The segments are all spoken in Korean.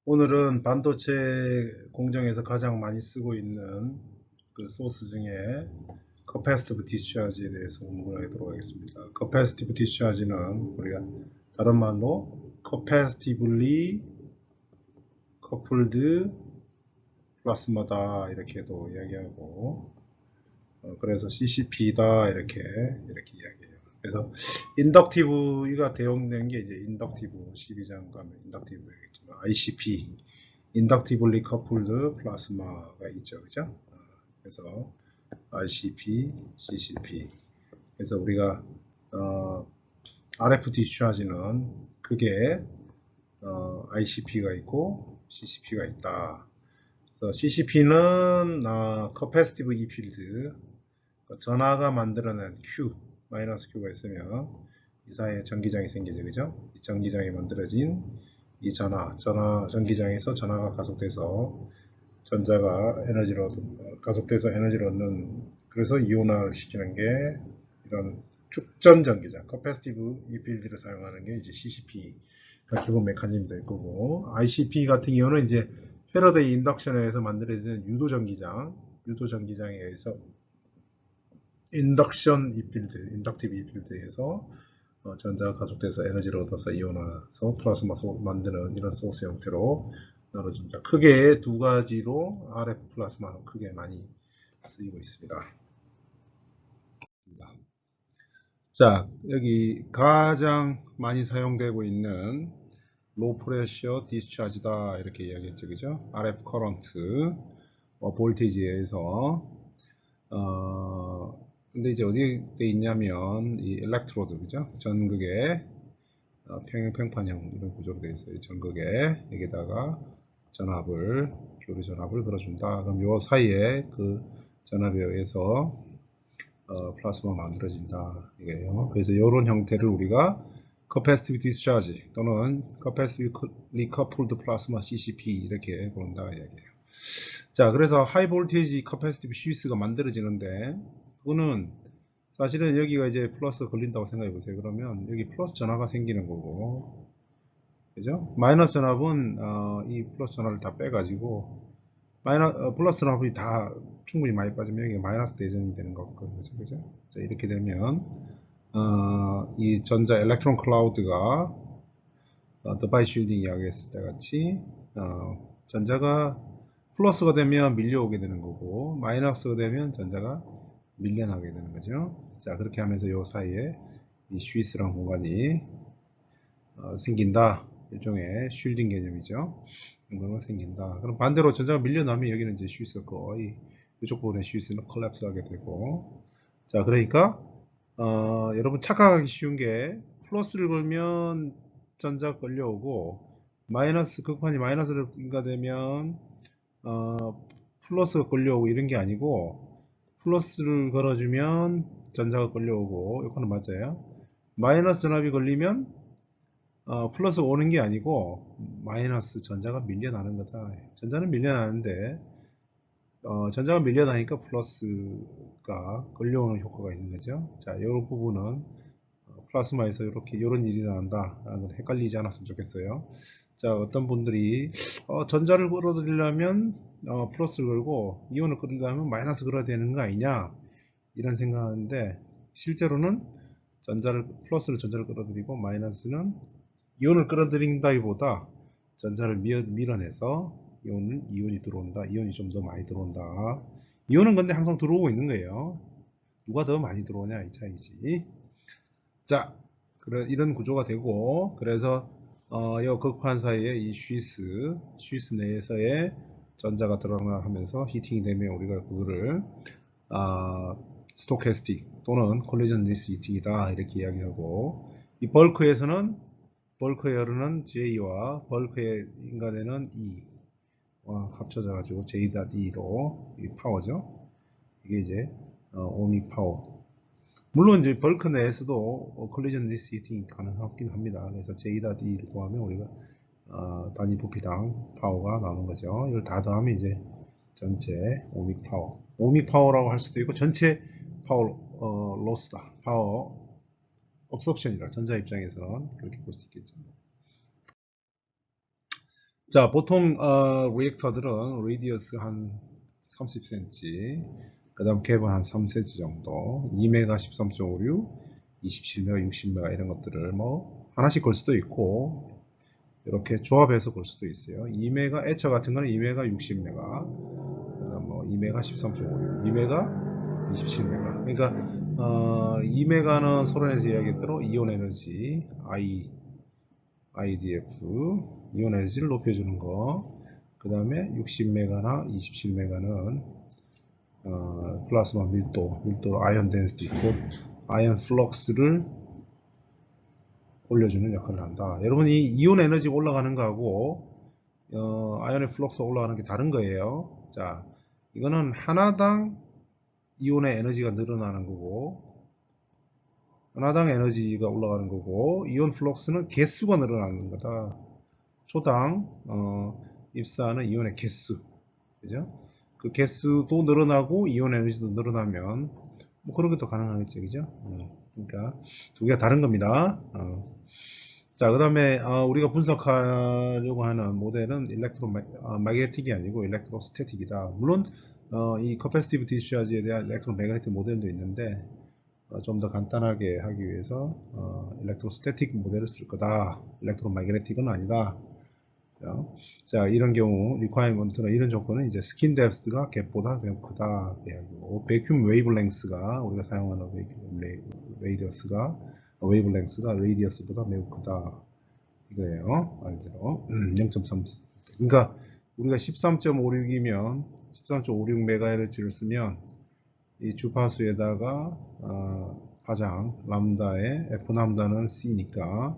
오늘은 반도체 공정에서 가장 많이 쓰고 있는 그 소스 중에 capacitive discharge에 대해서 공부하도록 하겠습니다. capacitive discharge는 우리가 다른 말로 capacitively coupled plasma다 이렇게도 이야기하고 그래서 CCP다 이렇게 이야기해요. 그래서 인덕티브가 대용된 게 이제 인덕티브 12장 가면 인덕티브 얘기했지만 ICP Inductively coupled plasma가 있죠, 그죠? 그래서 ICP, CCP. 그래서 우리가 RF discharge는 크게 ICP가 있고 CCP가 있다. 그래서 CCP는 capacitive E field, 전하가 만들어낸 Q, 마이너스 Q가 있으면 이 사이에 전기장이 생기죠, 그죠? 이 전기장이 만들어진 이 전기장에서 전하가 가속돼서 전자가 가속돼서 에너지를 얻는, 그래서 이온화를 시키는 게 이런 축전 전기장, capacitive E field를 사용하는 게 이제 CCP가 기본 메커니즘이 될 거고, ICP 같은 경우는 이제 패러데이 인덕션에 의해서 만들어지는 유도 전기장에 의해서 인덕티브 E 필드에서 전자가 가속돼서 에너지를 얻어서 이온화해서 플라스마 만드는 이런 소스 형태로 나눠집니다. 크게 두 가지로 RF 플라스마는 크게 많이 쓰이고 있습니다. 자, 여기 가장 많이 사용되고 있는 low pressure discharge다 이렇게 이야기했죠, 그죠? RF current, 볼테이지에 의해서 근데 이제 어디에 있냐면 이 일렉트로드, 그죠? 전극에 평행판형 이런 구조로 되어 있어요. 전극에 여기다가 교류 전압을 걸어준다. 그럼 요 사이에 그 전압에 의해서 플라스마 만들어진다 이게요. 그래서 이런 형태를 우리가 capacitive discharge 또는 capacitively coupled plasma CCP 이렇게 부른다 이야기예요. 자, 그래서 하이 볼테이지 capacitive switch가 만들어지는데 그거는 사실은 여기가 이제 플러스가 걸린다고 생각해 보세요. 그러면 여기 플러스 전압가 생기는 거고, 그죠? 마이너스 전압은 이 플러스 전압을 다 빼가지고 플러스 전압이 다 충분히 많이 빠지면 여기 마이너스 대전이 되는 거거든요, 그죠? 자, 이렇게 되면 이 전자 일렉트론 클라우드가 더바이 쉴딩 이야기했을 때 같이 전자가 플러스가 되면 밀려오게 되는 거고 마이너스가 되면 전자가 밀려나게 되는 거죠. 자, 그렇게 하면서 요 사이에 이 슈이스라는 공간이 생긴다. 일종의 쉴딩 개념이죠. 공간이 생긴다. 그럼 반대로 전자가 밀려나면 여기는 이제 슈이스가 거의 이쪽 부분의 슈이스는 컬랩스 하게 되고, 자, 그러니까 여러분 착각하기 쉬운 게 플러스를 걸면 전자가 끌려오고 극판이 마이너스를 인가되면 플러스가 끌려오고 이런 게 아니고 플러스를 걸어주면 전자가 끌려오고 이거는 맞아요. 마이너스 전압이 걸리면 플러스 오는 게 아니고 마이너스 전자가 밀려나는 거다. 전자는 밀려나는데 전자가 밀려나니까 플러스가 끌려오는 효과가 있는 거죠. 자, 이 부분은 플라스마에서 이렇게 이런 일이 나온다 라는 건 헷갈리지 않았으면 좋겠어요. 자, 어떤 분들이 전자를 끌어들이려면 플러스를 걸고 이온을 끌으려면 마이너스 걸어야 되는 거 아니냐 이런 생각하는데 실제로는 플러스를 전자를 끌어들이고 마이너스는 이온을 끌어들인다기보다 전자를 밀어내서 이온이 들어온다. 이온이 좀 더 많이 들어온다. 이온은 근데 항상 들어오고 있는 거예요. 누가 더 많이 들어오냐 이 차이지. 자, 이런 구조가 되고 그래서 이 극판 사이에 이 슈이스 내에서의 전자가 들어가면서 히팅이 되면 우리가 그거를 스토캐스틱 또는 콜리전 리스 히팅이다 이렇게 이야기하고, 이 벌크에 흐르는 J와 벌크에 인가되는 E와 합쳐져 가지고 J.E로 이 파워죠. 이게 이제 오믹 파워. 물론 이제 벌크 내에서도 콜리전 리스 히팅이 가능하긴 합니다. 그래서 J.E를 구하면 우리가 단위 부피당 파워가 나오는 거죠. 이걸 다 더하면 이제 전체 오믹 파워라고 할 수도 있고 전체 파워 로스다, 파워 업섭션이다. 전자 입장에서는 그렇게 볼 수 있겠죠. 자, 보통 리액터들은 레디어스 한 30cm, 그 다음 갭은 한 3cm 정도, 2메가 13.56, 27메가 60메가 이런 것들을 뭐 하나씩 걸 수도 있고 이렇게 조합해서 걸 수도 있어요. 2메가 에처 같은 거는 2메가 60메가, 그다음 뭐 2메가 13.56, 2메가 27메가. 그러니까 2메가는 소련에서 이야기했대로 이온 에너지 IDF 이온 에너지를 높여주는 거. 그 다음에 60메가나 27메가는 플라스마 밀도 아이언 덴시티, 곧 아이언 플럭스를 올려주는 역할을 한다. 여러분 이 이온 에너지가 올라가는 거하고 아이언의 플럭스가 올라가는 게 다른 거예요. 자, 이거는 하나당 이온의 에너지가 늘어나는 거고 하나당 에너지가 올라가는 거고 이온 플럭스는 개수가 늘어나는 거다. 초당 입사하는 이온의 개수, 그죠? 그 개수도 늘어나고 이온 에너지도 늘어나면 뭐 그런 것도 가능하겠죠, 그죠? 그러니까 두 개가 다른 겁니다. 자, 그 다음에 우리가 분석하려고 하는 모델은 마그네틱이 아니고 일렉트로스태틱이다. 물론 이 커패시티브 디스차지에 대한 일렉트로매그네틱 모델도 있는데 좀 더 간단하게 하기 위해서 일렉트로스태틱 모델을 쓸 거다. 일렉트로매그네틱은 아니다. 자, 이런 경우 리ኳ이먼트나 이런 조건은 이제 스킨 뎁스가 갭보다 매우 크다 이야기고, 베큐um 웨이브랭스가 우리가 사용하는 웨이브랭스가 레이디어스보다 매우 크다 이거예요. 말대로 0.3. 그러니까 우리가 13.56이면 13.56MHz를 쓰면 이 주파수에다가 가장 람다의 F 람다는 C니까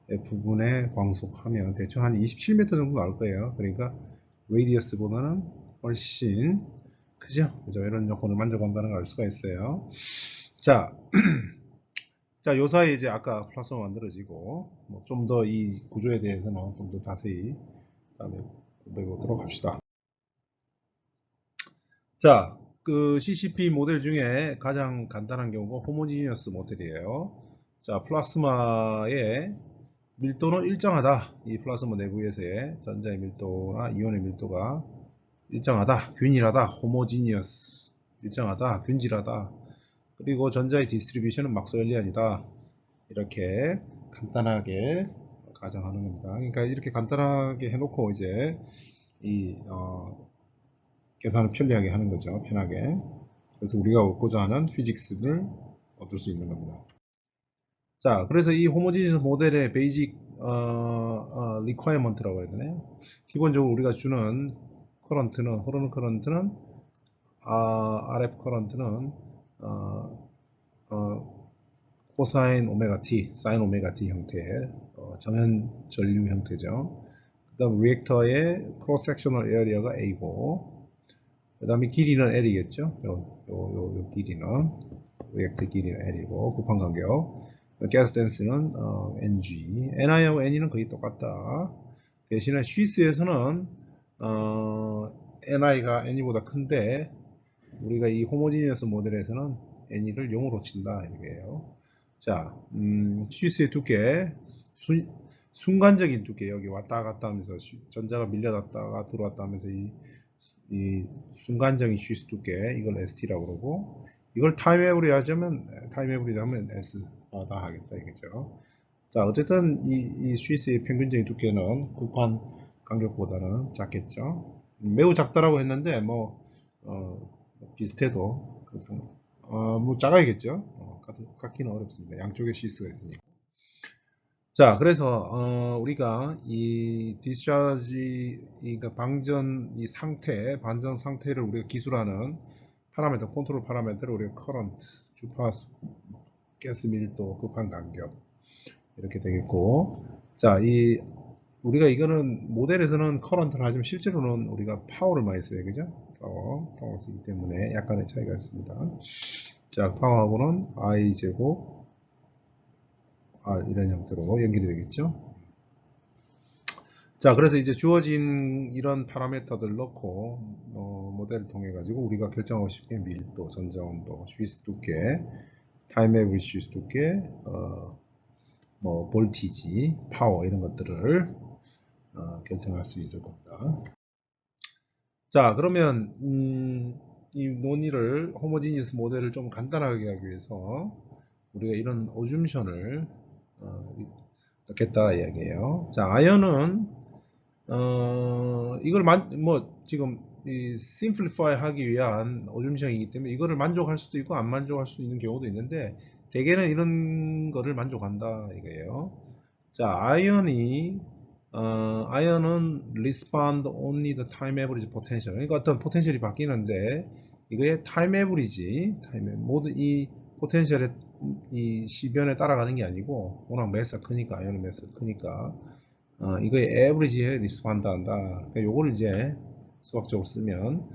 F분의 광속하면 대충 한 27m 정도 나올 거예요. 그러니까 레디어스보다는 훨씬 크죠. 그죠? 이런 요건을 만족한다는 걸 알 수가 있어요. 자, 자, 요 사이에 이제 아까 플라스마 만들어지고 뭐 좀 더 이 구조에 대해서는 좀 더 자세히 다음에 공부해 보도록 합시다. 자, 그 CCP 모델 중에 가장 간단한 경우가 호모지니어스 모델이에요. 자, 플라스마의 밀도는 일정하다. 이 플라스마 내부에서의 전자의 밀도나 이온의 밀도가 일정하다, 균일하다, 호모지니어스, 일정하다, 균질하다. 그리고 전자의 디스트리뷰션은 막스웰리안이다. 이렇게 간단하게 가정하는 겁니다. 그러니까 이렇게 간단하게 해놓고 이제 이 계산을 편리하게 하는 거죠. 편하게. 그래서 우리가 얻고자 하는 피직스를 얻을 수 있는 겁니다. 자, 그래서 이 호모지니스 모델의 베이직 리퀘어먼트라고 해야 되나요? 기본적으로 우리가 주는 커런트는, 흐르는 커런트는 RF 커런트는 코사인 오메가 t, 사인 오메가 t 형태의 정현 전류 형태죠. 그 다음 리액터의 크로스 섹셔널 에어리어가 A고, 그 다음에 길이는 L이겠죠. 요 길이는 리액터 길이는 L이고, 곱한 간격. 가스 댄스는 NG, NI하고 NE는 거의 똑같다. 대신에 스위스에서는 NI가 NE보다 큰데 우리가 이 호모지니어스 모델에서는 NE를 0으로 친다 이게요. 자, 스위스의 두께, 순간적인 두께, 여기 왔다 갔다 하면서 전자가 밀려났다가 들어왔다 하면서 이 순간적인 스위스 두께, 이걸 ST라고 그러고, 이걸 타임에브리 하자면 S다 하겠다 이겠죠. 자, 어쨌든 이 스위스의 평균적인 두께는 굽한 간격보다는 작겠죠. 매우 작다라고 했는데 비슷해도 뭐 작아야겠죠. 같기는 어렵습니다. 양쪽에 스위스가 있으니까. 자, 그래서 우리가 이 디스차지, 그러니까 방전 이 상태, 반전 상태를 우리가 기술하는 파라미터, 컨트롤 파라미터를 우리가 커런트, 주파수, 가스 밀도, 급한 간격 이렇게 되겠고, 자, 이 우리가 이거는 모델에서는 커런트를 하지만 실제로는 우리가 파워를 많이 써요, 그죠? 파워 쓰기 때문에 약간의 차이가 있습니다. 자, 파워하고는 I 제곱 R 이런 형태로 연결이 되겠죠. 자, 그래서 이제 주어진 이런 파라미터들 넣고 모델을 통해 가지고 우리가 결정하고 싶은 밀도, 전자 온도, 스위스 두께, 타임 에브리 스위스 두께, 뭐 볼티지, 파워 이런 것들을 결정할 수 있을 겁니다. 자, 그러면 이 논의를 호모지니어스 모델을 좀 간단하게 하기 위해서 우리가 이런 어줌션을 넣겠다 이야기예요. 자, 아연은 이걸 뭐 지금 이 simplify 하기 위한 어줌션이기 때문에 이거를 만족할 수도 있고 안 만족할 수 있는 경우도 있는데 대개는 이런 거를 만족한다 이거예요. 자, 아이언은 respond only the time average potential. 그러니까 어떤 포텐셜이 바뀌는데 이거의 time average, 모든 이 포텐셜의 이 시변에 따라가는 게 아니고 워낙 매스가 크니까 아이언은 매스가 크니까 이거의 average에 respond 한다. 그러니까 요거를 이제 수학적으로 쓰면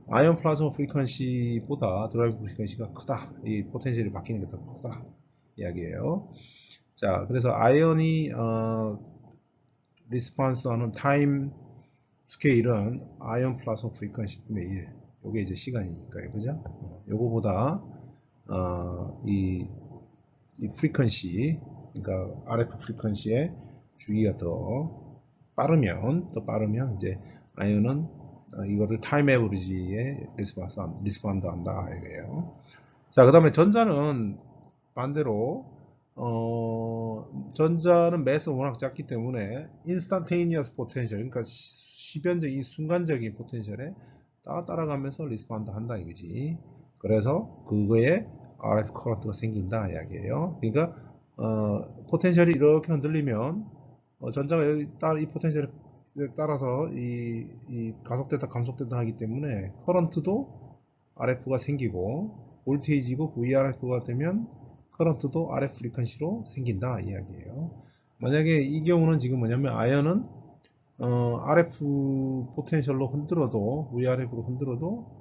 아이언 플라즈마 프리퀀시보다 드라이브 프리퀀시가 크다. 이 포텐셜이 바뀌는 게 더 크다. 이야기예요. 자, 그래서 아이언이 리스폰스하는 타임 스케일은 아이언 플러스 프리퀀시분의 1. 요게 이제 시간이니까요. 그죠? 요거보다 이 프리퀀시, 그러니까 RF 프리퀀시의 주기가 더 빠르면 이제 아이언은 이거를 타임 에버리지에 리스폰드 한다 이거예요. 자, 그 다음에 전자는 반대로 전자는 매스가 워낙 작기 때문에 instantaneous potential, 그러니까 시변적 이 순간적인 포텐셜에 따라가면서 리스폰드 한다 이거지. 그래서 그거에 RF 커런트가 생긴다 이야기예요. 그러니까 포텐셜이 이렇게 흔들리면 전자가 여기 이 포텐셜에 따라서 이 가속됐다 감속됐다 하기 때문에 커런트도 RF가 생기고 볼테이지고 VRF가 되면 커런트도 RF 프리퀀시로 생긴다 이야기예요. 만약에 이 경우는 지금 뭐냐면 아연은 RF 포텐셜로 흔들어도 VRF로 흔들어도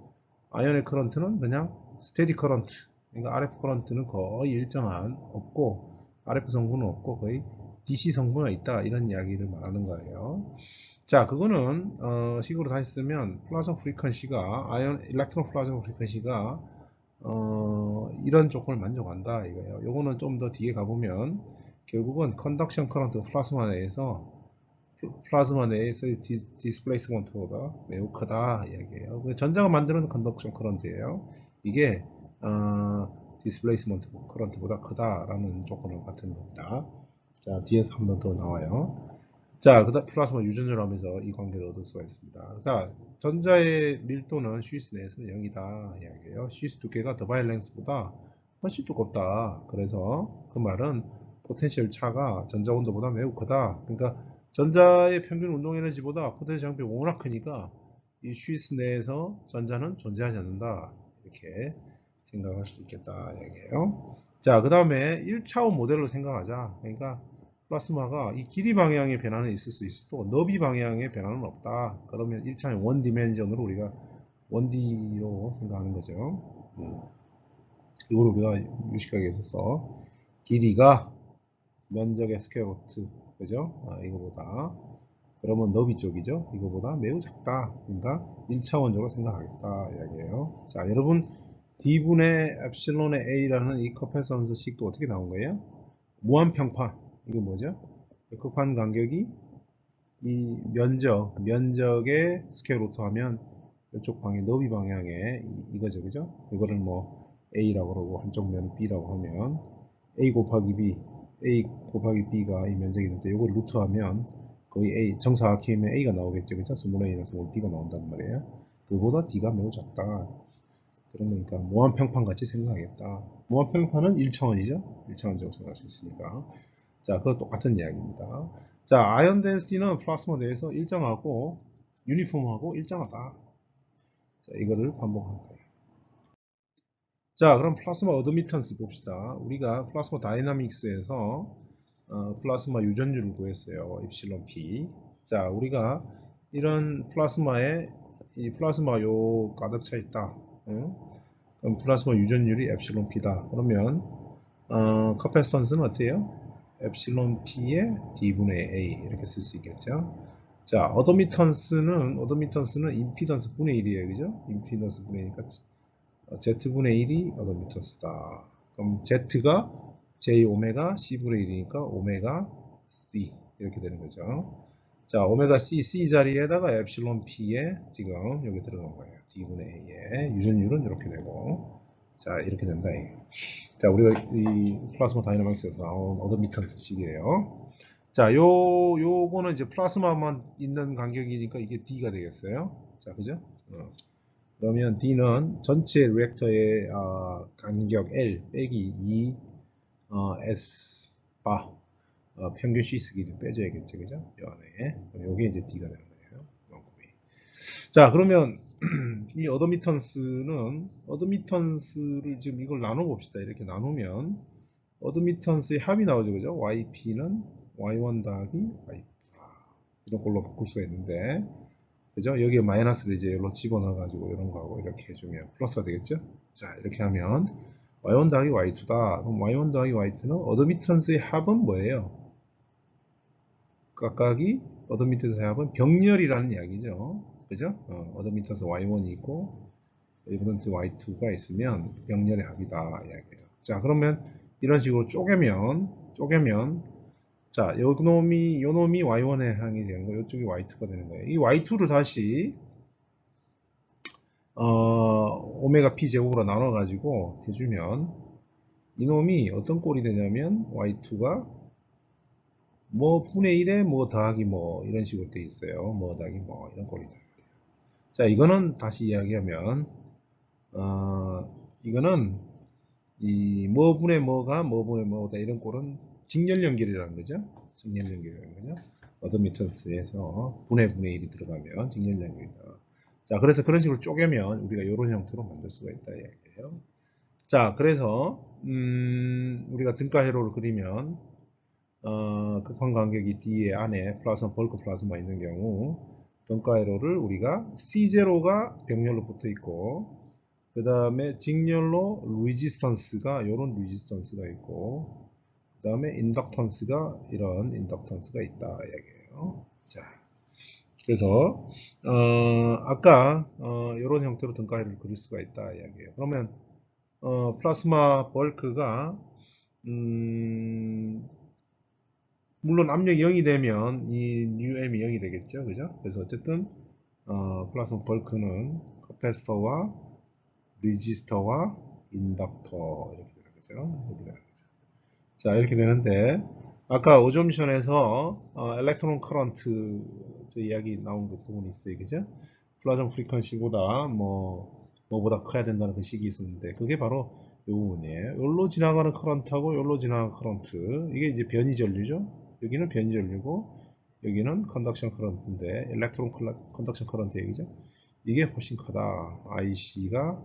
아연의 커런트는 그냥 스테디 커런트, 그러니까 RF 커런트는 거의 일정한 없고 RF 성분은 없고 거의 DC 성분이 있다 이런 이야기를 말하는 거예요. 자, 그거는 식으로 다시 쓰면 플라즈마 프리퀀시가 아이언 일렉트론 플라즈마 프리퀀시가 이런 조건을 만족한다 이거예요. 요거는 좀 더 뒤에 가보면 결국은 컨덕션 커런트 플라즈마 내에서의 디스플레이스먼트보다 매우 크다 이야기예요. 전자가 만드는 컨덕션 커런트예요. 이게 디스플레이스먼트 커런트보다 크다라는 조건을 갖는 겁니다. 자, 뒤에서 한 번 더 나와요. 자, 그다음 플라스마 유전자를 하면서 이 관계를 얻을 수가 있습니다. 자, 전자의 밀도는 쉬스 내에서는 0이다 이야기예요. 쉬스 두께가 더 바이olength보다 훨씬 두껍다. 그래서 그 말은 포텐셜 차가 전자 온도보다 매우 크다. 그러니까 전자의 평균 운동 에너지보다 포텐셜 장벽이 워낙 크니까 이 쉬스 내에서 전자는 존재하지 않는다. 이렇게 생각할 수 있겠다 이야기예요. 자, 그 다음에 1차원 모델로 생각하자. 그러니까 플라스마가 이 길이 방향의 변화는 있을 수 있어. 너비 방향의 변화는 없다. 그러면 1차원 원 디멘전으로 우리가 1D로 생각하는 거죠. 이걸 우리가 유식하게 했었어. 길이가 면적의 스퀘어 루트, 그죠? 이거보다. 그러면 너비 쪽이죠. 이거보다 매우 작다. 그러니까 1차원적으로 생각하겠다. 이야기예요. 자, 여러분 D분의 엡실론의 A라는 이 커패선스 식도 어떻게 나온 거예요? 무한평판. 이게 뭐죠? 극한 간격이 이 면적의 스퀘어 루트 하면 이쪽 방향, 너비 방향에 이거죠, 그죠? 이거를 뭐 A라고 그러고 한쪽 면은 B라고 하면 A 곱하기 B가 이 면적이 있는데 이걸 루트 하면 거의 A, 정사각형이면 A가 나오겠죠, 그죠? 스몰 A나 스몰 B가 나온단 말이에요. 그보다 D가 매우 작다. 그러니까 무한평판 같이 생각하겠다. 무한평판은 1차원이죠? 1차원적으로 생각할 수 있으니까. 자, 그거 똑같은 이야기입니다. 자, 아이언 덴시티는 플라스마 내에서 일정하고 유니폼하고 일정하다. 자, 이거를 반복할 거예요. 자, 그럼 플라스마 어드미턴스 봅시다. 우리가 플라스마 다이나믹스에서 플라스마 유전율을 구했어요. 입실론 P. 자, 우리가 이런 플라스마에 이 플라스마 요 가득 차 있다. 응? 그럼 플라스마 유전율이 엡실론 P다. 그러면 커패스턴스는 어때요? 엡실론 P의 D분의 A 이렇게 쓸 수 있겠죠. 자, 어드미턴스는 임피던스 분의 1이에요. 그죠? 임피던스 분의 1이니까 Z분의 1이 어드미턴스다. 그럼 Z가 J 오메가 C분의 1이니까 오메가 C 이렇게 되는 거죠. 자, 오메가 C 자리에다가 엡실론 P에 지금 여기 들어간 거예요. D분의 A에 유전율은 이렇게 되고, 자, 이렇게 된다. 이게. 자, 우리가 이 플라스마 다이나믹스에서 나온 어드미턴스 식이에요. 자, 요거는 이제 플라스마만 있는 간격이니까 이게 D가 되겠어요. 자, 그죠? 그러면 D는 전체 리액터의 간격 L 빼기 2 S 바 평균 시스기를 빼줘야겠죠, 그죠? 이 안에. 요게 이제 D가 되는 거예요. 이만큼이. 자, 그러면 이 어드미턴스를 지금 이걸 나눠봅시다. 이렇게 나누면 어드미턴스의 합이 나오죠, 그죠? YP는 Y1 더하기 Y2 이런 걸로 바꿀 수가 있는데, 그죠? 여기에 마이너스를 이제 여기로 집어넣어가지고 이런 거하고 이렇게 해주면 플러스가 되겠죠? 자, 이렇게 하면 Y1 더하기 Y2다. 그럼 Y1 더하기 Y2는 어드미턴스의 합은 뭐예요? 각각이 어드미턴스의 합은 병렬이라는 이야기죠. 그죠? 어드미턴스 Y1이 있고 어드미턴스 Y2가 있으면 병렬의 합이다 이야기예요. 자, 그러면 이런 식으로 쪼개면 자, 요 놈이 Y1의 항이 되는 거예요. 이쪽이 Y2가 되는 거예요. 이 Y2를 다시 오메가 P 제곱으로 나눠 가지고 해주면 이놈이 어떤 꼴이 되냐면 Y2가 뭐 분의 1에 뭐 더하기 뭐 이런 식으로 돼 있어요. 뭐 더하기 뭐 이런 꼴이 돼요. 자, 이거는 다시 이야기하면 이거는 이 뭐 분의 뭐가 뭐 분의 뭐다 이런 꼴은 직렬 연결이라는 거죠. 직렬 연결이라는 거죠. 어드미턴스에서 분의 1이 들어가면 직렬 연결이다. 자, 그래서 그런 식으로 쪼개면 우리가 이런 형태로 만들 수가 있다 이야기예요. 자, 그래서 우리가 등가 회로를 그리면 급한 간격이 D의 안에 플라스마 벌크 플라스마 있는 경우 등가 회로를 우리가 C0가 병렬로 붙어 있고 그 다음에 직렬로 리지스턴스가 이런 리지스턴스가 있고 그 다음에 인덕턴스가 이런 인덕턴스가 있다 이야기예요. 자, 그래서 아까 이런 형태로 등가를 그릴 수가 있다 이야기예요. 그러면 플라스마 벌크가 물론 압력이 0이 되면 이 UM이 0이 되겠죠, 그죠? 그래서 어쨌든 플라스마 벌크는 커패스터와 리지스터와 인덕터 이렇게 되는 거죠. 이렇게 되는 거죠. 자, 이렇게 되는데 아까 오점션에서 엘렉트론 커런트 저 이야기 나온 그 부분이 있어요, 그죠? 플라즘 프리퀀시보다 뭐보다 커야 된다는 그 식이 있었는데 그게 바로 이 부분이에요. 여기로 지나가는 커런트하고 여기로 지나가는 커런트 이게 이제 변이 전류죠. 여기는 변이 전류고 여기는 컨덕션 커런트인데 엘렉트론 컨덕션 커런트 얘기죠. 이게 훨씬 크다. IC가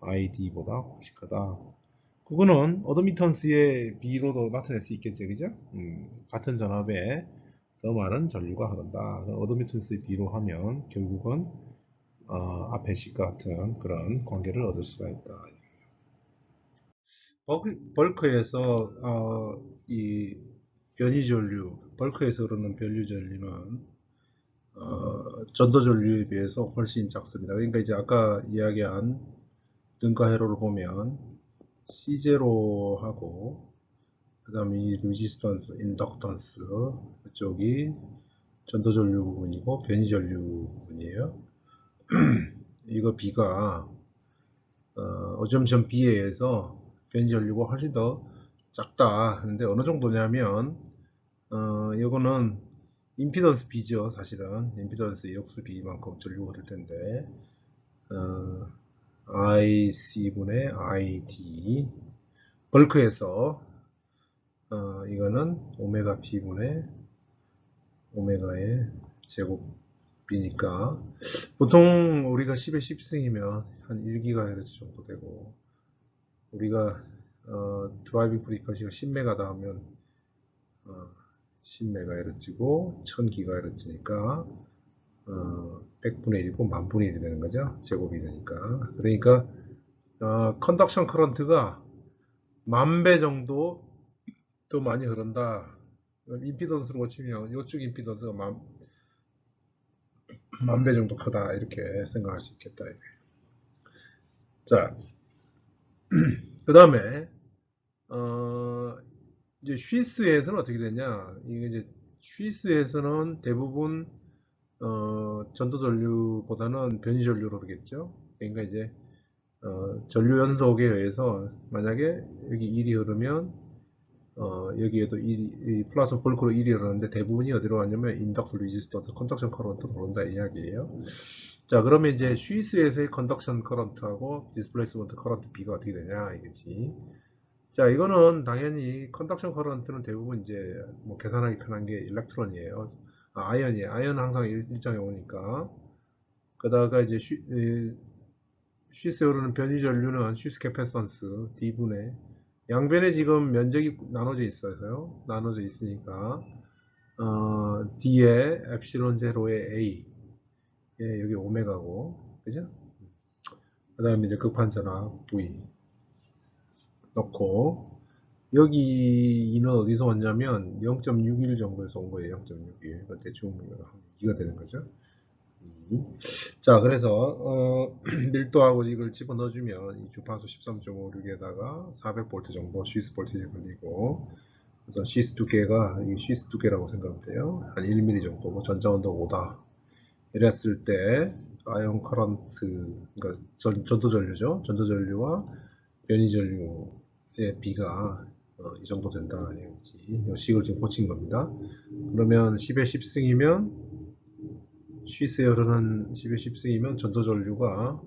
ID보다 훨씬 크다. 그거는 어드미턴스의 비로도 나타낼 수 있겠죠, 그죠? 같은 전압에 더 많은 전류가 흐른다. 어드미턴스의 비로 하면 결국은 앞에 식과 같은 그런 관계를 얻을 수가 있다. 벌크에서 이 변이 전류, 벌크에서 흐르는 변류 전류는 전도 전류에 비해서 훨씬 작습니다. 그러니까 이제 아까 이야기한 등가 회로를 보면 C0하고 그 다음에 이 레지스턴스, 인덕턴스 이쪽이 전도전류 부분이고 변이전류 부분이에요. 이거 B가 어점션 B에 의해서 변이전류가 훨씬 더 작다 하는데 어느 정도냐면 이거는 임피던스 B죠. 사실은 임피던스 역수 B만큼 전류가 흐를 텐데 IC분의 ID 벌크에서 이거는 오메가 P분의 오메가의 제곱이니까 보통 우리가 10의 10승이면 한 1GHz 정도 되고 우리가 드라이빙 프리퀀시가 10메가다 하면 10MHz고 1000GHz니까 100분의 1이고 만분의 1이 되는 거죠. 제곱이 되니까. 그러니까 컨덕션 커런트가 10,000배 정도 더 많이 흐른다. 임피던스로 치면 이쪽 임피던스가 10,000배 정도 크다. 이렇게 생각할 수 있겠다. 자, 그 다음에 이제 스위스에서는 어떻게 되냐? 이게 이제 스위스에서는 대부분 전도 전류보다는 변이 전류로 그러겠죠. 그러니까 이제 전류 연속에 의해서 만약에 여기 1이 흐르면 여기에도 이 플러스 볼크로 1이 흐르는데 대부분이 어디로 가냐면 인덕션 레지스턴스 컨덕션 커런트로 흐른다 이야기예요. 자, 그러면 이제 스위스에서의 컨덕션 커런트하고 디스플레이스먼트 커런트 B가 어떻게 되냐 이거지. 자, 이거는 당연히 컨덕션 커런트는 대부분 이제 뭐 계산하기 편한 게 일렉트론이에요. 아이언이에요. 아이언은 항상 일정에 오니까. 그다가 이제 쉬스에 흐르는 변이 전류는 쉬스 캐패선스 D분의 양변에 지금 면적이 나눠져 있어요. 나눠져 있으니까 D에 엡실론 제로의 A 예, 여기 오메가고 그죠? 그 다음에 이제 극판전압 V 넣고 여기 이는 어디서 왔냐면 0.61 정도에서 온 거예요. 0.61 대충 2가 되는 거죠. 자, 그래서 밀도하고 이걸 집어넣어주면 이 주파수 13.56에다가 400V 정도 쉬스 볼테이지 걸리고 그래서 쉬스 두께가 이 쉬스 두께라고 생각하면 돼요. 한 1mm 정도 뭐 전자온도 5다 이랬을 때 아이온 커런트 그러니까 전도 전류죠. 전도 전류와 변이 전류의 비가 이 정도 된다 이거지. 이 식을 지금 고친 겁니다. 그러면 10의 10승이면 쉬스에 흐르는 10의 10승이면 전도전류가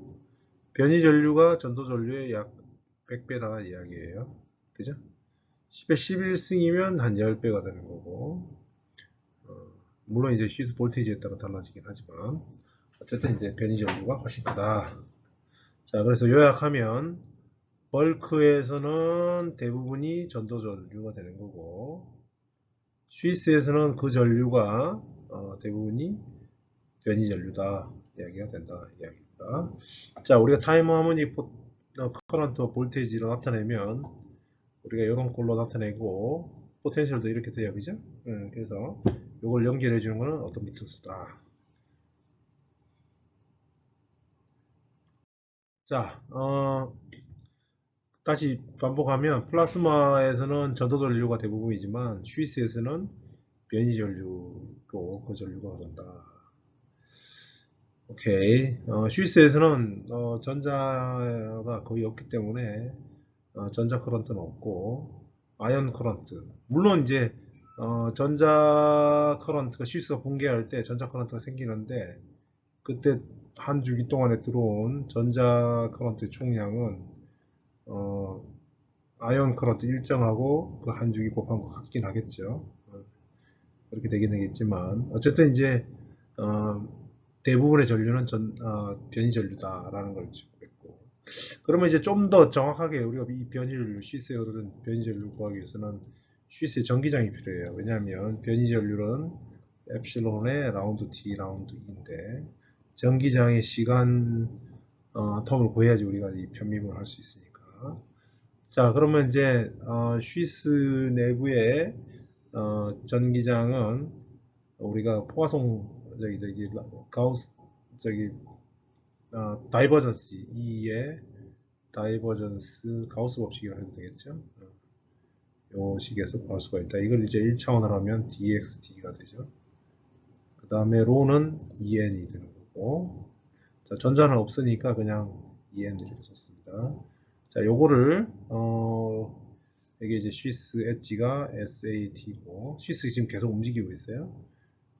변이 전류가 전도전류의 약 100배라 이야기예요. 그죠? 10의 11승이면 한 10배가 되는 거고 물론 이제 쉬스 볼테이지에 따라 달라지긴 하지만 어쨌든 이제 변이 전류가 훨씬 크다. 자, 그래서 요약하면 벌크에서는 대부분이 전도전류가 되는 거고 쉬스에서는 그 전류가 대부분이 변이 전류다 이야기가 된다 이야기입니다. 자, 우리가 타임 하모닉 커런트 볼테이지로 나타내면 우리가 이런 꼴로 나타내고 포텐셜도 이렇게 돼요, 그죠? 그래서 이걸 연결해 주는 거는 어토미터스다. 자, 다시 반복하면 플라스마에서는 전도 전류가 대부분이지만 쉬스에서는 변이 전류로 그 전류가 흐른다. 오케이. 스위스에서는 전자가 거의 없기 때문에 전자 커런트는 없고 아이언 커런트. 물론 이제 전자 커런트가 스위스가 붕괴할 때 전자 커런트가 생기는데 그때 한 주기 동안에 들어온 전자 커런트 총량은 아이언 커런트 일정하고 그 한 주기 곱한 것 같긴 하겠죠. 그렇게 되긴 되겠지만 어쨌든 이제 어, 대부분의 전류는 변이 전류다라는 걸 짚고 있고 그러면 이제 좀 더 정확하게 우리가 이 변이 전류 쉬스에 흐르는 변이 전류 구하기 위해서는 쉬스의 전기장이 필요해요. 왜냐하면 변이 전류는 엡실론의 라운드 T 라운드 E인데 전기장의 시간 텀을 구해야지 우리가 이 편미분을 할 수 있으니까 자 그러면 이제 쉬스 내부의 전기장은 우리가 포화송 저기 가우스 저기 다이버전스 E의 다이버전스 가우스 법칙이라고 해도 되겠죠. 요 식에서 구할 수가 있다. 이걸 이제 1차원으로 하면 dxd가 되죠. 그 다음에 로는 en이 되는 거고 자, 전자는 없으니까 그냥 en 이렇게 썼습니다. 자, 요거를 이게 이제 쉬스 엣지가 SAT고 쉬스 지금 계속 움직이고 있어요.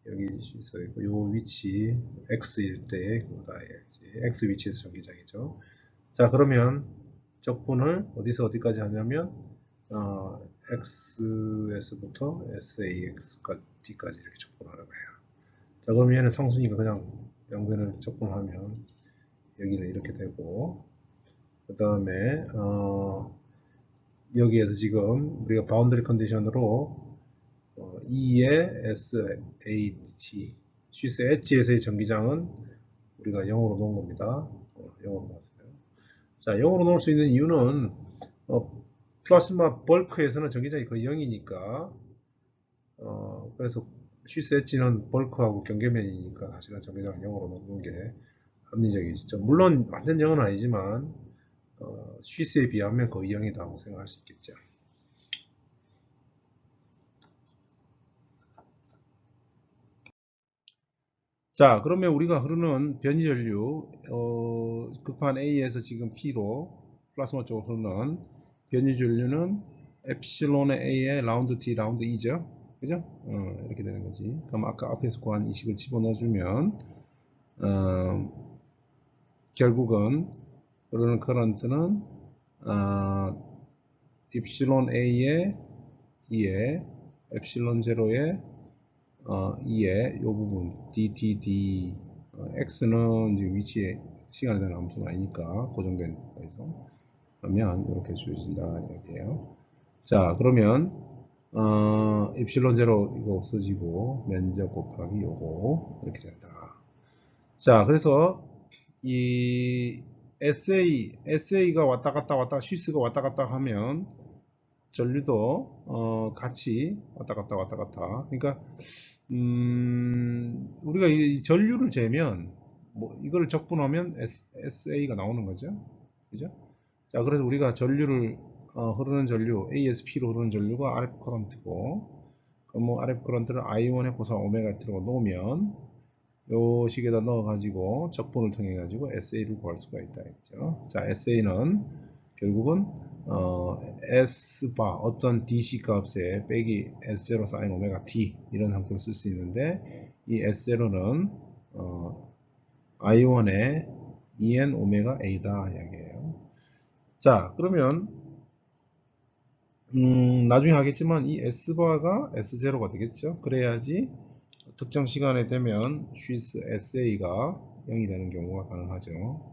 여기 있어 있고 요 위치 x일 때 그거다 x 위치에서 전기장이죠. 자 그러면 적분을 어디서 어디까지 하냐면 x에서부터 sax까지 이렇게 적분하는 거예요. 자 그럼 얘는 상수니까 그냥 양변을 적분하면 여기는 이렇게 되고 그 다음에 여기에서 지금 우리가 바운더리 컨디션으로 E의 SAT 쉬스 엣지에서의 전기장은 우리가 0으로 놓은 겁니다. 0으로 놨어요. 자, 0으로 놓을 수 있는 이유는 플라스마 벌크에서는 전기장이 거의 0이니까 그래서 쉬스 엣지는 벌크하고 경계면이니까 사실은 전기장을 0으로 놓는 게 합리적이죠. 물론 완전 0은 아니지만 쉬스에 비하면 거의 0이라고 생각할 수 있겠죠. 자, 그러면 우리가 흐르는 변이 전류, 급한 A에서 지금 P로 플라스마 쪽으로 흐르는 변이 전류는 엡실론의 A에 라운드 T, 라운드 E죠. 그죠? 이렇게 되는 거지. 그럼 아까 앞에서 구한 이 식을 집어넣어주면, 결국은 흐르는 커런트는, 입실론 A에 E에 엡실론 제로에 2의 이 부분 DTD X는 이제 위치에 시간에 대한 함수가 아니니까 고정된 거에서 그러면 이렇게 주어진다 이렇게요. 자 그러면 입실론 제로 이거 없어지고 면적 곱하기 요거 이렇게 된다. 자 그래서 이 SA가 왔다 갔다 쉬스가 왔다 갔다 하면 전류도 같이 왔다 갔다. 그러니까 우리가 이 전류를 재면 뭐 이걸 적분하면 SA가 나오는 거죠. 그죠? 자, 그래서 우리가 전류를 흐르는 전류 ASP로 흐르는 전류가 RF 커런트고 그럼 뭐 RF 커런트를 I1의 고사 오메가 T로 놓으면 요 식에다 넣어 가지고 적분을 통해 가지고 SA를 구할 수가 있다 했죠. 자, SA는 결국은 S바 어떤 DC 값에 빼기 S0 sin 오메가 T 이런 함수를 쓸 수 있는데 이 S0는 I1의 EN 오메가 A다 이야기예요. 자 그러면 나중에 하겠지만 이 S바가 S0가 되겠죠. 그래야지 특정 시간에 되면 쉬스 SA가 0이 되는 경우가 가능하죠.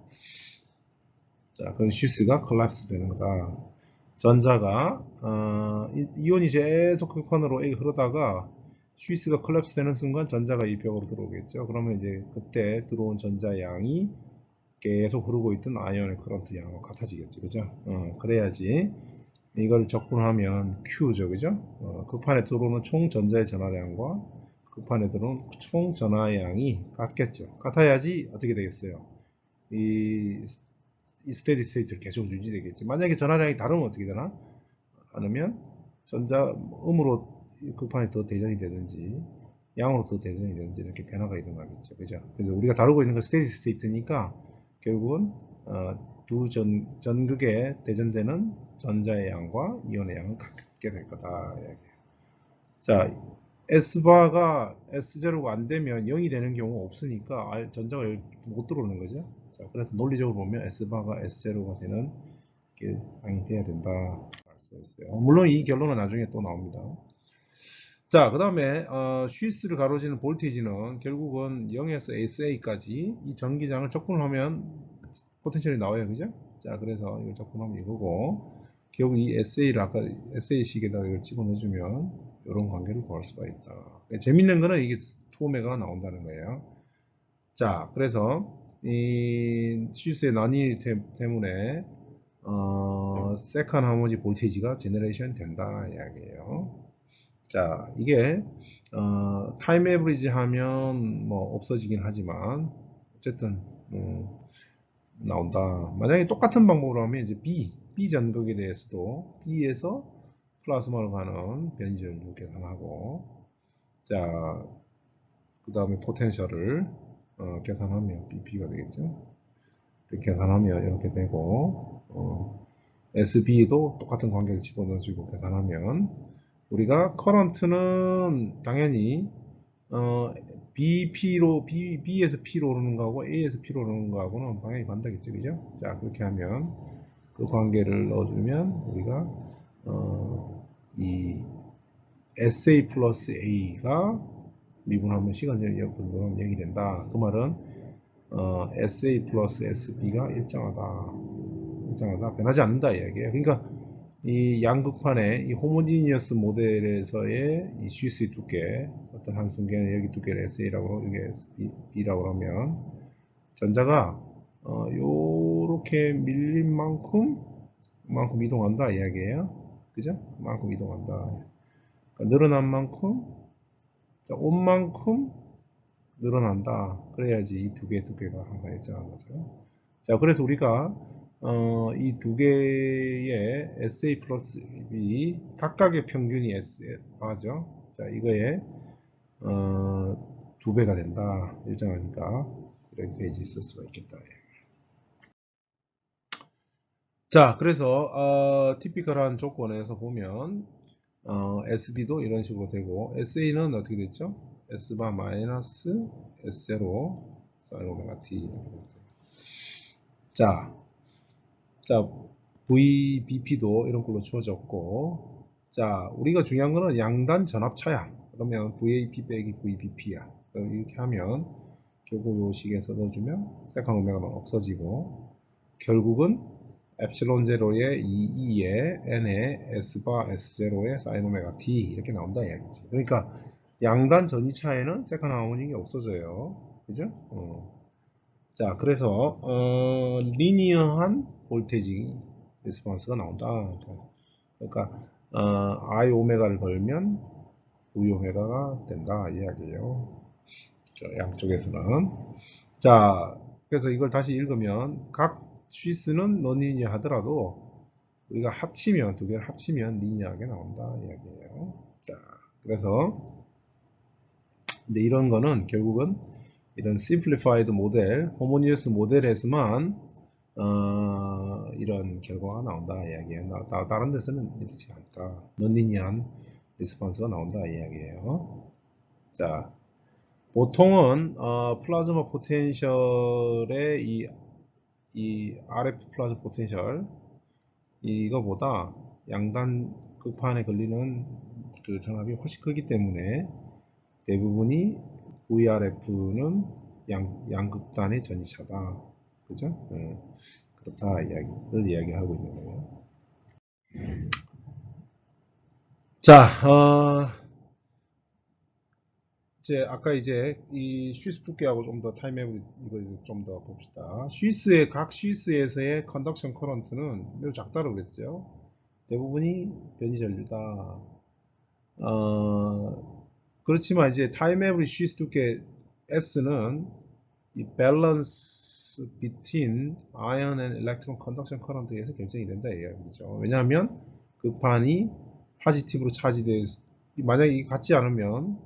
자, 그럼 쉬스가 콜랩스 되는 거다. 전자가 이온이 계속 극판으로 흐르다가 쉬스가 콜랩스 되는 순간 전자가 이 벽으로 들어오겠죠. 그러면 이제 그때 들어온 전자 양이 계속 흐르고 있던 아이온의 커런트 양과 같아지겠죠. 그죠? 그래야지 이걸 적분하면 Q죠. 그죠? 극판에 들어오는 총 전자의 전하량과 극판에 들어오는 총 전하량이 같겠죠. 같아야지 어떻게 되겠어요? 이 스테디 스테이트를 계속 유지되겠지. 만약에 전하량이 다르면 어떻게 되나? 않으면 전자 음으로 극판이 더 대전이 되든지 양으로 더 대전이 되든지 이렇게 변화가 일어나겠죠. 그죠? 그래서 우리가 다루고 있는 건 스테디 스테이트니까 결국은 두 전극에 대전되는 전자의 양과 이온의 양은 같게 될 거다. 자, S바가 S0가 안 되면 0이 되는 경우가 없으니까 전자가 못 들어오는 거죠. 자, 그래서 논리적으로 보면 S바가 S0가 되는 게 돼야 된다. 알 수가 있어요. 물론 이 결론은 나중에 또 나옵니다. 자, 그 다음에 쉬스를 가로지는 볼테이지는 결국은 0에서 SA까지 이 전기장을 적분하면 포텐셜이 나와요. 그죠? 자, 그래서 이걸 적분하면 이거고 결국 이 SA를 아까 SA식에다가 이걸 집어넣어주면 이런 관계를 구할 수가 있다. 재밌는 거는 이게 2오메가가 나온다는 거예요. 자, 그래서 이 쉬스의 난이 때문에 세컨 하모지 볼테이지가 제너레이션 된다 이야기예요. 자, 이게 타임 에브리지 하면 뭐 없어지긴 하지만 어쨌든 나온다. 만약에 똑같은 방법으로 하면 이제 B 전극에 대해서도 B에서 플라스마로 가는 변이전류 계산하고 자, 그 다음에 포텐셜을 계산하면 BP가 되겠죠. 계산하면 이렇게 되고 SB도 똑같은 관계를 집어넣어주고 계산하면 우리가 커런트는 당연히 B에서 P로 오르는 거하고 A에서 P로 오르는 거하고는 방향이 반대겠죠. 그죠? 자, 그렇게 하면 그 관계를 넣어주면 우리가 이 SA 플러스 A가 미분하면 시간적 분모하면 0이 된다. 그 말은 SA 플러스 SB가 일정하다. 변하지 않는다 이야기예요. 그러니까 이 양극판의 이 호모지니어스 모델에서의 이 쉬스의 두께 어떤 한 순간에 여기 두께를 SA라고 여기 SB라고 하면 전자가 요렇게 밀린 만큼 이동한다 이야기예요. 그죠? 만큼 이동한다. 그러니까 늘어난 만큼 온 만큼 늘어난다. 그래야지 이 두 개의 두께가 항상 일정한 거죠. 자, 그래서 우리가 이 두 개의 SA 플러스 B 각각의 평균이 S바죠. 자, 이거에 2배가 된다. 일정하니까 이렇게 있을 수가 있겠다. 자, 그래서 티피컬한 조건에서 보면 SB도 이런 식으로 되고 SA는 어떻게 됐죠? S바 마이너스 S0 사인 오메가 T 이렇게 됐어요. 자, VBP도 이런 걸로 주어졌고, 자, 우리가 중요한 거는 양단 전압차야. 그러면 VAP 빼기 VBP야. 이렇게 하면 결국 요 식에서 넣어주면 세컨 오메가만 없어지고, 결국은 엡실론 제로의 2에 n에 S바 S0의 사인 오메가 T 이렇게 나온다 이야기지. 그러니까 양단 전이차에는 세컨 하모닉이 없어져요. 그죠? 자, 그래서 리니어한 볼테이지 리스폰스가 나온다. 그러니까 I 오메가를 걸면 V 오메가가 된다 이야기예요. 자, 양쪽에서는. 자, 그래서 이걸 다시 읽으면 각 쉬스는 너니니어 하더라도 우리가 합치면 두 개를 합치면 리니어하게 나온다 이야기예요. 자, 그래서 이제 이런 거는 결국은 이런 simplified 모델, homogeneous 모델에서만 이런 결과가 나온다 이야기예요. 다른 데서는 이렇지 않다. non-linear 리스폰스가 나온다 이야기예요. 자, 보통은 플라즈마 포텐셜의 이 RF 플라즈마 포텐셜 이거보다 양단 극판에 걸리는 그 전압이 훨씬 크기 때문에 대부분이 VRF는 양극단의 전이차다. 그죠? 네. 그렇다 이야기를 이야기하고 있는 거예요. 자, 이제 아까 이제 이 쉬스 두께하고 좀 더 타임맵을 이거 좀 더 봅시다. 각 쉬스에서의 컨덕션 커런트는 매우 작다고 그랬어요. 대부분이 변이 전류다. 그렇지만 이제 타임 에브리 쉬스 두께 S는 이 밸런스 between ion and electron conduction current에서 결정이 된다 이야기죠. 왜냐하면 극판이 포지티브로 차지돼 만약에 이게 같지 않으면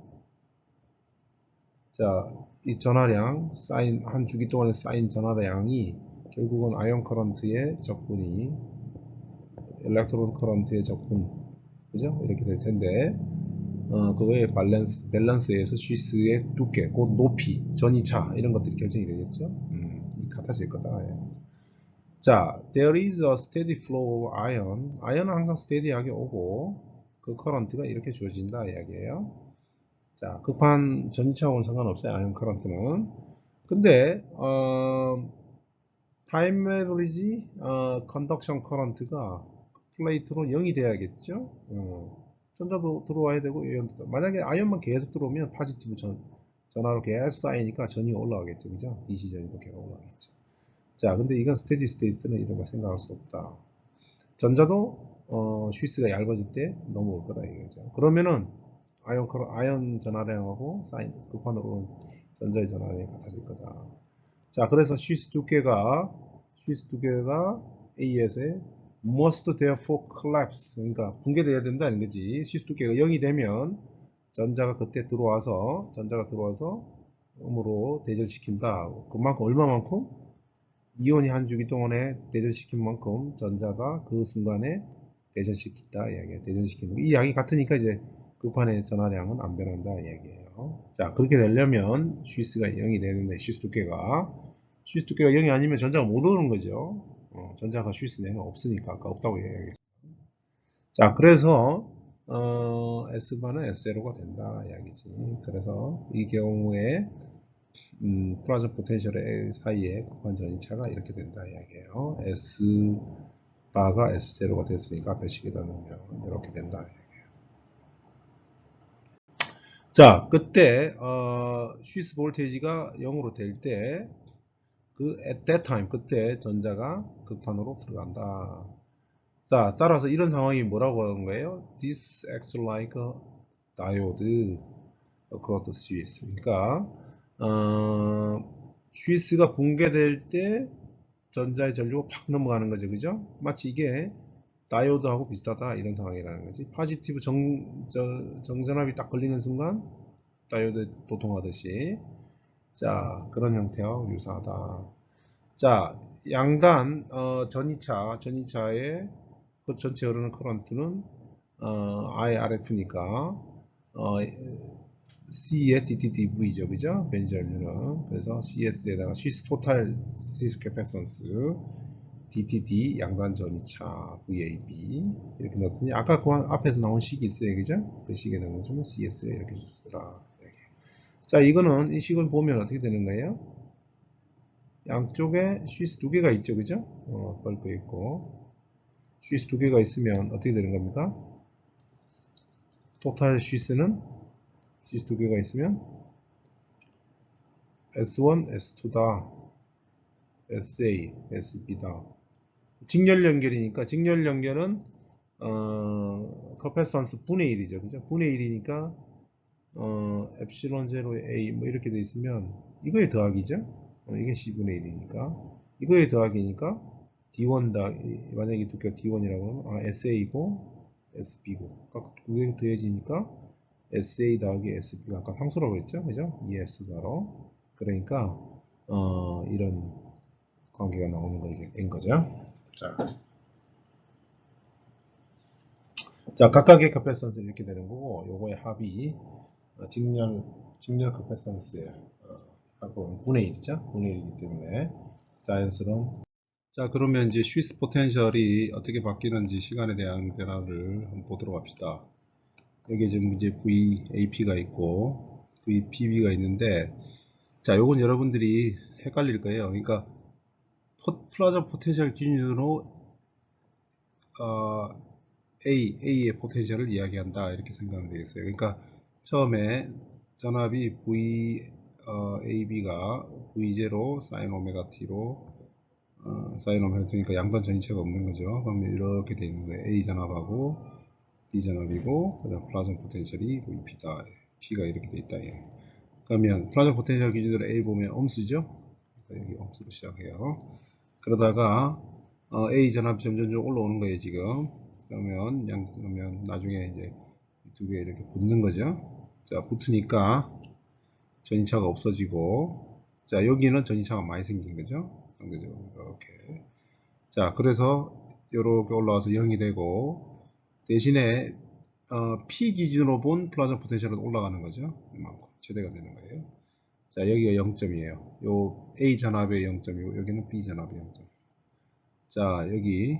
자, 이 전하량 쌓인 한 주기 동안에 쌓인 전하량이 결국은 아이온 커런트의 적분이 일렉트론 커런트의 적분 그죠? 이렇게 될 텐데 그거의 밸런스에서 쉬스의 두께, 곧 높이, 전이차 이런 것들이 결정이 되겠죠. 같아질 거다. 예. 자, there is a steady flow of ion. 아이언은 항상 스테디하게 오고 그 커런트가 이렇게 주어진다 이야기예요. 자, 급한 전이차하고는 상관없어요. 아이언 커런트는. 근데 타임 에버리지 컨덕션 커런트가 플레이트로 0이 돼야겠죠. 전자도 들어와야 되고 이온도 만약에 아이언만 계속 들어오면 포지티브 전하로 계속 쌓이니까 전이 올라가겠죠. 그죠? DC 전이도 계속 올라가겠죠. 자, 근데 이건 스테디 스테이트는 이런 거 생각할 수 없다. 전자도 쉬스가 얇아질 때 넘어올 거다 이거죠. 그러면은 아이언 전하량하고 급한으로 전자의 전하량이 같아질 거다. 자, 그래서 쉬스 두께가 AS에 must therefore collapse. 그러니까 붕괴돼야 된다는 거지. 쉬스 두께가 0이 되면 전자가 들어와서 음으로 대전시킨다. 그만큼 얼마만큼? 이온이 한 주기 동안에 대전시킨 만큼 전자가 그 순간에 대전시킨다 이야기예요. 대전시키는 이 양이 같으니까 이제 급판의 전하량은 안 변한다 이야기예요. 자, 그렇게 되려면 쉬스가 0이 되는데 쉬스 두께가 0이 아니면 전자가 못 오는 거죠. 전자가 쉬스 내는 없으니까 아까 없다고 얘기하겠습니다. 자, 그래서 S바는 S0가 된다 이야기지. 그래서 이 경우에 플라즈마 포텐셜 사이에 급한 전이차가 이렇게 된다 이야기예요. S바가 S0가 됐으니까 배식에다 넣으면 이렇게 된다 이야기예요. 자, 그때 쉬스 볼테이지가 0으로 될 때 at that time 그때 전자가 극판으로 들어간다. 자, 따라서 이런 상황이 뭐라고 하는 거예요? This acts like a diode across the Swiss. 그러니까 쉬스가 붕괴될 때 전자의 전류가 팍 넘어가는 거죠, 그죠? 마치 이게 다이오드하고 비슷하다 이런 상황이라는 거지. 포지티브 정전압이 딱 걸리는 순간 다이오드 도통하듯이. 자, 그런 형태와 유사하다. 자, 양단 전이차의 그 전체 흐르는 커런트는 IRF니까 C의 DTDV죠, 그죠? 벤저율은. 그래서 CS에다가 시스 토탈 시스 캐패선스 DTD 양단 전이차 VAB 이렇게 넣었더니 아까 그 앞에서 나온 식이 있어요, 그죠? 그 식에 넣으면 CS에 이렇게 주더라. 자, 이거는 이 식을 보면 어떻게 되는 거예요? 양쪽에 쉬스 두 개가 있죠, 그죠? 벌크 있고 쉬스 두 개가 있으면 어떻게 되는 겁니까? 토탈 쉬스는 쉬스 두 개가 있으면 S1, S2다, SA, SB다. 직렬 연결이니까 직렬 연결은 커패스턴스 분의 1이죠, 그죠? 분의 1이니까 엡실론 제로 A 뭐 이렇게 돼 있으면 이거의 더하기죠. 이게 C분의 1이니까 이거의 더하기니까 D1 만약에 이 두께가 D1이라고 하면 SA고 SB고 그게 더해지니까 SA 더하기 SB가 아까 상수라고 했죠, 그죠? ES 바로 그러니까 이런 관계가 나오는 거 된 거죠. 자, 각각의 커패스턴스 이렇게 되는 거고 요거의 합이 직렬 커패스턴스의 하고 분의 1이죠. 분의 1이기 때문에 자연스러운. 자, 그러면 이제 쉬스 포텐셜이 어떻게 바뀌는지 시간에 대한 변화를 한번 보도록 합시다. 여기 지금 이제 VAP가 있고 VPB가 있는데, 자, 요건 여러분들이 헷갈릴 거예요. 그러니까 플라자 포텐셜 기준으로 A의 포텐셜을 이야기한다 이렇게 생각하면 되겠어요. 그러니까 처음에 전압이 AB가 V0 sin 오메가 T로 sin 오메가 T니까 양단 전이체가 없는 거죠. 그러면 이렇게 되어 있는 거예요. A 전압하고 B 전압이고 그다음 플라즘 포텐셜이 VP다. P가 이렇게 되어 있다. 예. 그러면 플라즘 포텐셜 기준으로 A 보면 엄수죠. 그래서 여기 엄수로 시작해요. 그러다가 A 전압이 점점 올라오는 거예요 지금. 그러면 나중에 이제 두 개 이렇게 붙는 거죠. 자, 붙으니까 전이차가 없어지고, 자, 여기는 전이차가 많이 생긴 거죠. 상대적으로 이렇게. 자, 그래서 이렇게 올라와서 0이 되고 대신에 P 기준으로 본 플라즘 포텐셜은 올라가는 거죠. 이만큼 최대가 되는 거예요. 자, 여기가 0점이에요. 요 A 전압의 0점이고 여기는 B 전압의 0점. 자, 여기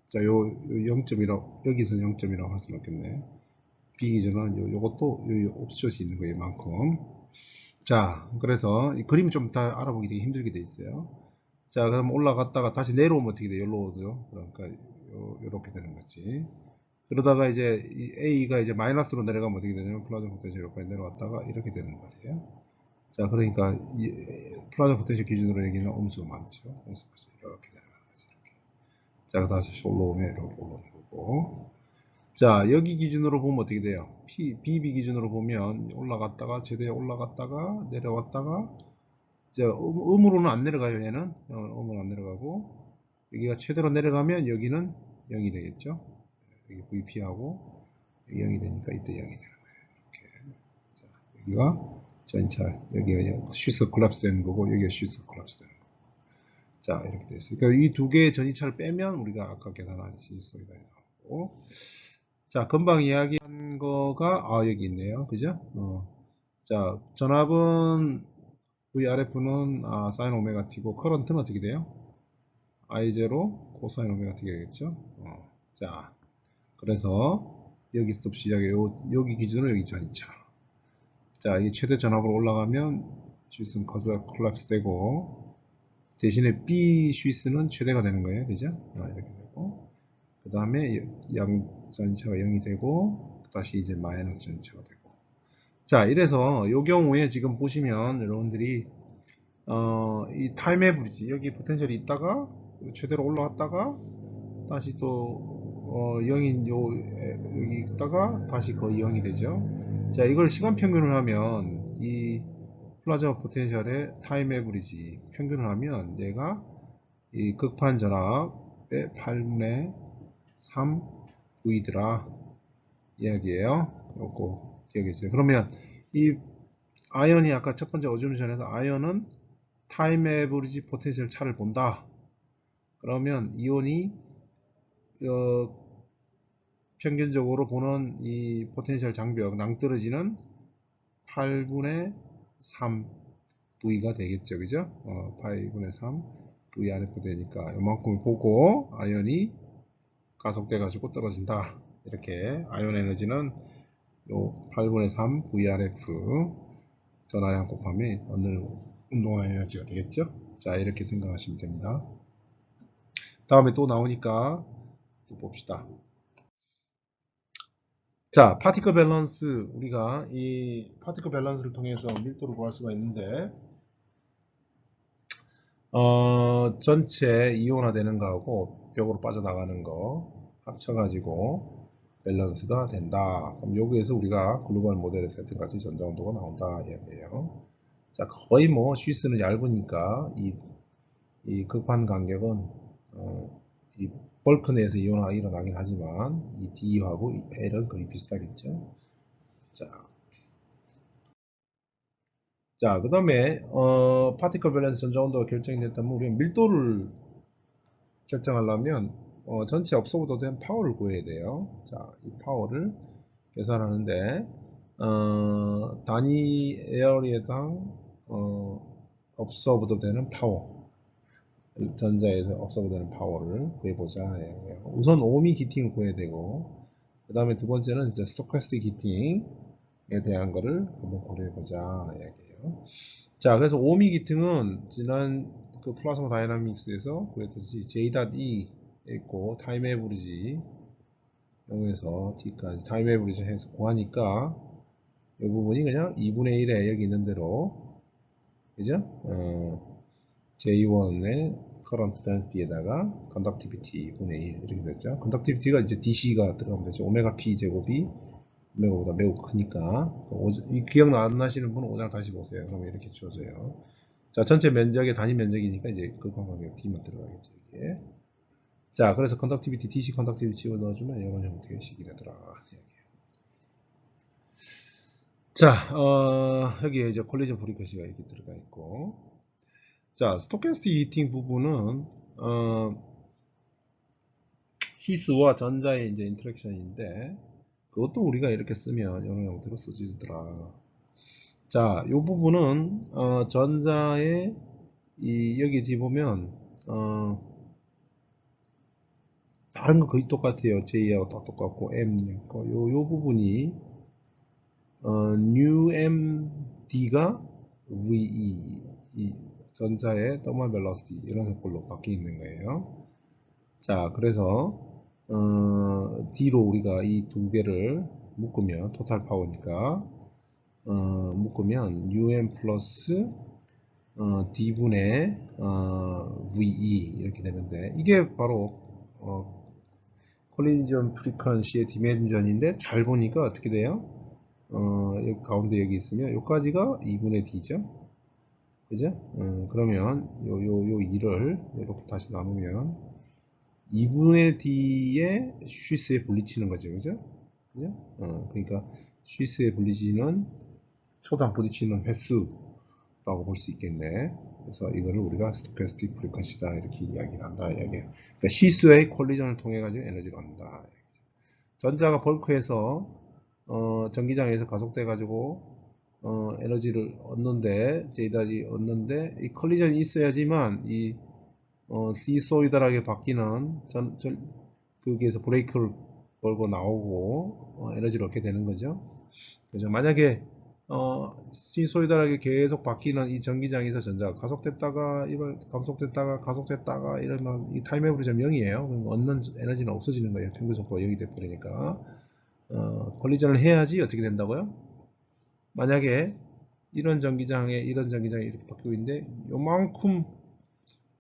자, 요 0점이라고 여기서 0점이라고 할 수는 없겠네. B 기준은 요것도 요 옵셋이 있는 거예요, 이만큼. 자, 그래서 이 그림을 좀 다 알아보기 되게 힘들게 돼 있어요. 자, 그럼 올라갔다가 다시 내려오면 어떻게 돼요? 여기로 오죠. 그러니까 요렇게 되는 거지. 그러다가 이제 이 A가 이제 마이너스로 내려가면 어떻게 되냐면 플라즘 포텐셜 여기까지 내려왔다가 이렇게 되는 말이에요. 자, 그러니까 이 플라즘 포텐셜 기준으로 여기는 음수가 많죠. 음수가 이렇게 내려가는 거지. 이렇게. 자, 다시 올라오면 이렇게 올라오는 거고. 자, 여기 기준으로 보면 어떻게 돼요? BB 기준으로 보면 올라갔다가 제대에 올라갔다가 내려왔다가 이제 음으로는 안 내려가요. 얘는 음으로 안 내려가고 여기가 최대로 내려가면 여기는 0이 되겠죠. 여기 VP하고 여기 0이 되니까 이때 0이 되는 거예요. 이렇게. 자, 여기가 전차 여기가 슈스 콜랩스 되는 거고 여기가 슈스 콜랩스 되는 거고. 자, 이렇게 됐어요. 그러니까 이 두 개의 전이차를 빼면 우리가 아까 계산한 시소리가 나오고. 자, 금방 이야기한 거가 여기 있네요. 그죠? 자, 전압은 VRF는 sin 오메가 t고 커런트는 어떻게 돼요? I0 코사인 오메가 t가 되겠죠? 자, 그래서 여기서부터 시작해요. 여기 기준으로 여기 전이차. 자, 이게 최대 전압으로 올라가면 슈스는 콜랩스 되고 대신에 B 슈스는 최대가 되는 거예요. 그죠? 이렇게 되고 그 다음에 양 전이차가 0이 되고 다시 이제 마이너스 전이차가 되고. 자, 이래서 이 경우에 지금 보시면 여러분들이 이 타임 에브리지 여기 포텐셜이 있다가 최대로 올라왔다가 다시 또 0인 여기 있다가 다시 거의 0이 되죠. 자, 이걸 시간 평균을 하면 이 플라즈마 포텐셜의 타임 에브리지 평균을 하면 얘가 이 극판 전압의 8분의 3 V더라 이야기예요. 요거 기억해 주세요. 그러면 이 아이언이 아까 첫 번째 어줌션에서 아이언은 타임 에버리지 포텐셜 차를 본다. 그러면 이온이 평균적으로 보는 이 포텐셜 장벽 낭떠러지는 8분의 3 V가 되겠죠. 그죠? 8분의 3 V RF 되니까 이만큼을 보고 아이언이 가속돼 가지고 떨어진다. 이렇게 아이온 에너지는 요 8분의 3 VRF 전하량 곱하면 얻는 운동화 에너지가 되겠죠. 자, 이렇게 생각하시면 됩니다. 다음에 또 나오니까 또 봅시다. 자, 파티클 밸런스. 우리가 이 파티클 밸런스를 통해서 밀도를 구할 수가 있는데 전체 이온화되는 거하고 벽으로 빠져나가는 거 합쳐가지고 밸런스가 된다. 그럼 여기에서 우리가 글로벌 모델의 세팅까지 전자온도가 나온다 이야기예요. 자, 거의 뭐 쉬스는 얇으니까 이 극판 간격은 이 벌크 내에서 이온화가 일어나긴 하지만 이 D하고 이 L은 거의 비슷하겠죠. 자, 그 다음에 파티클 밸런스 전자온도가 결정이 됐다면 우리가 밀도를 결정하려면 전체 업소보다 파워를 구해야 돼요. 자, 이 파워를 계산하는데 단위 에어리에당 업소보다 되는 파워 전자에서 업소보다 되는 파워를 구해보자. 우선 오미 히팅을 구해야 되고 그 다음에 두 번째는 이제 스토카스틱 히팅에 대한 거를 한번 고려해보자 이야기예요. 자, 그래서 오미 히팅은 지난 그 플라스마 다이나믹스에서 그랬듯이 J.E 있고 타임 에브리지 0에서 T까지 타임 에브리지 해서 구하니까 이 부분이 그냥 2분의 1에 여기 있는 대로 그죠? J1의 current density에다가 conductivity 2분의 1 이렇게 됐죠. conductivity가 이제 DC가 들어가면 되죠. 오메가 P 제곱이 오메가보다 매우 크니까 이 기억 안 나시는 분은 5장 다시 보세요. 그러면 이렇게 주어져요. 자, 전체 면적의 단위 면적이니까 이제 극한간격 D만 들어가겠죠. 이게. 자, 그래서 컨덕티비티, DC 컨덕티비티 집어 넣어주면 이런 형태식이 되더라. 자, 여기에 이제 콜리전 프리커시가 이렇게 들어가 있고. 자, 스토캐스틱 히팅 부분은, 시수와 전자의 이제 인터랙션인데, 그것도 우리가 이렇게 쓰면 이런 형태로 쓰지더라. 자, 이 부분은, 전자의, 여기 뒤 보면, 다른 거 거의 똑같아요. J하고 다 똑같고 M 요 부분이 new MD가 VE 이 전자의 thermal velocity 이런 걸로 바뀌는 거예요. 자, 그래서 D로 우리가 이 두 개를 묶으면 토탈 파워니까 묶으면 UM 플러스 D분의 VE 이렇게 되는데 이게 바로 콜리전 프리퀀시의 디멘전인데 잘 보니까 어떻게 돼요? 여기 가운데 여기 있으면 여기까지가 2분의 D죠. 그죠? 그러면 요 2를 이렇게 다시 나누면 2분의 D의 쉬스에 분리치는 거죠. 그죠? 그죠? 그러니까 쉬스에 분리치는 초당 부딪히는 횟수라고 볼 수 있겠네. 그래서 이거를 우리가 스토캐스틱 프리퀀시다 이렇게 이야기를 한다 이야기예요. 그러니까 시수의 콜리전을 통해 가지고 에너지를 얻는다. 전자가 벌크해서 전기장에서 가속돼 가지고 에너지를 얻는데 J.E 얻는데 이 컬리전이 있어야지만 이 시소이달하게 바뀌는 거기에서 브레이크를 걸고 나오고 에너지를 얻게 되는 거죠. 그죠? 만약에 시소이달하게 계속 바뀌는 이 전기장에서 전자가 가속됐다가 감속됐다가 가속됐다가 이러면 이 타임 에브리지 0이에요. 그럼 얻는 에너지는 없어지는 거예요. 평균 속도가 0이 돼버리니까 컬리전을 해야지 어떻게 된다고요? 만약에 이런 전기장에 이런 전기장이 이렇게 바뀌고 있는데 요만큼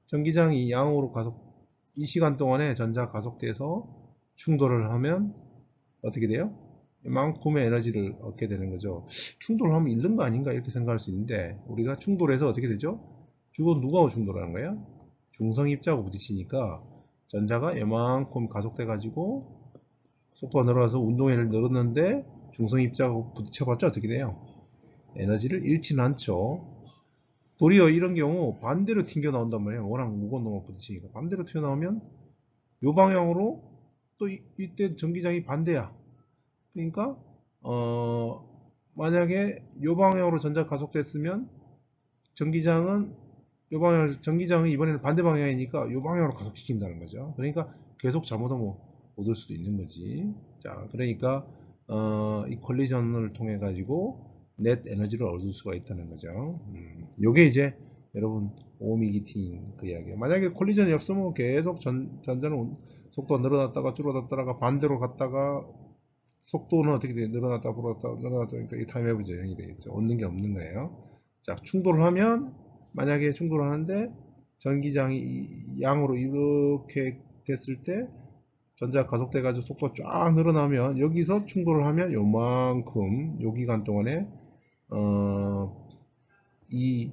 전기장이 양으로 이 시간 동안에 전자 가속돼서 충돌을 하면 어떻게 돼요? 이만큼의 에너지를 얻게 되는 거죠. 충돌을 하면 잃는 거 아닌가 이렇게 생각할 수 있는데 우리가 충돌해서 어떻게 되죠? 누가 충돌하는 거예요? 중성입자하고 부딪히니까 전자가 이만큼 가속돼 가지고 속도가 늘어나서 운동량을 늘었는데 중성 입자하고 부딪혀봤자 어떻게 돼요? 에너지를 잃지는 않죠. 도리어 이런 경우 반대로 튕겨 나온단 말이에요. 워낙 무거운 놈하고 부딪히니까. 반대로 튀어나오면 이 방향으로 또 이때 전기장이 반대야. 그러니까 만약에 이 방향으로 전자 가속됐으면 전기장은 이 방향 전기장이 이번에는 반대 방향이니까 이 방향으로 가속시킨다는 거죠. 그러니까 계속 잘못하면 못 올 수도 있는 거지. 자, 그러니까 이 콜리전을 통해 가지고 넷 에너지를 얻을 수가 있다는 거죠. 요게 이제 여러분 오미기팅 그 이야기예요. 만약에 콜리전이 없으면 계속 전자는 속도가 늘어났다가 줄어들었다가 반대로 갔다가 속도는 어떻게 돼? 늘어났다 불어났다 늘어났다 그러니까 이 타임 에버지 형이 되겠죠. 얻는 게 없는 거예요. 자, 충돌을 하면 만약에 충돌을 하는데 전기장이 양으로 이렇게 됐을 때 전자가 가속돼 가지고 속도가 쫙 늘어나면 여기서 충돌을 하면 요만큼 요 기간 동안에 이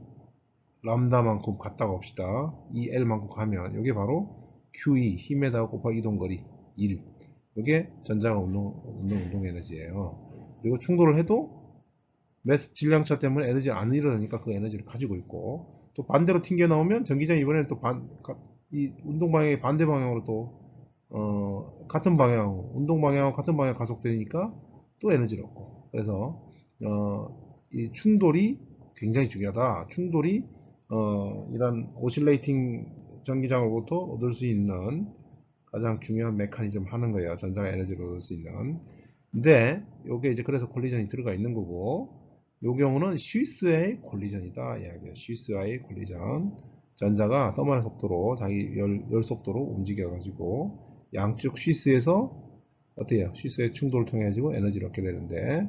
람다만큼 갔다가 봅시다. 이 L만큼 가면 이게 바로 QE 힘에다가 곱하기 이동거리 1 이게 전자가 운동 에너지예요. 그리고 충돌을 해도 매스 질량차 때문에 에너지가 안 일어나니까 그 에너지를 가지고 있고 또 반대로 튕겨 나오면 전기장이 이번에는 또 이 운동 방향의 반대 방향으로 또 같은 방향 운동 방향하고 같은 방향 가속되니까 또 에너지를 얻고 그래서 이 충돌이 굉장히 중요하다. 충돌이 이런 오실레이팅 전기장으로부터 얻을 수 있는 가장 중요한 메커니즘 하는 거예요. 전자가 에너지를 얻을 수 있는. 근데 요게 이제 그래서 콜리전이 들어가 있는 거고 요 경우는 쉬스의 콜리전이다 이야기예요. 쉬스와의 콜리전. 전자가 떠마의 속도로 자기 열 속도로 움직여 가지고 양쪽 쉬스에서 어떻게 해요? 쉬스의 충돌을 통해 가지고 에너지를 얻게 되는데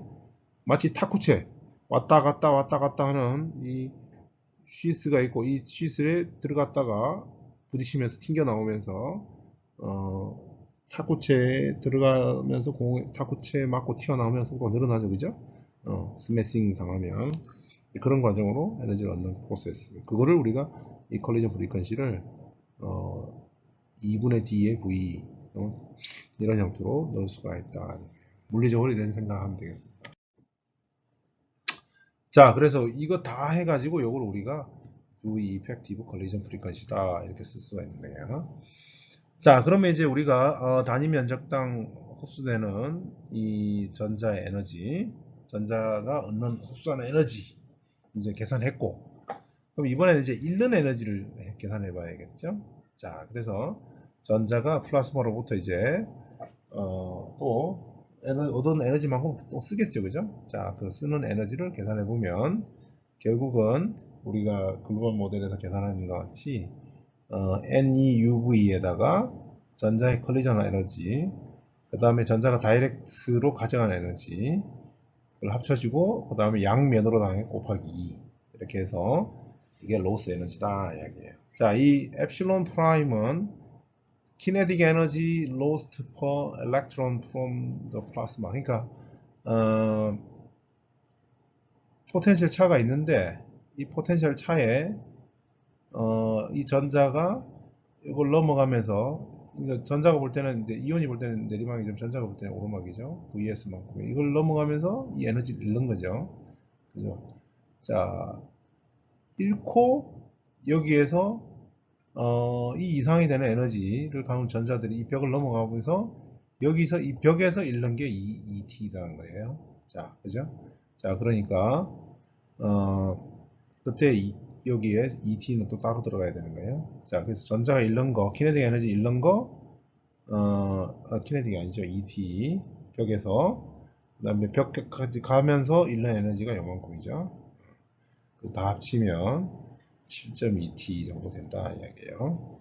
마치 탁구채 왔다 갔다 왔다 갔다 하는 이 쉬스가 있고 이 쉬스에 들어갔다가 부딪히면서 튕겨 나오면서 탁구채에 들어가면서 탁구채에 맞고 튀어나오면 속도가 늘어나죠, 그죠? 스매싱 당하면 그런 과정으로 에너지를 얻는 프로세스. 그거를 우리가 이 컬리전 프리퀀시를 2분의 D의 V 이런 형태로 넣을 수가 있다. 물리적으로 이런 생각하면 되겠습니다. 자, 그래서 이거 다 해가지고 이걸 우리가 V 이펙티브 컬리전 프리퀀시다 이렇게 쓸 수가 있는 거예요. 자, 그러면 이제 우리가 단위 면적당 흡수되는 이 전자의 에너지, 전자가 얻는 흡수하는 에너지 이제 계산했고, 그럼 이번에는 이제 잃는 에너지를 계산해 봐야겠죠? 자, 그래서 전자가 플라스마로부터 이제 또 얻은 에너지만큼 또 쓰겠죠, 그죠? 자, 그 쓰는 에너지를 계산해 보면 결국은 우리가 글로벌 모델에서 계산하는 것 같이 NEUV에다가 전자의 컬리전 에너지, 그 다음에 전자가 다이렉트로 가져간 에너지를 합쳐지고, 그 다음에 양면으로 당해 곱하기 2. 이렇게 해서 이게 로스 에너지다 이야기예요. 자, 이 엡실론 프라임은 kinetic energy lost per electron from the plasma. 그러니까 포텐셜 차가 있는데 이 포텐셜 차에 이 전자가 이걸 넘어가면서 그러니까 전자가 볼 때는 이제 이온이 볼 때는 내리막이죠. 전자가 볼 때는 오르막이죠. VS만큼 이걸 넘어가면서 이 에너지를 잃는 거죠. 그죠? 자, 잃고 여기에서 이 이상이 되는 에너지를 가진 전자들이 이 벽을 넘어가면서 여기서 이 벽에서 잃는 게 이 T라는 거예요. 자, 그죠? 자, 그러니까 그때 여기에 ET는 또 따로 들어가야 되는 거예요. 자, 그래서 전자가 잃는 거, 키네틱 에너지 잃는 거, 키네틱이 아니죠. ET 벽에서 그 다음에 벽까지 가면서 잃는 에너지가 요만큼이죠. 다 합치면 7.2T 정도 된다 이야기예요.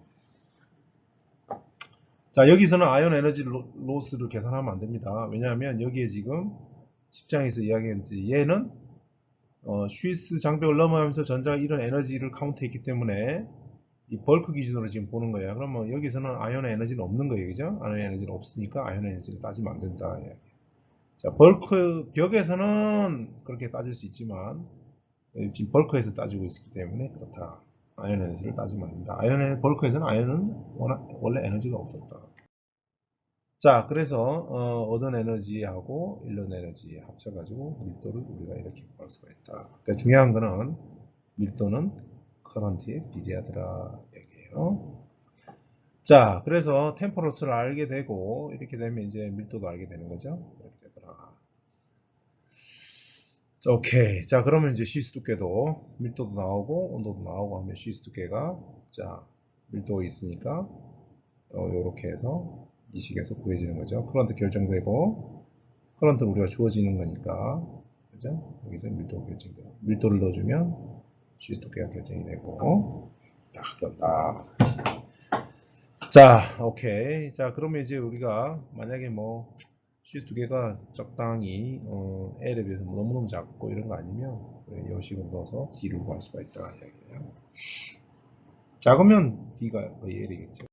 자, 여기서는 아이온 에너지 로스를 계산하면 안 됩니다. 왜냐하면 여기에 지금 10장에서 이야기했듯이 얘는 쉬스 장벽을 넘어가면서 전자가 이런 에너지를 카운트했기 때문에 이 벌크 기준으로 지금 보는 거예요. 그러면 여기서는 아이온 에너지는 없는 거예요. 그죠? 아이온 에너지는 없으니까 아이온 에너지를 따지면 안 된다. 자, 벌크 벽에서는 그렇게 따질 수 있지만 지금 벌크에서 따지고 있기 때문에 그렇다. 아이온 에너지를 따지면 안 된다. 벌크에서는 아이온은 원래 에너지가 없었다. 자, 그래서 얻은 에너지하고 잃는 에너지 합쳐가지고 밀도를 우리가 이렇게 구할 수가 있다. 그러니까 중요한 거는 밀도는 커런트에 비례하더라 얘기예요. 자, 그래서 템퍼러처를 알게 되고 이렇게 되면 이제 밀도도 알게 되는 거죠. 이렇게 되더라. 자, 오케이. 자, 그러면 이제 시스 두께도 밀도도 나오고 온도도 나오고 하면 시스 두께가 자 밀도가 있으니까 요렇게 해서 이 식에서 구해지는 거죠. 커런트 결정되고 커런트 우리가 주어지는 거니까 그죠? 여기서 밀도가 결정돼요. 밀도를 넣어주면 시스 두께가 결정이 되고 딱 그런다. 자, 오케이. 자, 그러면 이제 우리가 만약에 뭐 시스 두 개가 적당히 L에 비해서 너무너무 작고 이런 거 아니면 이 식을 넣어서 D를 구할 수가 있다 이야기예요. 작으면 D가 거의 L이겠죠.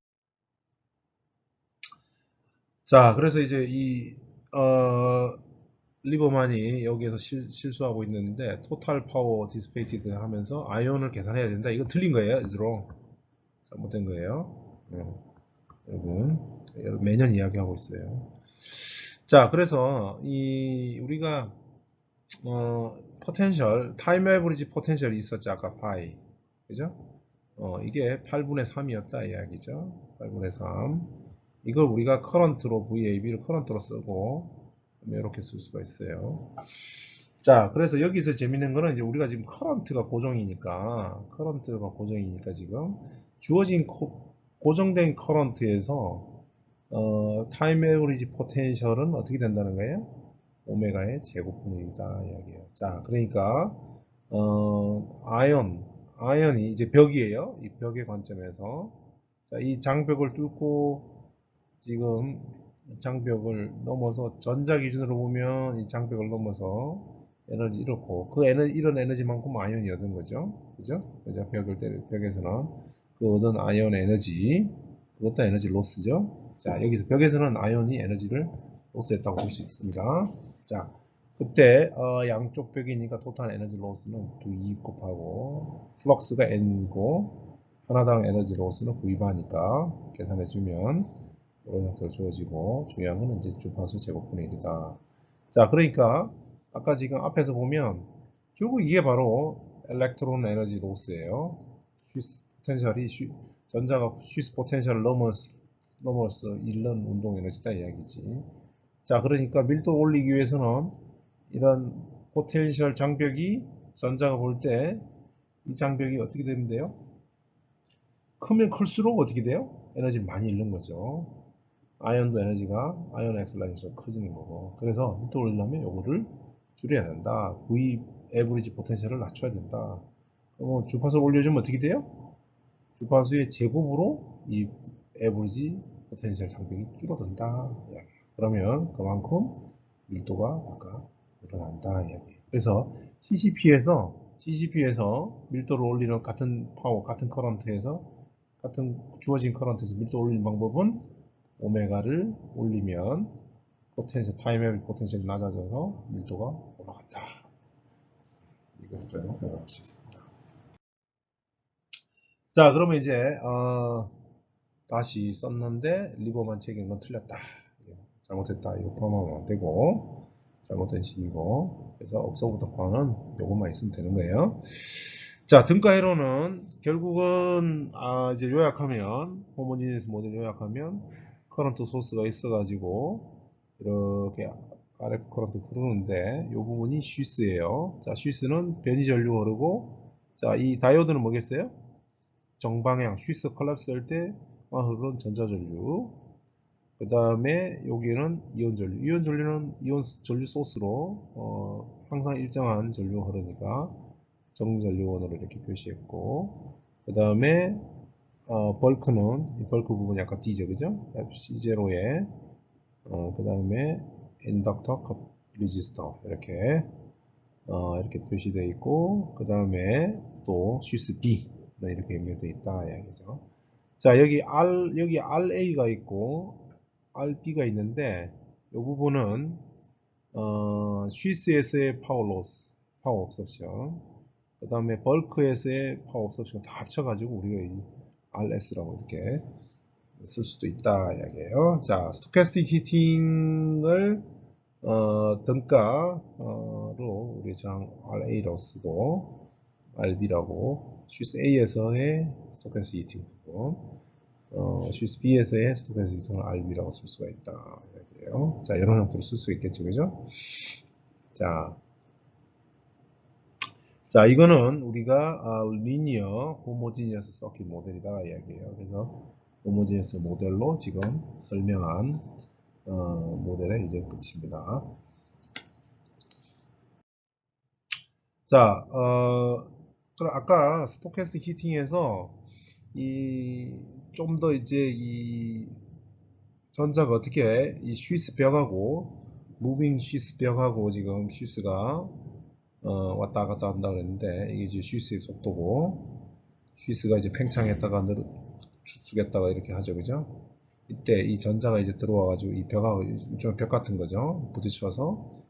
자, 그래서 이제 이 리버만이 여기에서 실수하고 있는데 토탈 파워 디스페이티드 하면서 아이온을 계산해야 된다. 이거 틀린 거예요. is wrong. 잘못된 거예요. 여러분 매년 이야기하고 있어요. 자, 그래서 이 우리가 포텐셜 타임 에버리지 포텐셜이 있었죠. 아까 파이. 그죠? 이게 8분의 3이었다 이야기죠. 8분의 3. 이걸 우리가 커런트로 VAB를 커런트로 쓰고 이렇게 쓸 수가 있어요. 자, 그래서 여기서 재밌는 거는 이제 우리가 지금 커런트가 고정이니까 지금 주어진 고정된 커런트에서 타임 에버리지 포텐셜은 어떻게 된다는 거예요? 오메가의 제곱분이다 이야기예요. 자, 그러니까 아이언이 이제 벽이에요. 이 벽의 관점에서 자, 이 장벽을 뚫고 지금 이 장벽을 넘어서 전자 기준으로 보면 이 장벽을 넘어서 에너지 잃었고 그 이런 에너지만큼 아이언이 얻은 거죠. 그죠? 그죠? 벽에서는 그 얻은 아이언 에너지 그것도 에너지 로스죠. 자, 여기서 벽에서는 아이언이 에너지를 로스했다고 볼 수 있습니다. 자, 그때 양쪽 벽이니까 토탈 에너지 로스는 2 곱하고 플럭스가 n이고 하나당 에너지 로스는 V바니까 계산해주면 이런 형태로 주어지고 중요한 건 이제 주파수 제곱분의 1이다. 자, 그러니까 아까 지금 앞에서 보면 결국 이게 바로 엘렉트론 에너지 로스예요. 쉬스 포텐셜이 전자가 쉬스 포텐셜을 넘어서 잃는 운동 에너지다 이야기지. 자, 그러니까 밀도 올리기 위해서는 이런 포텐셜 장벽이 전자가 볼 때 이 장벽이 어떻게 되면 돼요? 크면 클수록 어떻게 돼요? 에너지를 많이 잃는 거죠. 아이언도 아이언 엑셀라이션이 커지는 거고. 그래서 밀도 올리려면 요거를 줄여야 된다. V 에버리지 포텐셜을 낮춰야 된다. 그럼 주파수를 올려주면 어떻게 돼요? 주파수의 제곱으로 이 에버리지 포텐셜 장벽이 줄어든다. 그러면 그만큼 밀도가 아까 늘어난다. 그래서 CCP에서 밀도를 올리는 같은 파워, 같은 커런트에서 주어진 커런트에서 밀도 올리는 방법은 오메가를 올리면 타임 에버리지 포텐셜이 낮아져서 밀도가 올라간다. 이걸 생각할 수 있습니다. 자, 그러면 이제 다시 썼는데 리버만 책인 건 틀렸다. 잘못했다. 이거 포함하면 안 되고 잘못된 식이고 그래서 observed power는 요것만 있으면 되는 거예요. 자, 등가회로는 결국은 이제 요약하면 호모지니스 모델 요약하면 커런트 소스가 있어가지고 이렇게 RF 커런트 흐르는데 이 부분이 쉬스예요. 자, 쉬스는 변이 전류 흐르고 자, 이 다이오드는 뭐겠어요? 정방향 쉬스 컬랩스 할 때 흐르는 전자전류. 그 다음에 여기는 이온 전류. 이온 전류는 이온 전류 소스로 항상 일정한 전류가 흐르니까 정전류원으로 이렇게 표시했고 그 다음에 벌크는 이 벌크 부분이 아까 D죠, 그죠? C0에 그 다음에 인덕터 레지스터 이렇게 이렇게 표시되어 있고 그 다음에 또 쉬스 B 이렇게 연결되어 있다 이야기죠. 자, 여기 RA가 있고 RB가 있는데 이 부분은 쉬스에서의 파워 로스, 파워 옵섭션 그 다음에 벌크에서의 파워 옵섭션 다 합쳐가지고 우리가 이 RS라고 이렇게 쓸 수도 있다 이야기예요. 자, 스토캐스틱 히팅을 등가로 우리 장 RA라고 쓰고 RB라고 쉬스 A에서의 스토캐스틱 히팅 부분, 쉬스 B에서의 스토캐스틱 히팅을 RB라고 쓸 수가 있다 이야기예요. 자, 이런 형태로 쓸 수 있겠죠, 그죠? 자, 이거는 우리가 리니어 호모지니어스 서킷 모델이다 이야기예요. 그래서 호모지니어스 모델로 지금 설명한 모델의 이제 끝입니다. 자, 그럼 아까 스토캐스틱 히팅에서 좀 더 이제 이 전자가 어떻게 이 쉬스 벽하고 무빙 쉬스 벽하고 지금 쉬스가 왔다 갔다 한다 그랬는데 이게 이제 쉬스의 속도고 쉬스가 이제 팽창했다가 축축했다가 이렇게 하죠, 그죠? 이때 이 전자가 이제 들어와가지고 이 벽하고 일종의 벽 같은 거죠. 부딪혀서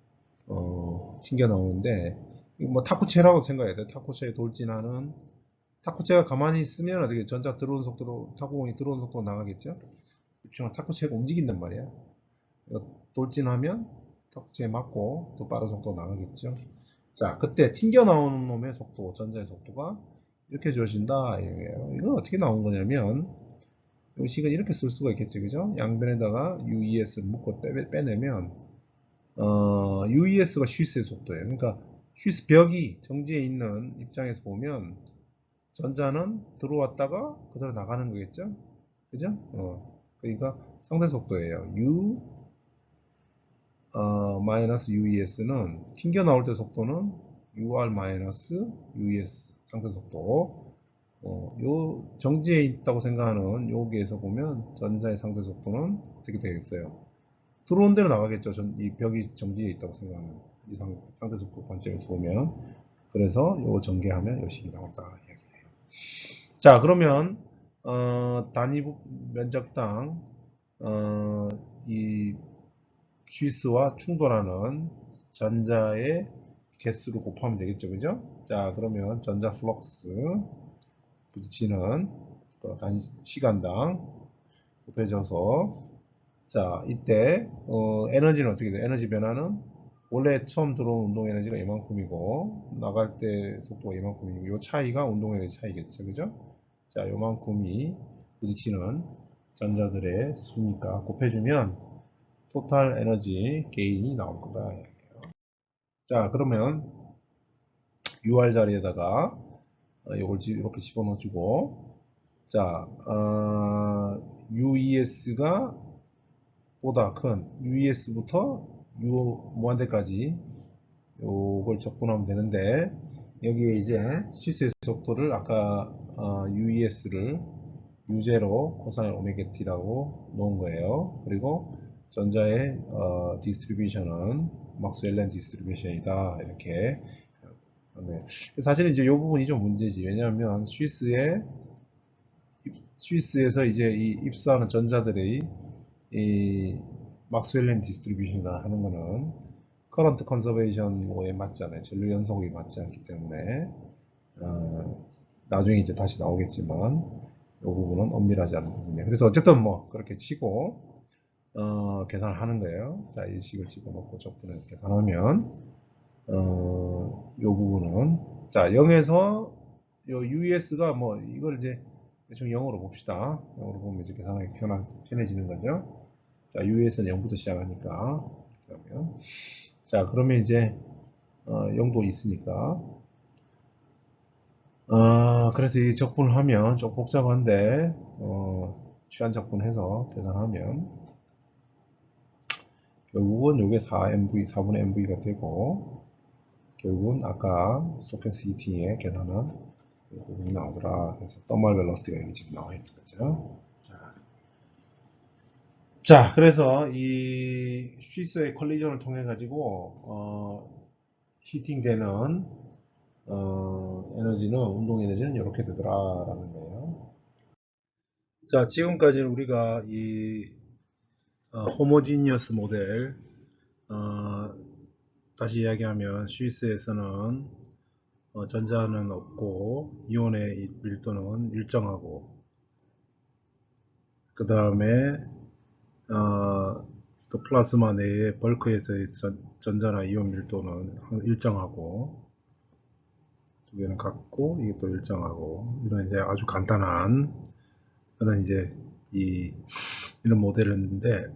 튕겨 나오는데 이거 뭐 탁구채라고 생각해야 돼. 탁구채에 돌진하는 탁구채가 가만히 있으면 어떻게 전자 들어오는 속도로 탁구공이 들어오는 속도로 나가겠죠? 그렇지만 탁구채가 움직인단 말이야. 돌진하면 탁구채에 맞고 또 빠른 속도로 나가겠죠. 자, 그때 튕겨 나오는 놈의 속도, 전자의 속도가 이렇게 주어진다 이거예요. 이건 어떻게 나온 거냐면 이 식은 이렇게 쓸 수가 있겠지, 그죠? 양변에다가 UES를 묶고 빼내면 UES가 쉬스의 속도예요. 그러니까 쉬스 벽이 정지해 있는 입장에서 보면 전자는 들어왔다가 그대로 나가는 거겠죠? 그죠? 그러니까 상대 속도예요. U 마이너스 UES는 튕겨 나올 때 속도는 UR 마이너스 UES 상대 속도. 요 정지해 있다고 생각하는 여기에서 보면 전자의 상대 속도는 어떻게 되겠어요? 들어온 대로 나가겠죠. 이 벽이 정지해 있다고 생각하는 이 상대 속도 관점에서 보면. 그래서 요 전개하면 요 식이 나온다 이야기예요. 자, 그러면 단위 면적당 이 쉬스와 충돌하는 전자의 개수를 곱하면 되겠죠, 그죠? 자, 그러면 전자 플럭스 부딪히는 단위 시간당 곱해져서 자, 이때 에너지는 어떻게 돼? 에너지 변화는 원래 처음 들어온 운동 에너지가 이만큼이고 나갈 때 속도가 이만큼이고 이 차이가 운동 에너지 차이겠죠, 그죠? 자, 요만큼이 부딪히는 전자들의 수니까 곱해주면 토탈 에너지 게인이 나올 거다. 자, 그러면 UR 자리에다가 이걸 이렇게 집어넣어주고 자, UES가 보다 큰 UES부터 U 무한대까지 요걸 적분하면 되는데 여기에 이제 시스의 속도를 아까 UES를 U0 코사인 오메가 t라고 놓은 거예요. 그리고 전자의 디스트리뷰션은 막스웰렌 디스트리뷰션이다 이렇게. 네. 사실은 이제 이 부분이 좀 문제지. 왜냐하면 스위스에서 이제 이 입수하는 전자들의 이 막스웰렌 디스트리뷰션이다 하는 거는 커런트 컨서베이션에 맞지 않아요. 전류 연속이 맞지 않기 때문에 나중에 이제 다시 나오겠지만 이 부분은 엄밀하지 않은 부분이에요. 그래서 어쨌든 뭐 그렇게 치고 계산을 하는 거예요. 자, 이 식을 집어넣고 적분을 계산하면 이 부분은 자 0에서 요 UES가 뭐 이걸 이제 대충 0으로 봅시다. 0으로 보면 이제 계산하기 편해지는 거죠. 자, UES는 0부터 시작하니까 그러면 자, 그러면 이제 0도 있으니까 그래서 이 적분을 하면 좀 복잡한데 취한 적분해서 계산하면 결국은 이게 4분의 MV가 되고 결국은 아까 스토캐스틱 히팅의 계산한 부분이 나오더라. 그래서 더멀 벨러시티가 여기 지금 나와 있는 거죠. 자, 그래서 이 쉬스의 컬리전을 통해 가지고 히팅되는 에너지는 운동 에너지는 이렇게 되더라라는 거예요. 자, 지금까지는 우리가 이 호모지니어스 모델 다시 이야기하면 쉬스에서는 전자는 없고 이온의 밀도는 일정하고 그 다음에 또 플라즈마 내의 벌크에서의 전자나 이온 밀도는 일정하고, 두 개는 같고, 이게 또 일정하고, 이런 이제 아주 간단한, 이런 이제, 이런 모델인데,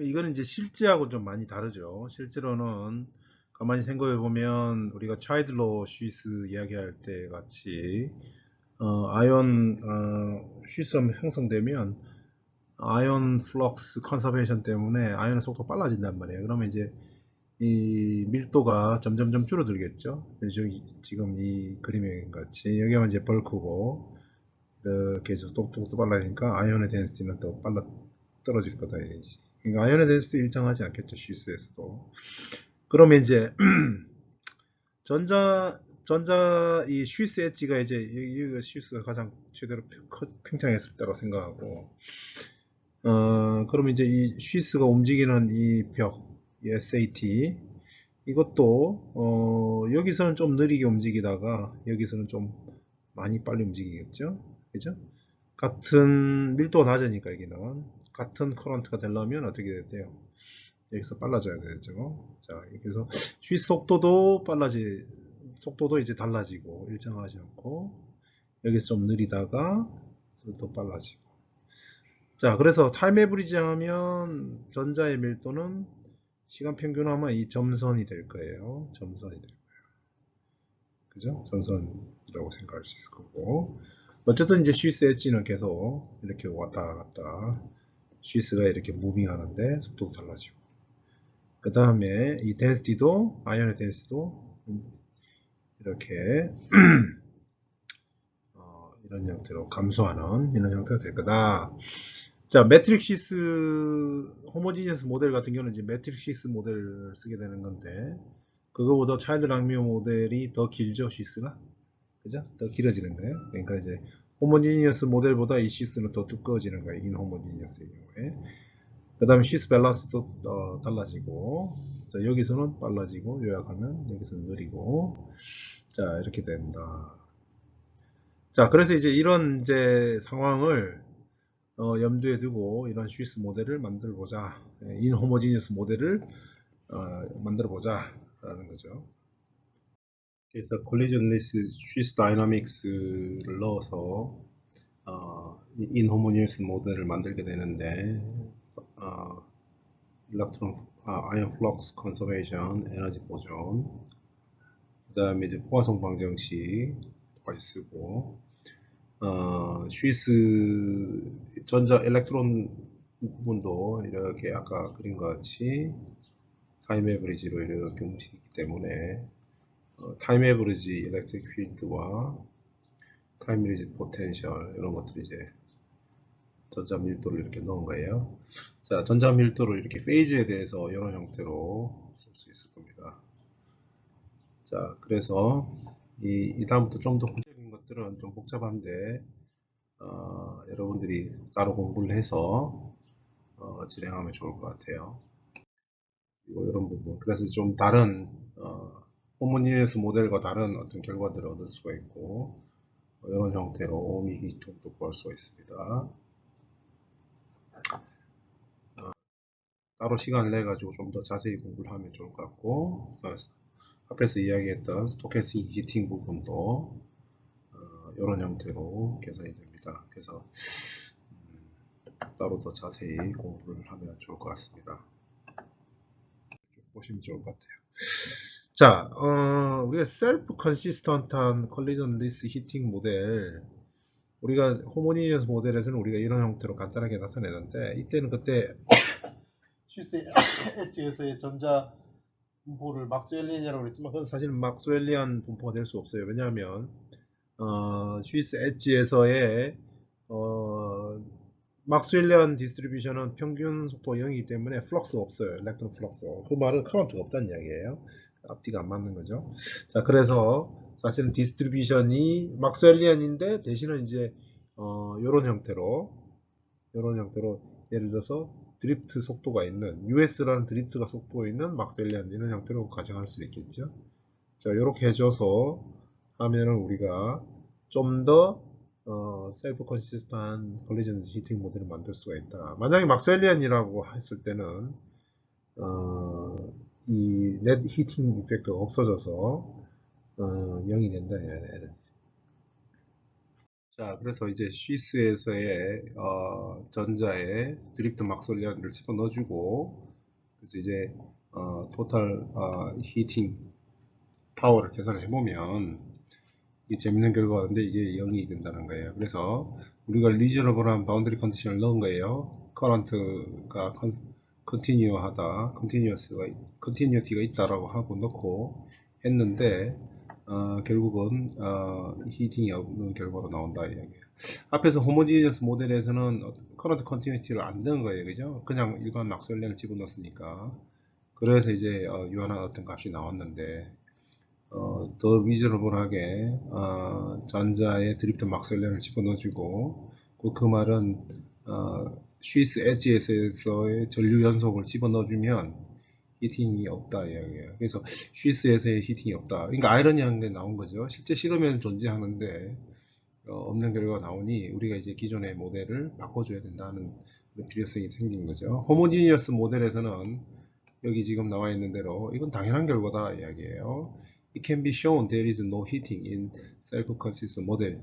이거는 이제 실제하고 좀 많이 다르죠. 실제로는 가만히 생각해 보면 우리가 차이들로 쉬스 이야기할 때 같이 아이온 쉬스가 형성되면 아이온 플럭스 컨서베이션 때문에 아이온의 속도가 빨라진단 말이에요. 그러면 이제 이 밀도가 점점점 줄어들겠죠. 지금 이 그림에 같이 여기가 이제 벌크고 이렇게 해서 속도가 빨라지니까 아이온의 덴시티는 더 빨라 떨어질 거다. 그러니까 아이온의 덴시티 일정하지 않겠죠. 쉬스에서도. 그러면 이제 이 쉬스 엣지가 이제 여기가 쉬스가 가장 최대로 팽창했을 때라고 생각하고, 그러면 이제 이 쉬스가 움직이는 이 벽, 이 SAT, 이것도, 여기서는 좀 느리게 움직이다가, 여기서는 좀 많이 빨리 움직이겠죠? 그죠? 같은 밀도가 낮으니까 여기는. 같은 커런트가 되려면 어떻게 돼요? 여기서 빨라져야 되죠. 자, 여기서 쉬스 속도도 이제 달라지고, 일정하지 않고, 여기서 좀 느리다가, 또 빨라지고. 자, 그래서 타임 에브리지 하면 전자의 밀도는 시간 평균하면 이 점선이 될 거예요. 점선이 될 거예요. 그죠? 점선이라고 생각할 수 있을 거고. 어쨌든 이제 쉬스 엣지는 계속 이렇게 왔다 갔다. 쉬스가 이렇게 무빙 하는데 속도도 달라지고. 그 다음에 이 덴시티도, 아이언의 덴시티도 이렇게 이런 형태로 감소하는 이런 형태가 될 거다. 자, 매트릭시스 호모지니어스 모델 같은 경우는 이제 매트릭시스 모델을 쓰게 되는 건데, 그거보다 차일드 랑미오 모델이 더 길죠, 시스가? 그죠? 더 길어지는 거예요. 그러니까 이제 호모지니어스 모델보다 이 시스는 더 두꺼워지는 거예요. 인호모지니어스의 경우에. 그 다음에 시스 밸런스도 달라지고, 자, 여기서는 빨라지고, 요약하면 여기서는 느리고, 자, 이렇게 된다. 자, 그래서 이제 이런 이제 상황을 염두에 두고 이런 쉬스 모델을 만들어 보자. 인호모지니어스 모델을 만들어 보자 라는 거죠. 그래서 콜리전 리스 쉬스 다이나믹스를 넣어서 인호모니어스 모델을 만들게 되는데 아이언 플럭스 컨서베이션, 에너지 보존, 그 다음에 이제 포화성 방정식까지 쓰고 쉬스 전자 일렉트론 부분도 이렇게 아까 그린 것 같이 타임 에버리지로 이렇게 움직이기 때문에 타임 에버리지 일렉트릭 필드와 타임 에버리지 포텐셜 이런 것들이 이제 전자 밀도를 이렇게 넣은 거예요. 자, 전자 밀도로 이렇게 페이즈에 대해서 이런 형태로 쓸 수 있을 겁니다. 자, 그래서 이 다음부터 좀 더 구체적인 것들은 좀 복잡한데 여러분들이 따로 공부를 해서 진행하면 좋을 것 같아요. 그리고 이런 부분. 그래서 좀 다른 호모니에스 모델과 다른 어떤 결과들을 얻을 수가 있고 이런 형태로 오미 히통도 구할 수가 있습니다. 따로 시간을 내 가지고 좀 더 자세히 공부를 하면 좋을 것 같고 앞에서 이야기했던 스토캐스틱 히팅 부분도 이런 형태로 계산이 됩니다. 그래서 따로 더 자세히 공부를 하면 좋을 것 같습니다. 보시면 좋을 것 같아요. 자, 우리가 셀프 컨시스턴트한 컬리전 리스 히팅 모델, 우리가 호모니니어스 모델에서는 우리가 이런 형태로 간단하게 나타내는데 이때는 그때 쉬스 엣지에서의 전자 분포를 막스웰리안이라고 그랬지만 그건 사실 막스웰리안 분포가 될 수 없어요. 왜냐하면 쉬스 엣지에서의 막스웰리안 디스트리뷰션은 평균 속도가 0이기 때문에 플럭스가 없어요. 일렉트론 플럭스. 그 말은 커런트가 없다는 이야기예요. 앞뒤가 안 맞는 거죠. 자, 그래서 사실은 디스트리뷰션이 막스웰리안인데 대신은 이제 이런 형태로 예를 들어서 드리프트 속도가 있는 US라는 드리프트가 속도가 있는 막스웰리안 이런 형태로 가정할 수 있겠죠. 자, 이렇게 해줘서 하면은 우리가 좀 더 셀프 컨시스턴트 컬리전 히팅 모델을 만들 수가 있다. 만약에 막스웰리안이라고 했을 때는 이 넷 히팅 이펙트가 없어져서 0이 된다. 자, 그래서 이제 스위스에서의 전자에 드리프트 막스웰리안을 집어넣어주고, 그래서 이제 토탈 히팅 파워를 계산을 해보면 이게 재밌는 결과가 있는데 이게 0이 된다는 거예요. 그래서 우리가 리저너블한 바운더리 컨디션을 넣은 거예요. 커런트가 컨티뉴어하다, 컨티뉴어티가 있다라고 하고 넣고 했는데 결국은 히팅이 없는 결과로 나온다 이야기예요. 앞에서 호모지니어스 모델에서는 커런트 컨티뉴티를 안 넣은 거예요, 그죠? 그냥 일반 막스웰리안을 집어넣었으니까. 그래서 이제 유한한 어떤 값이 나왔는데 더 리저너블하게 전자에 드리프트 막스웰리안을 집어넣어주고 그 말은 스위스 엣지에서의 전류 연속을 집어넣어주면 히팅이 없다 이야기예요. 그래서 스위스에서의 히팅이 없다. 그러니까 아이러니한 게 나온 거죠. 실제 실험에는 존재하는데 없는 결과가 나오니 우리가 이제 기존의 모델을 바꿔줘야 된다는 필요성이 생긴 거죠. 호모지니어스 모델에서는 여기 지금 나와 있는 대로 이건 당연한 결과다 이야기예요. It can be shown there is no heating in self-consistent model.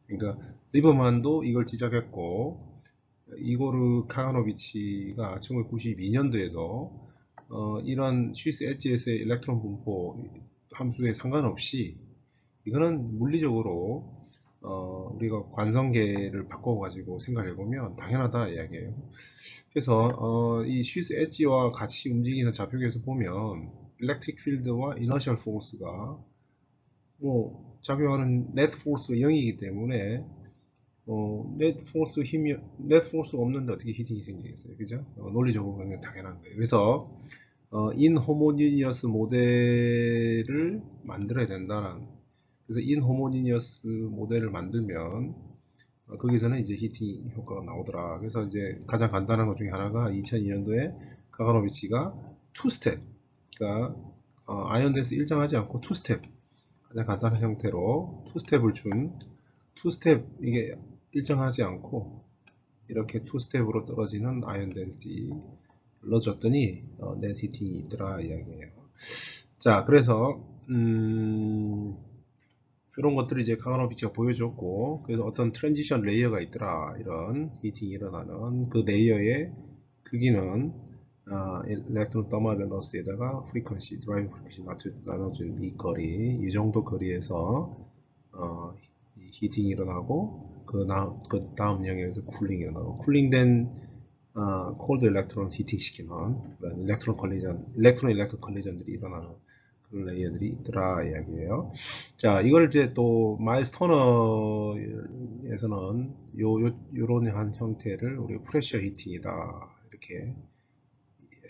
그러니까 리버만도 이걸 지적했고 이고르 카가노비치가 1992년도에도 이런 스위스 엣지에서의 일렉트론 분포 함수에 상관없이 이거는 물리적으로 우리가 관성계를 바꿔가지고 생각해보면 당연하다 이야기예요. 그래서 이 스위스 엣지와 같이 움직이는 좌표계에서 보면 일렉트릭 필드와 이너셜 포스가 작용하는 넷 포스가 0이기 때문에 넷 포스가 없는데 어떻게 히팅이 생기겠어요, 그죠? 논리적으로 보면 당연한 거예요. 그래서 인호모니니어스 모델을 만들어야 된다는. 그래서 인호모니니어스 모델을 만들면 거기서는 이제 히팅 효과가 나오더라. 그래서 이제 가장 간단한 것 중에 하나가 2002년도에 카가노비치가 투스텝, 그러니까 아이언대에서 일정하지 않고 투스텝, 가장 간단한 형태로 투스텝을 준 투스텝, 이게 일정하지 않고 이렇게 투스텝으로 떨어지는 아이언 덴시티 넣어줬더니 넷 히팅이 있더라 이야기예요. 자, 그래서 이런 것들을 이제 카가노비치가 보여줬고, 그래서 어떤 트랜지션 레이어가 있더라, 이런 히팅이 일어나는 그 레이어의 크기는 일렉트론 더멀 밸런스에다가 프리퀀시, 드라이브 프리퀀시 나눠준 이 거리, 이 정도 거리에서 히팅이 일어나고 그 다음 영역에서 쿨링이 일어나고, 쿨링된 콜드 일렉트론 히팅 시키는 그런 일렉트론 컬리전들이 일어나는 그런 레이어들이 있더라 이야기예요. 자, 이걸 이제 또 마일스 터너에서는 요런 한 형태를 우리가 프레셔 히팅이다 이렇게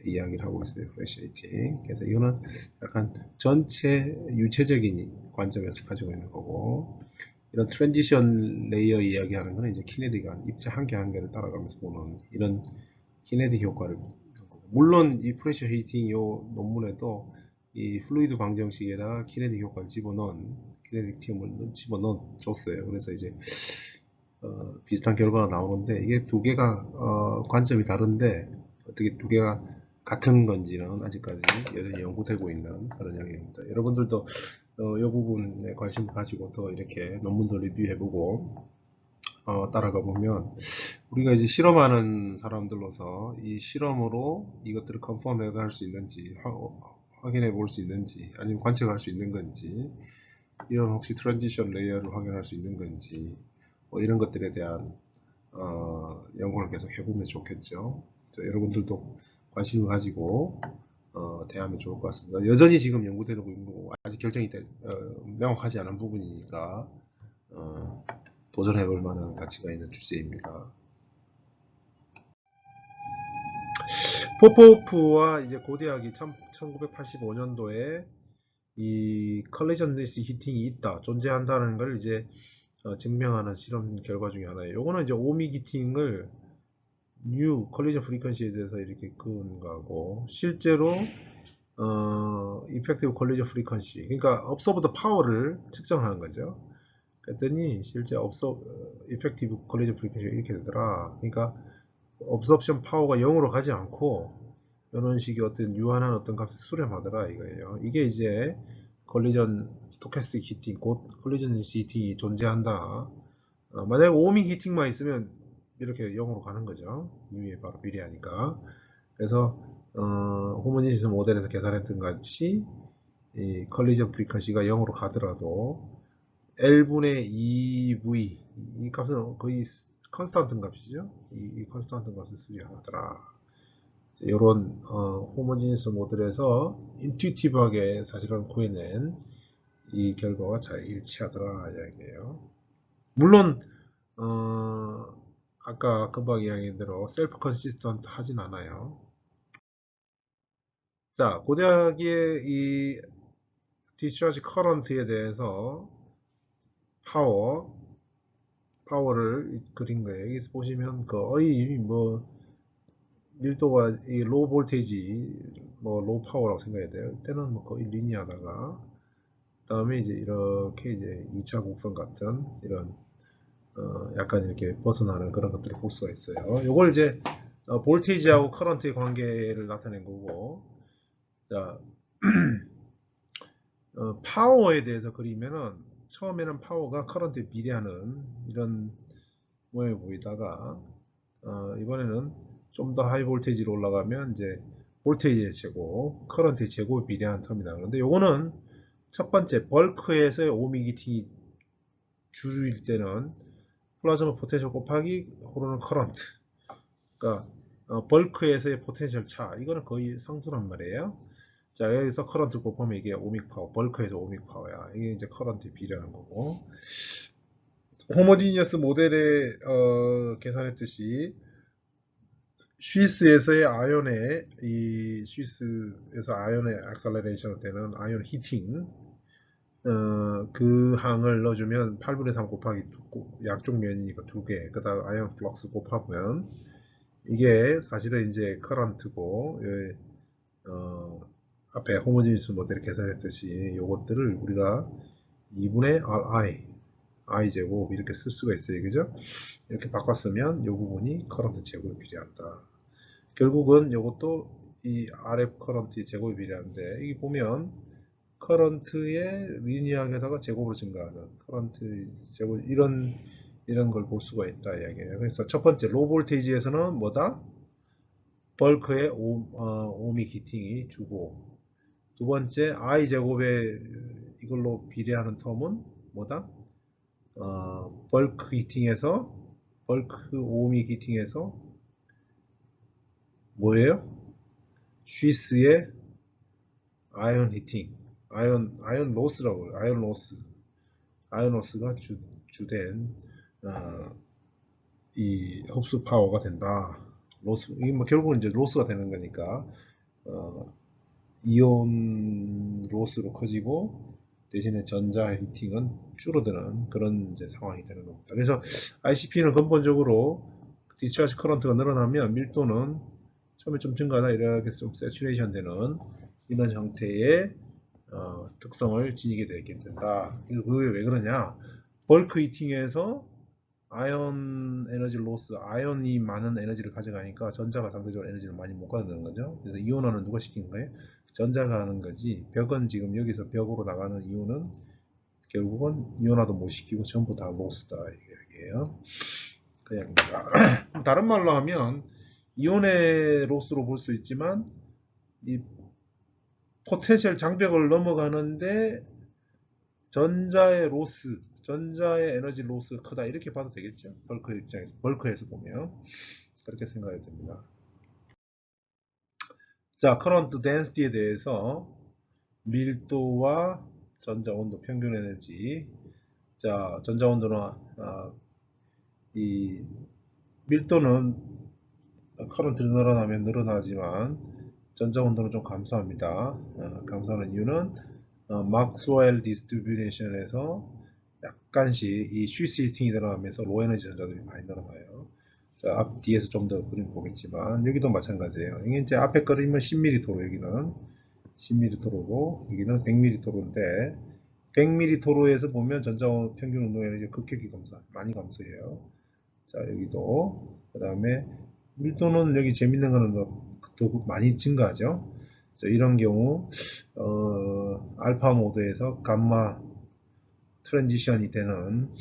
이야기를 하고 있어요. 프레셔 히팅. 그래서 이거는 약간 전체 유체적인 관점에서 가지고 있는 거고, 이런 트랜지션 레이어 이야기하는 거는 이제 키네디가 입자 한 개 한 개를 따라가면서 보는 이런 키네디 효과를 보는 거고, 물론 이 프레셔 히팅 요 논문에도 이 플루이드 방정식에다가 키네틱 효과를 키네틱 팁을 집어넣어 줬어요. 그래서 이제 비슷한 결과가 나오는데, 이게 두 개가 관점이 다른데 어떻게 두 개가 같은 건지는 아직까지 여전히 연구되고 있는 그런 영역입니다. 여러분들도 이 부분에 관심을 가지고 더 이렇게 논문도 리뷰해보고 따라가 보면 우리가 이제 실험하는 사람들로서 이 실험으로 이것들을 컨펌해 갈 수 있는지 확인해 볼 수 있는지, 아니면 관측할 수 있는 건지, 이런 혹시 트랜지션 레이어를 확인할 수 있는 건지, 이런 것들에 대한 연구를 계속 해보면 좋겠죠. 여러분들도 관심을 가지고 대하면 좋을 것 같습니다. 여전히 지금 연구되고 있는 거고 아직 결정이 명확하지 않은 부분이니까 도전해 볼 만한 가치가 있는 주제입니다. 포포프와 이제 고대학이 1985년도에 이 컬리전 리스 히팅이 있다, 존재한다는 걸 이제 증명하는 실험 결과 중에 하나예요. 요거는 이제 오믹 히팅을 뉴 컬리전 프리퀀시에 대해서 이렇게 그은 거고, 실제로 이펙티브 컬리전 프리퀀시, 그러니까 업서브드 파워를 측정하는 거죠. 그랬더니 실제 effective collision frequency가 이렇게 되더라. 그러니까 absorption 파워가 0으로 가지 않고 이런 식의 어떤 유한한 어떤 값을 수렴하더라 이거예요. 이게 이제 collision stochastic heating, 곧 collision heating이 존재한다. 만약에 오밍 히팅만 있으면 이렇게 0으로 가는 거죠. 이미 바로 비례하니까. 그래서 호모지니스 모델에서 계산했던 같이 이 컬리전 프리퀀시가 0으로 가더라도 L분의 2V 이 값은 거의 컨스탄트 값이죠. 이 컨스탄트 값을 수리하더라. 이런 호모지니스 모델에서 인투이티브하게 사실은 구해낸 이 결과와 잘 일치하더라 이야기예요. 물론 아까 금방 이야기한 대로 셀프 컨시스턴트 하진 않아요. 자, 고대학의 이 디스차지 커런트에 대해서 파워를 그린 거예요. 여기서 보시면 거의 뭐 밀도가 이 로우 볼테이지 뭐 로우 파워라고 생각해야 돼요. 이때는 뭐 거의 리니어하다가 그다음에 이제 이렇게 이제 2차 곡선 같은 이런 약간 이렇게 벗어나는 그런 것들을 볼 수가 있어요. 요걸 이제 볼테이지하고 커런트의 관계를 나타낸 거고, 자 파워에 대해서 그리면은 처음에는 파워가 커런트에 비례하는 이런 모양이 보이다가 이번에는 좀 더 하이 볼테이지로 올라가면 이제 볼테이지의 제곱, 커런트의 제곱에 비례하는 텀이 나오는데 요거는 첫 번째 벌크에서의 오미기티 줄일 때는 플라즈마 포텐셜 곱하기 호르는 커런트, 그러니까 벌크에서의 포텐셜 차, 이거는 거의 상수란 말이에요. 자, 여기서 커런트 곱하면 이게 오믹 파워, 벌크에서 오믹 파워야. 이게 이제 커런트 비례하는 거고. 호모지니어스 모델에 계산했듯이 스위스에서의 아이온의 스위스에서 아이온의 액셀레레이션을 되는 아이온 히팅 그 항을 넣어주면 8분의 3 곱하기 양쪽 면이니까 2개, 그 다음 아이온 플럭스 곱하면 이게 사실은 이제 커런트고 앞에 호모지니스 모델을 계산했듯이 요것들을 우리가 2분의 RI 제곱 이렇게 쓸 수가 있어요. 그죠? 이렇게 바꿨으면 요 부분이 커런트 제곱에 비례한다. 결국은 요것도 이 RF 커런트 제곱에 비례한데, 여기 보면 커런트의 리니어하게다가 제곱으로 증가하는 커런트 제곱, 이런 걸 볼 수가 있다 이야기예요. 그래서 첫 번째 로 볼테이지에서는 뭐다? 벌크의 오믹 히팅이 주고, 두 번째 I 제곱에 이걸로 비례하는 텀은 뭐다? 벌크 히팅에서 벌크 오믹 히팅에서 뭐예요? 쉬스의 아이온 히팅, 아이온 로스라고 해요. 아이온 로스가 주된 이 흡수 파워가 된다. 로스, 이게 뭐 결국은 이제 로스가 되는 거니까 이온 로스로 커지고 대신에 전자 히팅은 줄어드는 그런 이제 상황이 되는 겁니다. 그래서 ICP는 근본적으로 디스차지 커런트가 늘어나면 밀도는 처음에 좀 증가하다 이렇게 좀 세츄레이션 되는 이런 형태의 특성을 지니게 되게 된다. 그게 왜 그러냐? 벌크 히팅에서 아이온 에너지 로스, 아이온이 많은 에너지를 가져가니까 전자가 상대적으로 에너지를 많이 못 가져가는 거죠. 그래서 이온화는 누가 시키는 거예요? 전자가 하는 거지. 벽은 지금 여기서 벽으로 나가는 이온은 결국은 이온화도 못 시키고 전부 다 로스다 이야기예요. 그 이야기입니다. 다른 말로 하면 이온의 로스로 볼 수 있지만 이 포텐셜 장벽을 넘어가는데 전자의 에너지 로스가 크다 이렇게 봐도 되겠죠. 벌크 입장에서, 벌크에서 보면 그렇게 생각해야 됩니다. 자, 커런트 덴시티에 대해서 밀도와 전자 온도, 평균 에너지. 자, 전자 온도는 이 밀도는 커런트를 늘어나면 늘어나지만 전자 온도는 좀 감소합니다. 감소하는 이유는 막스웰 디스트리뷰션에서 약간씩 이 쉬스 히팅이 늘어나면서 로 에너지 전자들이 많이 늘어나요. 자, 앞 뒤에서 좀 더 그림 보겠지만 여기도 마찬가지예요. 이게 이제 앞에 그림은 10mm로, 여기는 10mm고 여기는 100mm인데 100mm 도로에서 보면 전자 평균 운동 에너지 급격히 많이 감소해요. 자, 여기도. 그 다음에 밀도는 여기 재밌는 거는 더 많이 증가하죠. 자, 이런 경우, 알파 모드에서 감마 트랜지션이 되는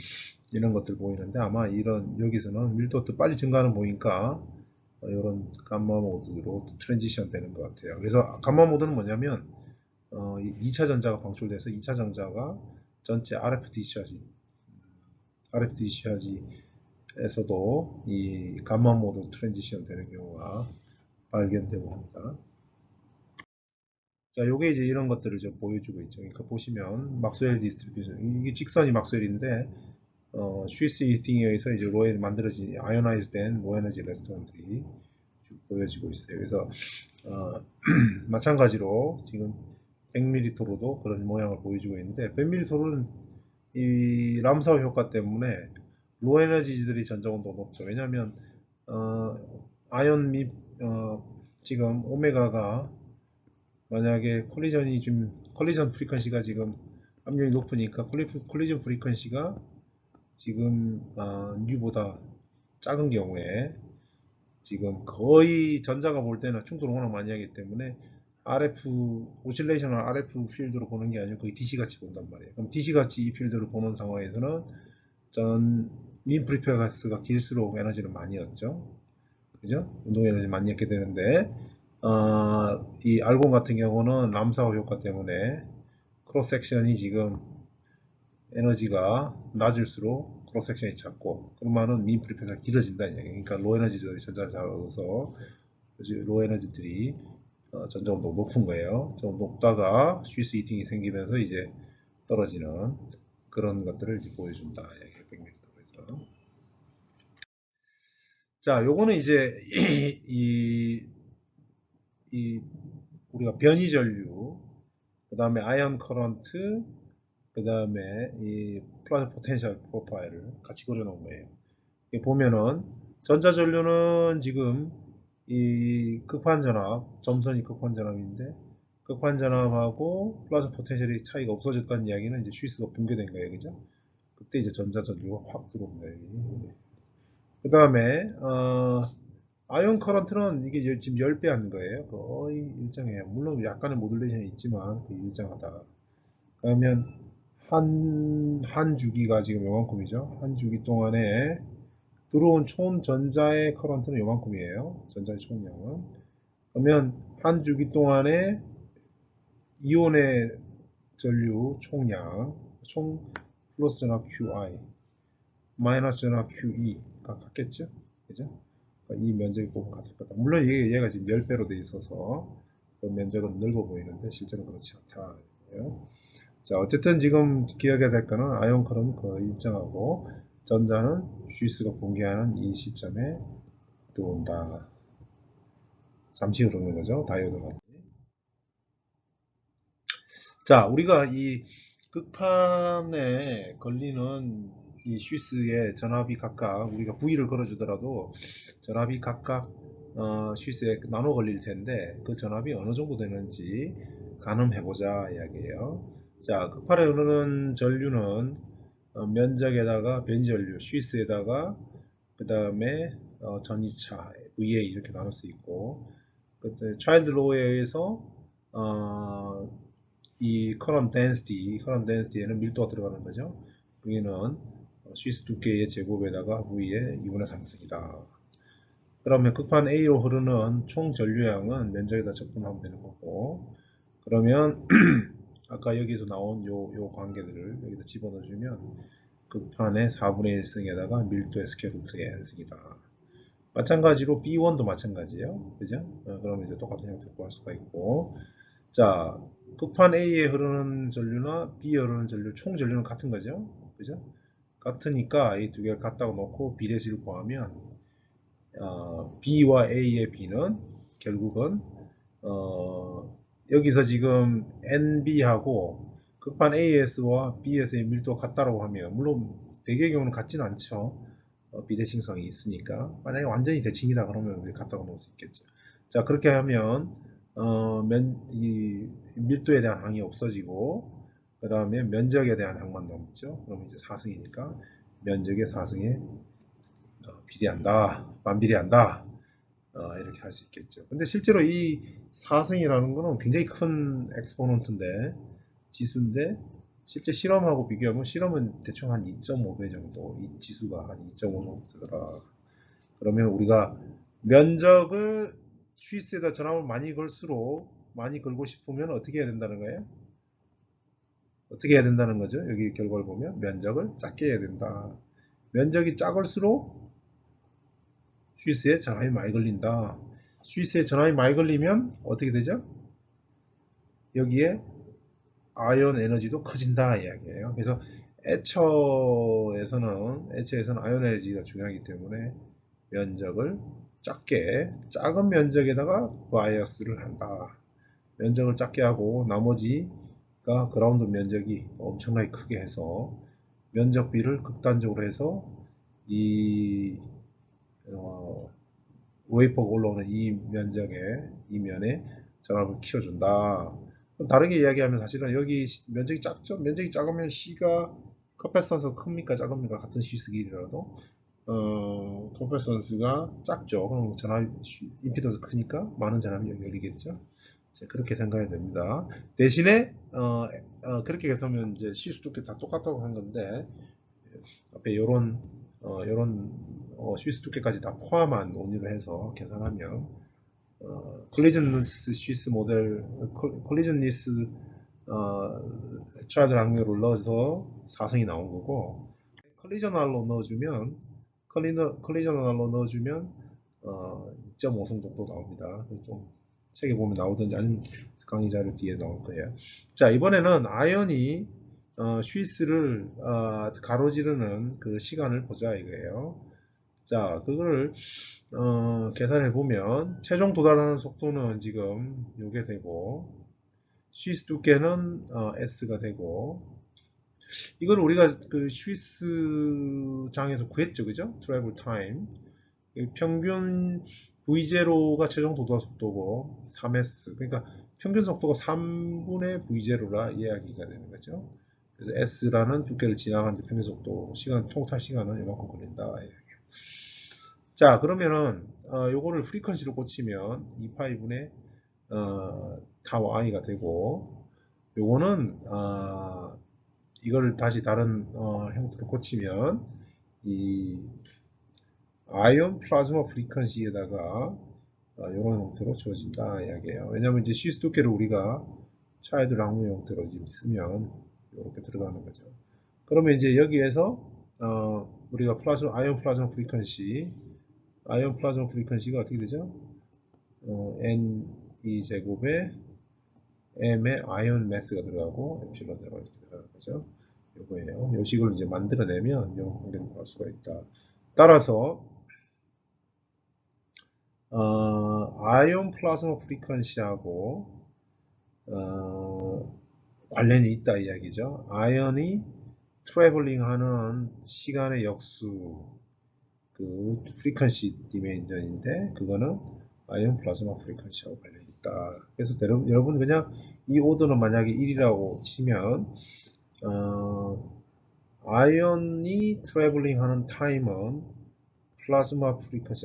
이런 것들 보이는데 아마 여기서는 밀도 더 빨리 증가하는 보니까 이런 감마 모드로 트랜지션 되는 것 같아요. 그래서 감마 모드는 뭐냐면 2차 전자가 방출돼서 2차 전자가 전체 RF 디스차지에서도 이 감마 모드 트랜지션 되는 경우가 발견되고 합니다. 자, 요게 이제 이런 것들을 좀 보여주고 있죠. 그러니까 보시면 막스웰 디스트리뷰션, 이게 직선이 막스웰인데 쉬스 히팅에 의해서 이제 로에 만들어진 아이오나이즈된 로에너지 레스토런들이 쭉 보여지고 있어요. 그래서 마찬가지로 지금 100mm 도로도 그런 모양을 보여주고 있는데 100mm 도로는 이 람사우 효과 때문에 로 에너지들이 전자온도가 높죠. 왜냐하면 아연 및 지금 오메가가 만약에 컬리전 프리퀀시가 지금 압력이 높으니까 컬리전 프리퀀시가 지금 뉴보다 작은 경우에 지금 거의 전자가 볼 때는 충돌을 워낙 많이 하기 때문에 오실레이션을 RF 필드로 보는 게 아니고 거의 DC 같이 본단 말이에요. 그럼 DC 같이 이 필드를 보는 상황에서는 민 프리페가스가 길수록 에너지를 많이 얻죠. 그죠? 운동 에너지 많이 얻게 되는데 이 알곤 같은 경우는 람사우 효과 때문에 크로스 섹션이 지금 에너지가 낮을수록 크로스 섹션이 작고 그러면은 민 프리페가 길어진다는 얘기예요. 그러니까 로 에너지들이 전자를 잘 얻어서 로 에너지들이 전자온도가 높은 거예요. 좀 높다가 쉬스 히팅이 생기면서 이제 떨어지는 그런 것들을 이제 보여준다. 100m에서. 자, 요거는 이제 이 우리가 변이 전류, 그 다음에 아이언 커런트, 그 다음에 이 플라즈 포텐셜 프로파일을 같이 그려놓은 거예요. 보면은 전자전류는 지금 이 극판전압, 점선이 극판전압인데 극판전압하고 플라즈 포텐셜이 차이가 없어졌다는 이야기는 이제 쉬스가 붕괴된 거예요, 그죠? 그때 이제 전자전류가 확 들어온 거예요. 그 다음에 아이온 커런트는 이게 지금 10배 한 거예요. 거의 일정해요. 물론 약간의 모듈레이션이 있지만 거의 일정하다. 그러면 한 주기가 지금 요만큼이죠. 한 주기 동안에 들어온 총 전자의 커런트는 요만큼이에요. 전자의 총량은. 그러면 한 주기 동안에 이온의 전류 총량, 총 플러스 전압 QI, 마이너스 전압 QE가 같겠죠? 그죠? 이 면적이 꼭 같을 거다. 물론 얘가 지금 10배로 돼 있어서 그 면적은 넓어 보이는데 실제로 그렇지 않다. 자, 어쨌든 지금 기억해야 될 거는 아이온 커런은 거의 일정하고 전자는 쉬스가 붕괴하는 이 시점에 들어온다. 잠시 흐르는 거죠. 다이오드가. 자, 우리가 이 극판에 걸리는 이 쉬스의 전압이 각각 우리가 V를 걸어주더라도 전압이 각각 쉬스에 나눠 걸릴 텐데 그 전압이 어느 정도 되는지 가늠해보자 이야기예요. 자, 극판에 흐르는 전류는 면적에다가 변전류, 쉬스에다가 그 다음에 전이차, VA 이렇게 나눌 수 있고 그때 차일드 로우에 의해서 이 커런트 덴시티에는 밀도가 들어가는 거죠. 여기는 쉬스 두께의 제곱에다가 V의 2분의 3승이다. 그러면 극판 A로 흐르는 총 전류량은 면적에다 적분하면 되는 거고 그러면 아까 여기서 나온 요 관계들을 여기다 집어넣어주면 극판의 4분의 1승에다가 밀도의 스퀘어 루트의 n승이다. 마찬가지로 B1도 마찬가지예요. 그죠? 그러면 이제 똑같은 형태로 구할 수가 있고 자, 극판 A에 흐르는 전류나 B에 흐르는 전류, 총 전류는 같은 거죠. 그죠? 같으니까 이 두 개를 갖다가 놓고 비례식을 구하면 B와 A의 B는 결국은 여기서 지금 NB하고 극판 AS와 BS의 밀도가 같다라고 하면 물론 대개의 경우는 같지는 않죠. 비대칭성이 있으니까 만약에 완전히 대칭이다 그러면 우리 갖다가 놓을 수 있겠죠. 자, 그렇게 하면 이 밀도에 대한 항이 없어지고 그 다음에 면적에 대한 항만 남죠. 그럼 이제 4승이니까 면적의 4승에 비례한다, 반비례한다. 이렇게 할 수 있겠죠. 근데 실제로 이 4승이라는 거는 굉장히 큰 엑스포넌트인데, 지수인데, 실제 실험하고 비교하면 실험은 대충 한 2.5배 정도, 이 지수가 한 2.5 정도 되더라. 그러면 우리가 면적을 스위스에다 전압을 많이 걸수록 많이 걸고 싶으면 어떻게 해야 된다는 거예요? 어떻게 해야 된다는 거죠? 여기 결과를 보면 면적을 작게 해야 된다. 면적이 작을수록 스위스에 전압이 많이 걸린다. 스위스에 전압이 많이 걸리면 어떻게 되죠? 여기에 아이온 에너지도 커진다 이야기예요. 그래서 애처에서는 아이온 에너지가 중요하기 때문에 면적을 작은 면적에다가 바이어스를 한다. 면적을 작게 하고 나머지가 그라운드 면적이 엄청나게 크게 해서 면적비를 극단적으로 해서 이 웨이퍼가 올라오는 이 면에 전압을 키워준다. 다르게 이야기하면 사실은 여기 면적이 작죠? 면적이 작으면 C가 커패스턴스가 큽니까? 작습니까? 같은 시스 길이라도 커패스턴스가 작죠. 그럼 임피던스 크니까 많은 전압이 열리겠죠. 그렇게 생각해야 됩니다. 대신에 그렇게 해서면 이제 시스 두께 다 똑같다고 한 건데 앞에 요런 시스 두께까지 다 포함한 논의로 해서 계산하면 콜리전리스 시스 모델 콜리전리스 차일드 확률을 넣어서 4승이 나온 거고 컬리저널로 넣어주면 2.5승 정도 나옵니다. 좀 책에 보면 나오든지 아니면 강의 자료 뒤에 나올 거예요. 자, 이번에는 아연이 스위스를 가로지르는 그 시간을 보자 이거예요. 자, 그걸 계산해 보면 최종 도달하는 속도는 지금 요게 되고 스위스 두께는 S가 되고 이걸 우리가 그 스위스 장에서 구했죠, 그죠? 트래블 타임 평균 V0가 최종 도달 속도고 3S 그러니까 평균 속도가 3분의 V0라 이야기가 되는 거죠. 그래서 S라는 두께를 지나가는 평균 속도 통찰 시간은 이만큼 걸린다. 자, 그러면은 요거를 프리퀀시로 고치면 2파이분의 타우 i가 되고 요거는 이걸 다시 다른 형태로 고치면 이 아이온 플라즈마 프리퀀시에다가 이런 형태로 주어진다 이야기예요. 왜냐하면 이제 시스 두께를 우리가 차이드 랑무 형태로 지금 쓰면 이렇게 들어가는 거죠. 그러면 이제 여기에서 우리가 아이온 플라즈마 프리퀀시가 어떻게 되죠? N2 제곱에 M의 아이온 매스가 들어가고 엡실론 제로 이렇게 들어가는 거죠. 이거예요. 이 식을 이제 만들어내면 이런 관계를 구할 수가 있다. 따라서 아이온 플라즈마 프리퀀시하고 관련이 있다 이야기죠. 아이언이 트래블링 하는 시간의 역수 그 프리퀀시 디멘전인데 그거는 아이온 플라즈마 프리퀀시하고 관련이 있다. 그래서 여러분 그냥 이 오더는 만약에 1이라고 치면 아이언이 트래블링 하는 타임은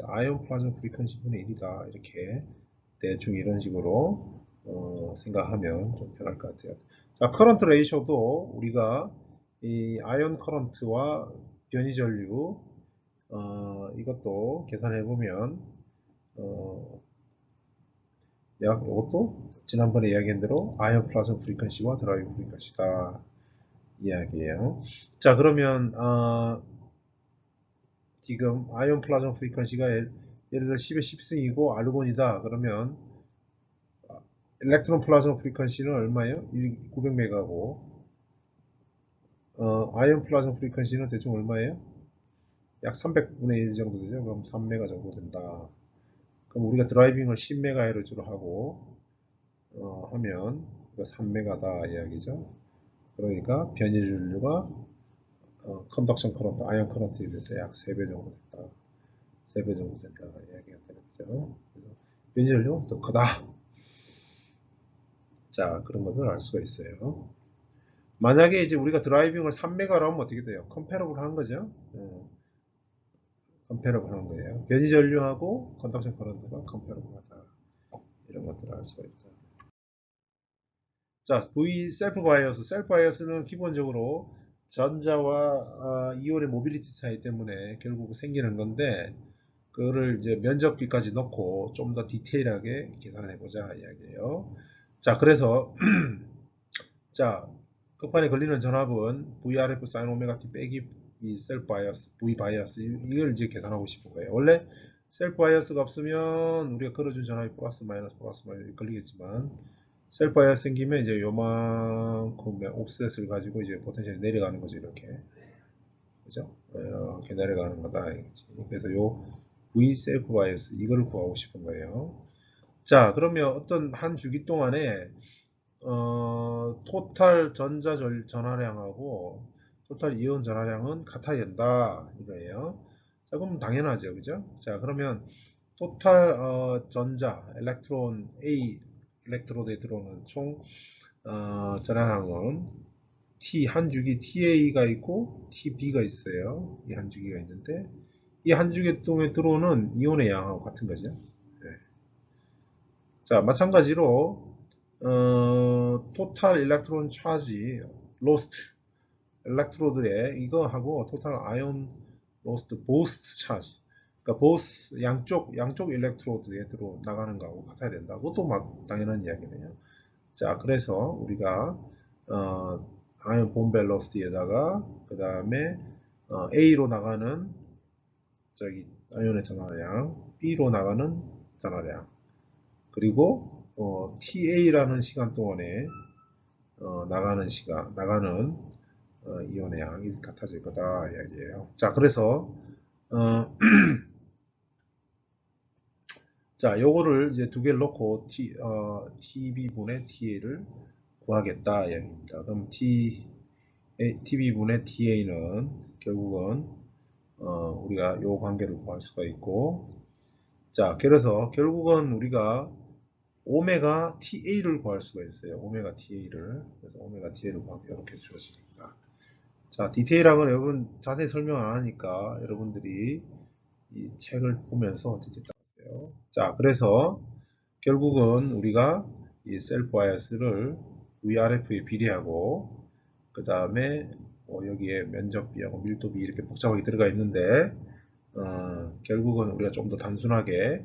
아이온 플라즈마 프리퀀시 분의 1이다. 이렇게 대충 이런 식으로 생각하면 좀 편할 것 같아요. 자, 커런트 레이쇼도 우리가 이 아이온 커런트와 변이 전류 이것도 계산해 보면 이것도 지난번에 이야기한 대로 아이온 플라즈마 프리퀀시와 드라이브 프리퀀시다 이야기예요. 자, 그러면 지금 아이온 플라즈마 프리퀀시가 예를 들어 10의 10승이고 아르곤이다. 그러면 일렉트론 플라즈마 프리퀀시는 얼마예요? 900메가고 아이온 플라즈마 프리퀀시는 대충 얼마예요? 약 300분의 1 정도 되죠. 그럼 3메가 정도 된다. 그럼 우리가 드라이빙을 10메가헤르츠로 하고 하면 3메가다 이야기죠. 그러니까 변이전류가 컨덕션 커런트, 아이온 커런트에 비해서 약 3배 정도 된다. 3배 정도 된다 이야기가 되겠죠. 그래서 변이전류가 더 크다. 자, 그런 것을 알 수가 있어요. 만약에 이제 우리가 드라이빙을 3메가로 하면 어떻게 돼요? 컴패러블 하는 거죠. 컴패러블 하는 거예요. 변이 전류하고 컨덕션 커런트가 컴패러블 하다. 이런 것들을 알 수가 있죠. 자, V 셀프 바이어스. 셀프 바이어스는 기본적으로 전자와 이온의 모빌리티 차이 때문에 결국 생기는 건데, 그거를 이제 면적비까지 넣고 좀 더 디테일하게 계산해 보자 이야기예요. 자, 그래서 자, 끝판에 걸리는 전압은 VRF sin 오메가 t 빼기 이 셀프 바이어스, V 바이어스 이걸 이제 계산하고 싶은 거예요. 원래 셀프 바이어스가 없으면 우리가 걸어준 전압이 플러스 마이너스 걸리겠지만, 셀프 바이어스 생기면 이제 요만큼의 옵셋을 가지고 이제 포텐셜이 내려가는 거죠. 이렇게. 그죠? 이렇게 내려가는 거다. 알겠지? 그래서 요 V 셀프 바이어스 이거를 구하고 싶은 거예요. 자, 그러면 어떤 한 주기 동안에 토탈 전자 전하량하고 토탈 이온 전하량은 같아야 된다 이거예요. 자, 그럼 당연하죠, 그죠? 자, 그러면 토탈 전자 일렉트론 A 일렉트로드에 들어오는 총 전하량은 T 한 주기 TA가 있고 TB가 있어요. 이 한 주기가 있는데 이 한 주기 동에 들어오는 이온의 양하고 같은 거죠. 네. 자, 마찬가지로 토탈 일렉트론 차지 로스트 일렉트로드에 이거하고 토탈 아이온 로스트 보스트 차지 그러니까 보스 양쪽 일렉트로드에 들어 나가는 거하고 같아야 된다. 그것도 막 당연한 이야기네요. 자, 그래서 우리가 아이온 본 밸러스티에다가 그 다음에 A로 나가는 저기 아이온의 전하량, B로 나가는 전하량, 그리고 TA라는 시간 동안에 나가는 이온의 양이 같아질 거다 이야기예요. 자, 그래서 자, 요거를 이제 두 개를 놓고 TB분의 TA를 구하겠다 이야기입니다. 그럼 TB분의 TA는 결국은 우리가 요 관계를 구할 수가 있고, 자, 그래서 결국은 우리가 오메가 TA를 구할 수가 있어요. 오메가 TA를. 그래서 오메가 TA를 구하면 이렇게 주어집니다. 자, 디테일한 건 여러분 자세히 설명 안 하니까 여러분들이 이 책을 보면서 직접 따라하세요. 자, 그래서 결국은 우리가 이 셀프 바이어스를 VRF에 비례하고 그 다음에 여기에 면적비하고 밀도비 이렇게 복잡하게 들어가 있는데 결국은 우리가 좀 더 단순하게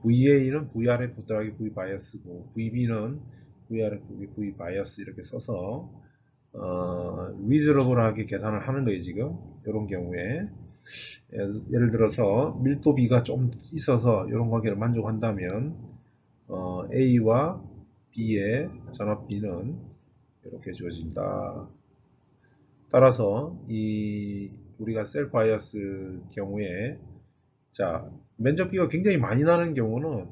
VA는 VRF 더하기 V 바이어스고 VB는 VRF V 바이어스 이렇게 써서 리즈너블하게 계산을 하는 거예요. 지금 이런 경우에 예를 들어서 밀도비가 좀 있어서 이런 관계를 만족한다면 A와 B의 전압비는 이렇게 주어진다. 따라서 이 우리가 셀프 바이어스 경우에 자, 면적비가 굉장히 많이 나는 경우는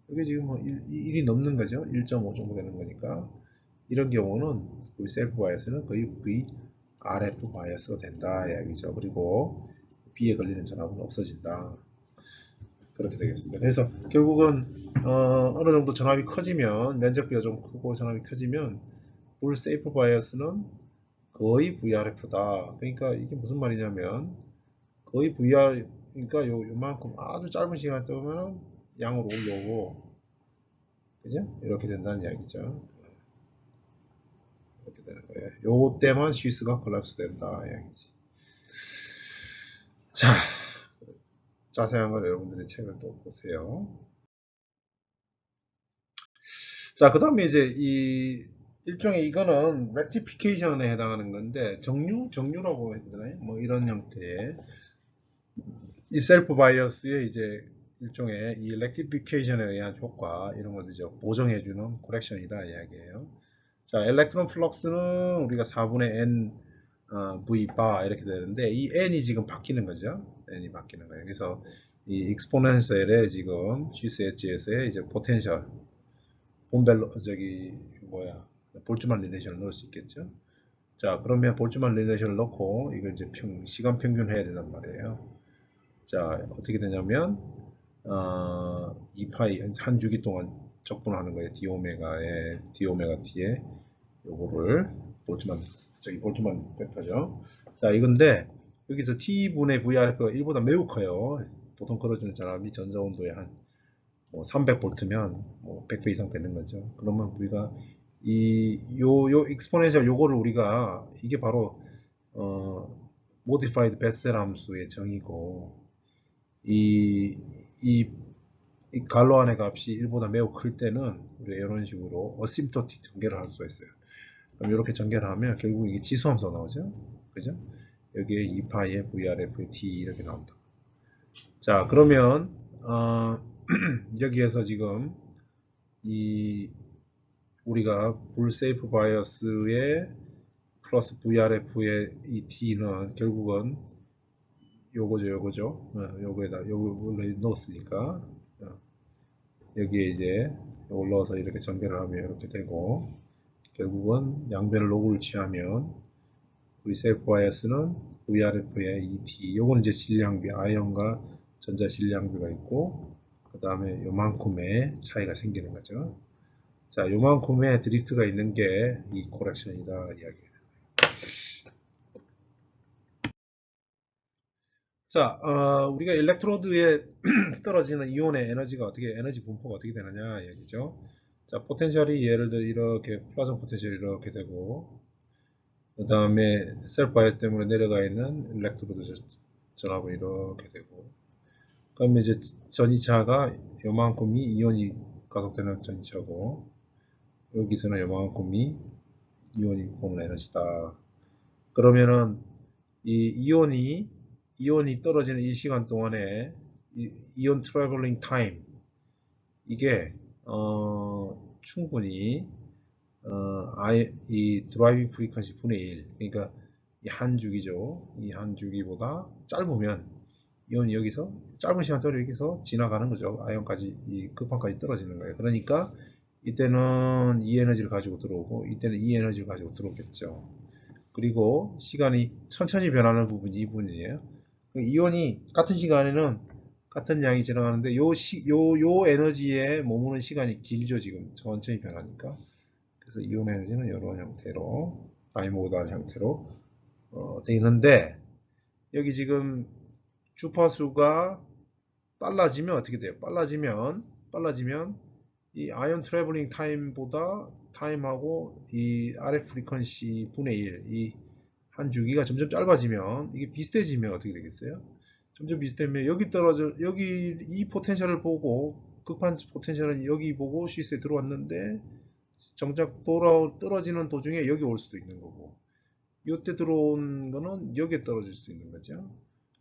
이게 지금 뭐 1이 넘는 거죠. 1.5 정도 되는 거니까 이런 경우는 우리 셀프 바이어스는 거의 VRF 바이어스가 된다 이야기죠. 그리고 B에 걸리는 전압은 없어진다. 그렇게 되겠습니다. 그래서 결국은 어느 정도 전압이 커지면 면적비가 좀 크고 전압이 커지면 불 세이프 바이어스는 거의 VRF다. 그러니까 이게 무슨 말이냐면 거의 VR 그러니까 요만큼 아주 짧은 시간 동안은 양으로 올라오고 그죠? 이렇게 된다는 이야기죠. 이렇게 되는 거예요. 요 때만 시스가 콜랩스 된다 이야기지. 자, 자세한 건 여러분들의 책을 또 보세요. 자, 그 다음에 이제 이 일종의 이거는 rectification에 해당하는 건데 정류라고 해야 되나요? 뭐 이런 형태의 이 셀프 바이어스의 이제 일종의 이 rectification에 의한 효과 이런 것을 이제 보정해주는 correction이다 이야기예요. 자, 엘렉트론 플럭스는 우리가 4분의 n v 바 이렇게 되는데 이 n이 지금 바뀌는 거죠. n이 바뀌는 거예요. 그래서 이 익스포넨셜에 지금 GCH에서의 이제 포텐셜 본벨로 저기 뭐야 볼츠만 릴레이션을 넣을 수 있겠죠. 자, 그러면 볼츠만 릴레이션을 넣고 이걸 이제 시간 평균 해야 된단 말이에요. 자, 어떻게 되냐면 2파이 한 주기 동안 적분하는 거예요. d 오메가 t에 요거를 볼트만 벡터죠. 자, 이건데 여기서 T분의 VRF가 1보다 매우 커요. 보통 끌어주는 전압이 전자 온도의 한 300볼트면 100배 이상 되는 거죠. 그러면 우리가 요 익스포넨셜 요거를 우리가 이게 바로 modified 베셀 함수의 정의고 이, 이, 이 갈로 안의 값이 1보다 매우 클 때는 우리가 이런 식으로 어심토틱 전개를 할 수가 있어요. 그럼 이렇게 전개를 하면 결국 이게 지수함수가 나오죠. 그죠? 여기에 2파이에 VRF의 T 이렇게 나온다. 자, 그러면 여기에서 지금 이 우리가 불세이프 바이어스의 플러스 VRF의 이 T는 결국은 요거죠. 요거에다 요거를 넣었으니까 여기에 이제 요걸 넣어서 이렇게 전개를 하면 이렇게 되고 결국은 양변을 로그를 취하면 불세이프 바이어스는 VRF의 이 T 요거는 이제 질량비 아이언과 전자 질량비가 있고 그 다음에 요만큼의 차이가 생기는 거죠. 자, 요만큼의 드리프트가 있는 게 이 코렉션이다 이야기예요. 자, 우리가 일렉트로드에 떨어지는 이온의 에너지 분포가 어떻게 되느냐 얘기죠. 자, 포텐셜이 예를 들어 이렇게 플라전 포텐셜이 이렇게 되고 그 다음에 셀프 바이어스 때문에 내려가 있는 일렉트로드 전압은 이렇게 되고 그러면 이제 전이차가 요만큼이 이온이 가속되는 전이차고 여기서는 요만큼이 이온이 보는 에너지다. 그러면은 이 이온이 떨어지는 이 시간 동안에 이온 트래블링 타임 이게 충분히 이 드라이빙 프리퀀시 분의 1 그러니까 이 한 주기죠. 이 한 주기보다 짧으면 이온이 여기서 짧은 시간 동안 여기서 지나가는 거죠. 아이온까지 이 급한까지 떨어지는 거예요. 그러니까 이때는 이 에너지를 가지고 들어오고 이때는 이 에너지를 가지고 들어오겠죠. 그리고 시간이 천천히 변하는 부분이 이 부분이에요. 이온이 같은 시간에는 같은 양이 지나가는데 요 에너지에 머무는 시간이 길죠. 지금 천천히 변하니까. 그래서 이온 에너지는 이런 형태로 바이모달 형태로 되어 있는데 여기 지금 주파수가 빨라지면 어떻게 돼요? 빨라지면 이 아이온 트래블링 타임보다 타임하고 이 RF 프리퀀시 분의 1, 이 한 주기가 점점 짧아지면 이게 비슷해지면 어떻게 되겠어요? 점점 비슷하면 여기 이 포텐셜을 보고 급한 포텐셜은 여기 보고 시스에 들어왔는데 정작 떨어지는 도중에 여기 올 수도 있는 거고 이때 들어온 거는 여기에 떨어질 수 있는 거죠.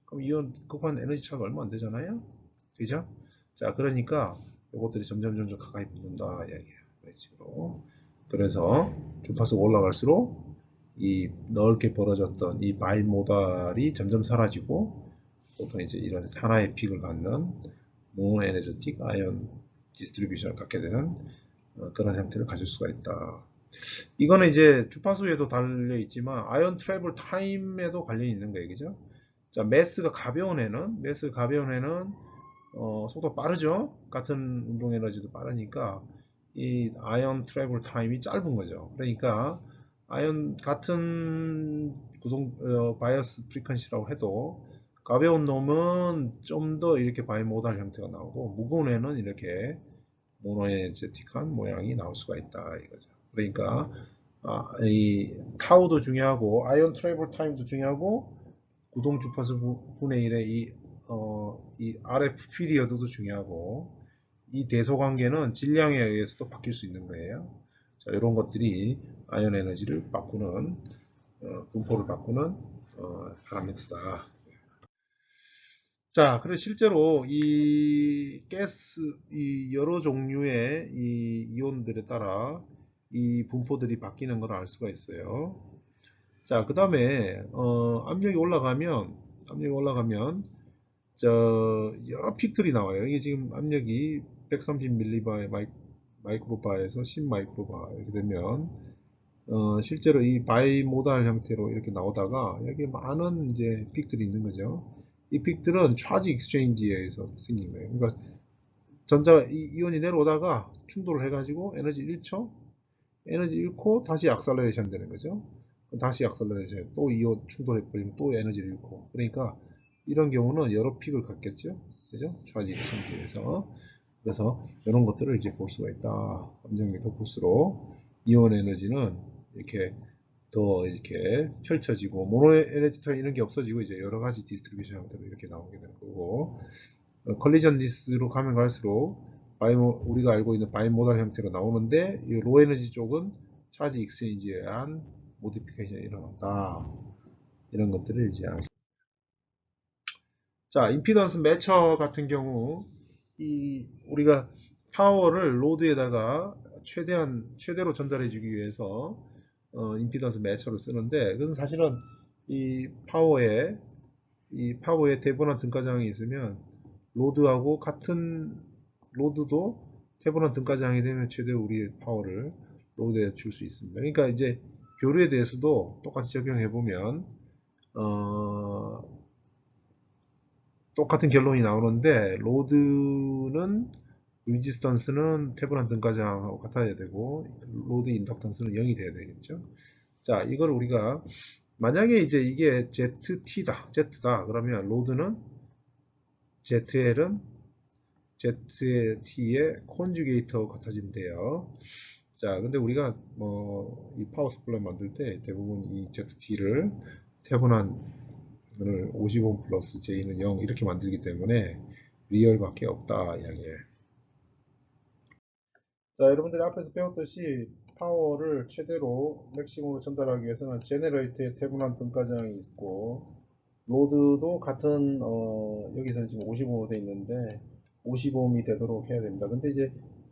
그럼 이온 급한 에너지 차가 얼마 안 되잖아요. 그죠? 자, 그러니까 이것들이 점점 가까이 붙는다 이야기예요. 이런 식으로. 그래서 주파수가 올라갈수록 이 넓게 벌어졌던 이 바이모달이 점점 사라지고 보통 이제 이런 하나의 픽을 갖는 모노에너제틱 아이언 디스트리뷰션을 갖게 되는 그런 형태를 가질 수가 있다. 이거는 이제 주파수에도 달려 있지만 아이언 트래블 타임에도 관련이 있는 거예요. 그죠? 자, 매스가 가벼운 애는 속도가 빠르죠? 같은 운동 에너지도 빠르니까 이 아이언 트래블 타임이 짧은 거죠. 그러니까 아이언 같은 바이어스 프리퀀시라고 해도 가벼운 놈은 좀 더 이렇게 바이모달 형태가 나오고 무거운 애는 이렇게 모노에너제틱한 모양이 나올 수가 있다 이거죠. 그러니까 이 타우도 중요하고 아이언 트래블 타임도 중요하고 구동 주파수 분의 1의 이 RF 피리어드도 중요하고 이 대소 관계는 질량에 의해서도 바뀔 수 있는 거예요. 자, 이런 것들이 아이언 에너지를 바꾸는 분포를 바꾸는 파라미터다. 자, 그래서 실제로 이 여러 종류의 이 이온들에 따라 이 분포들이 바뀌는 걸 알 수가 있어요. 자, 그 다음에 압력이 올라가면 여러 픽들이 나와요. 이게 지금 압력이 130mB 마이크로바에서 10마이크로바 이렇게 되면 실제로 이 바이모달 형태로 이렇게 나오다가 여기 많은 이제 픽들이 있는 거죠. 이 픽들은 차지 익스체인지에 의해서 생긴 거예요. 그러니까 이온이 내려오다가 충돌을 해가지고 에너지 1초 에너지 잃고 다시 악셀러레이션 되는 거죠. 다시 악셀러레이션, 또 이온 충돌해버리면 또 에너지를 잃고. 그러니까 이런 경우는 여러 픽을 갖겠죠. 그죠? 차지 익스체인지에서. 그래서 이런 것들을 이제 볼 수가 있다. 함정이 더 볼수록 이온 에너지는 이렇게 더 이렇게 펼쳐지고 모노 에너지 타입 이런 게 없어지고 이제 여러 가지 디스트리뷰션 형태로 이렇게 나오게 되는 거고, 컬리전 리스로 가면 갈수록 우리가 알고 있는 바이모달 형태로 나오는데 이 로 에너지 쪽은 차지 익스체인지에 의한 모디피케이션이 일어난다. 이런 것들을 이제 알수. 자, 임피던스 매처 같은 경우 이 우리가 파워를 로드에다가 최대로 전달해 주기 위해서 임피던스 매처를 쓰는데, 그것은 사실은 이 파워에 대분한 등가장이 있으면 로드하고 같은 로드도 태분한 등가장이 되면 최대 우리 파워를 로드에 줄 수 있습니다. 그러니까 이제 교류에 대해서도 똑같이 적용해 보면 똑같은 결론이 나오는데, 로드는 리지스턴스는 태분한 등가장하고 같아야 되고 로드 인덕턴스는 0이 돼야 되겠죠. 자, 이걸 우리가 만약에 이제 이게 Z다 그러면 로드는 ZL은 ZT의 콘주게이터 같아지면 돼요. 자, 근데 우리가 이 파워 서플라이 만들 때 대부분 이 ZT를 태분한 을 50옴 플러스 J는 0 이렇게 만들기 때문에 리얼밖에 없다 이야기예요. 자, 여러분들이 앞에서 배웠듯이 파워를 최대로 맥시멈으로 전달하기 위해서는 제네레이터의 태분한 등가장이 있고, 로드도 같은 여기서는 지금 50옴으로 되어 있는데 50옴이 되도록 해야 됩니다. 근데 이제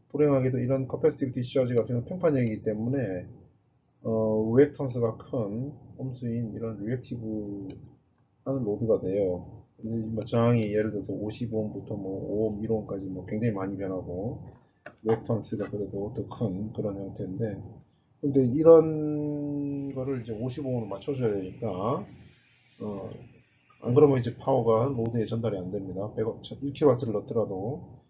불행하게도 이런 커패시티브 디스차지 같은 경우는 평판형이기 때문에 리액턴스가 큰 옴수인 이런 리액티브 하는 로드가 돼요. 이제 뭐 저항이 예를 들어서 50옴부터 뭐 5옴, 1옴까지 뭐 굉장히 많이 변하고 리액턴스가 그래도 더 큰 그런 형태인데, 근데 이런 거를 이제 50옴으로 맞춰줘야 되니까 안 그러면 이제 파워가 로드에 전달이 안 됩니다. 1kW를 넣더라도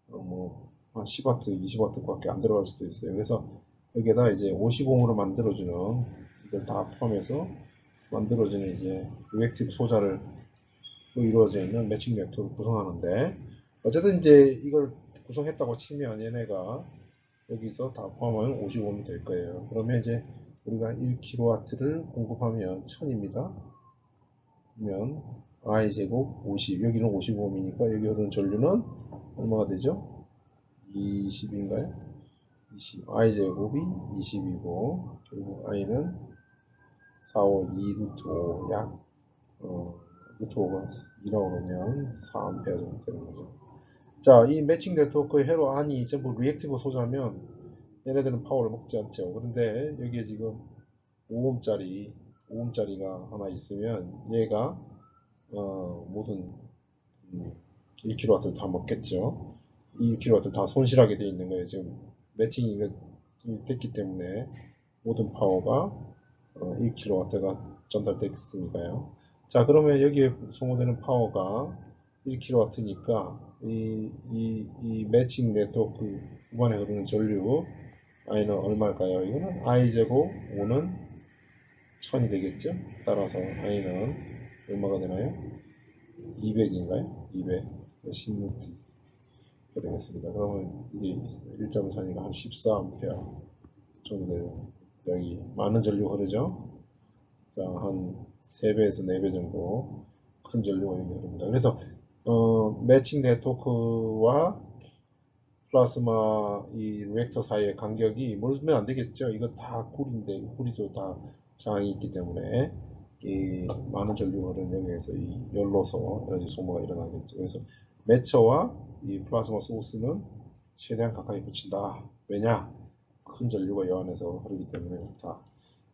뭐한 10W, 20W밖에 안 들어갈 수도 있어요. 그래서 여기에다 이제 50옴으로 만들어주는 이걸 다 포함해서 만들어지는 이제 리액티브 소자를 이루어져 있는 매칭 네트워크를 구성하는데, 어쨌든 이제 이걸 구성했다고 치면 얘네가 여기서 다 포함하면 55옴이 될 거예요. 그러면 이제 우리가 1kW를 공급하면 1000입니다. 그러면 I 제곱 50, 여기는 55옴이니까 여기 흐르는 전류는 얼마가 되죠? 20인가요? 20, I 제곱이 20이고, 그리고 I는 4, 5, 2 루트 5, 약 루트 5가 2라고 그러면 4A 정도 되는 거죠. 자, 이 매칭 네트워크의 회로 안이 전부 리액티브 소자면 얘네들은 파워를 먹지 않죠. 그런데 여기에 지금 5옴짜리가 하나 있으면 얘가 모든 1kW를 다 먹겠죠. 이 1kW를 다 손실하게 되어 있는 거예요. 지금 매칭이 됐기 때문에 모든 파워가 1kW가 전달됐으니까요. 자, 그러면 여기에 소모되는 파워가 1kW니까 이 매칭 네트워크 후반에 흐르는 전류 I는 얼마일까요? 이거는 I제곱 5는 1000이 되겠죠? 따라서 I는 얼마가 되나요? 200인가요? 200. 10루트가 되겠습니다. 그러면 이게 1.4니까 한 14A 정도 돼요. 여기 많은 전류가 흐르죠? 자, 한 3배에서 4배 정도 큰 전류가 여기 흐릅니다. 그래서 매칭 네트워크와 플라스마 이 리액터 사이의 간격이 멀면 안 되겠죠. 이거 다 굴인데 굴이도 다 저항이 있기 때문에 이 많은 전류가 흐르는 여기에서 이 열로서 에너지 소모가 일어나겠죠. 그래서 매처와 이 플라스마 소스는 최대한 가까이 붙인다. 왜냐? 큰 전류가 여 안에서 흐르기 때문에 그렇다.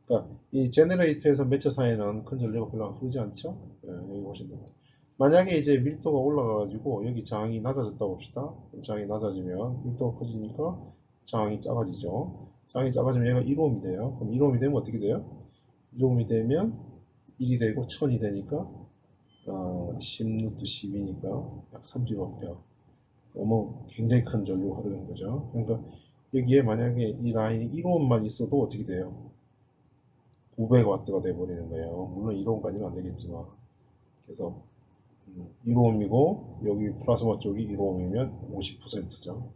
그러니까 이 제너레이터에서 매처 사이에는 큰 전류가 별로 흐르지 않죠? 여기 보시면 됩니다. 만약에 이제 밀도가 올라가가지고 여기 저항이 낮아졌다고 봅시다. 저항이 낮아지면 밀도가 커지니까 저항이 작아지죠. 저항이 작아지면 얘가 1옴이 돼요. 그럼 1옴이 되면 어떻게 돼요? 1옴이 되면 1이 되고 1000이 되니까 10루트 10이니까 약 30A. 너무 굉장히 큰 전류가 흐르는 거죠. 그러니까 여기에 만약에 이 라인이 1옴만 있어도 어떻게 돼요? 900W가 돼버리는 거예요. 물론 1옴까지는 안 되겠지만. 그래서 1옴이고 여기 플라스마 쪽이 1옴이면 50%죠.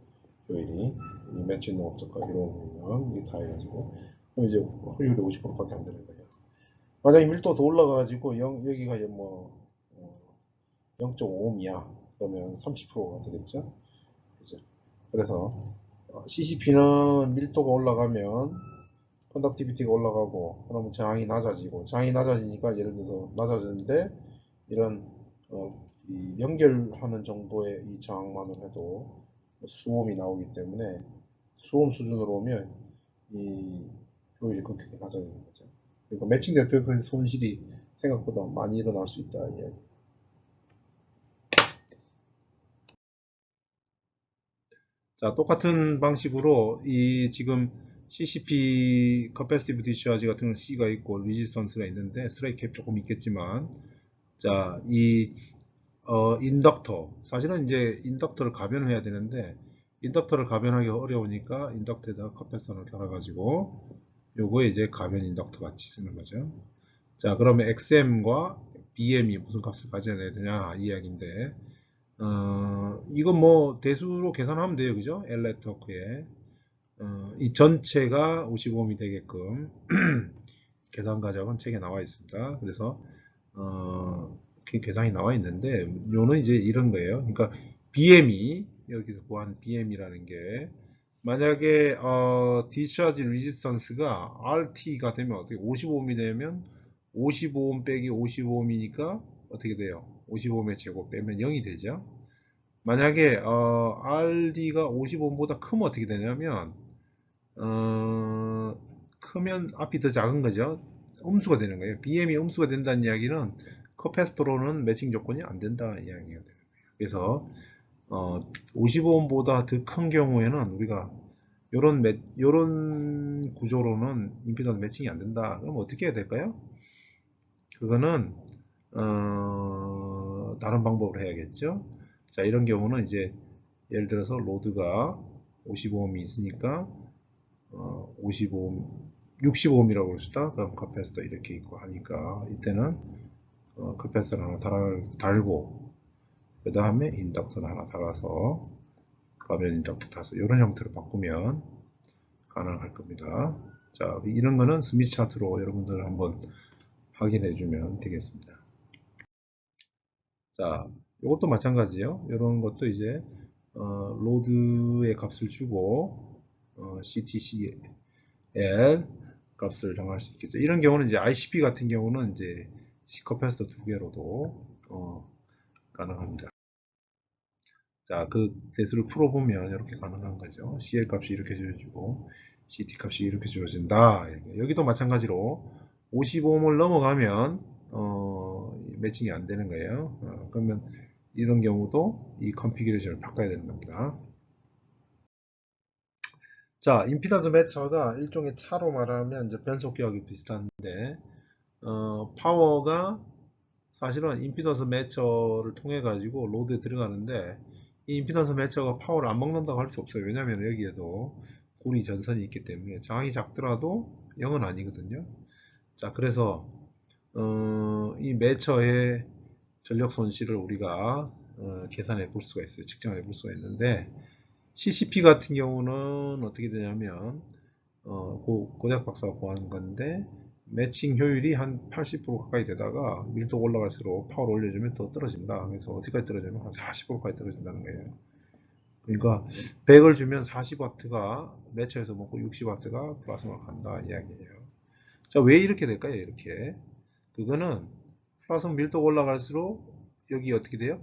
효율이. 이 매칭 노트가 1옴이면 이게 다 해가지고. 그럼 이제 효율이 50%밖에 안 되는 거예요. 만약에 밀도 더 올라가가지고 여기가 뭐 0.5옴이야. 그러면 30%가 되겠죠. 그죠? 그래서 CCP는 밀도가 올라가면 컨덕티비티가 올라가고 그러면 저항이 낮아지고 저항이 낮아지니까 예를 들어서 낮아지는데 이런 이 연결하는 정도의 이 저항만을 해도 수옴이 나오기 때문에 수옴 수준으로 오면 이 효율이 그렇게 낮아지는 거죠. 그러니까 매칭 네트워크에서 손실이 생각보다 많이 일어날 수 있다 이야기. 자, 똑같은 방식으로 이 지금 CCP Capacitive Discharge 같은 경우는 C가 있고 Resistance가 있는데 스트레이 캡 조금 있겠지만 자, 이 인덕터 사실은 이제 인덕터를 가변해야 되는데 인덕터를 가변하기 어려우니까 인덕터에다가 커패스터를 달아가지고 요거 이제 가변 인덕터 같이 쓰는 거죠. 자, 그러면 XM과 BM이 무슨 값을 가져야 되냐 이 이야기인데 이건 뭐 대수로 계산하면 돼요, 그죠? L 네트워크에 이 전체가 55옴이 되게끔 계산 과정은 책에 나와 있습니다. 그래서 계산이 나와 있는데 요는 이제 이런 거예요. 그러니까 BM이 여기서 구한 BM이라는 게 만약에 디스차지 레지스턴스가 RT가 되면 어떻게 55옴이 되면 55옴 빼기 55옴이니까 어떻게 돼요? 55옴의 제곱 빼면 0이 되죠. 만약에 RD가 55옴보다 크면 어떻게 되냐면 크면 앞이 더 작은 거죠. 음수가 되는 거예요. BM이 음수가 된다는 이야기는 커패스터로는 매칭 조건이 안 된다 이야기가 되는 거예요. 그래서 55옴보다 더 큰 경우에는 우리가 요런 구조로는 임피던스 매칭이 안 된다. 그럼 어떻게 해야 될까요? 그거는 다른 방법으로 해야겠죠. 자, 이런 경우는 이제 예를 들어서 로드가 55옴이 있으니까 55옴 65옴이라고 합시다. 그럼 카패시터 이렇게 있고 하니까 이때는 카패시터 하나 달고 그 다음에 인덕터 하나 달아서 가변 인덕터 타서 이런 형태로 바꾸면 가능할 겁니다. 자, 이런 거는 스미스 차트로 여러분들 한번 확인해 주면 되겠습니다. 자, 이것도 마찬가지예요. 이런 것도 이제 로드의 값을 주고 CTCL 값을 정할 수 있겠죠. 이런 경우는 이제 ICP 같은 경우는 이제 커패시터 두 개로도 가능합니다. 자, 그 대수를 풀어보면 이렇게 가능한 거죠. CL 값이 이렇게 주어지고 CT 값이 이렇게 주어진다. 여기도 마찬가지로 55옴을 넘어가면 매칭이 안 되는 거예요. 그러면 이런 경우도 이 컨피규레이션을 바꿔야 되는 겁니다. 자, 임피던스 매처가 일종의 차로 말하면 이제 변속기하고 비슷한데 파워가 사실은 임피던스 매처를 통해 가지고 로드에 들어가는데 이 임피던스 매처가 파워를 안 먹는다고 할 수 없어요. 왜냐하면 여기에도 고리 전선이 있기 때문에 저항이 작더라도 0은 아니거든요. 자, 그래서 이 매처의 전력 손실을 우리가 계산해 볼 수가 있어요. 측정해 볼 수가 있는데 CCP 같은 경우는 어떻게 되냐면 고작 박사가 구하는 건데 매칭 효율이 한 80% 가까이 되다가 밀도가 올라갈수록 파워를 올려주면 더 떨어진다. 그래서 어디까지 떨어지면 한 40%까지 떨어진다는 거예요. 그러니까 100을 주면 40W가 매처에서 먹고 60W가 플라스마로 간다 이야기예요. 자, 왜 이렇게 될까요? 이렇게 그거는 플라스마 밀도가 올라갈수록 여기 어떻게 돼요?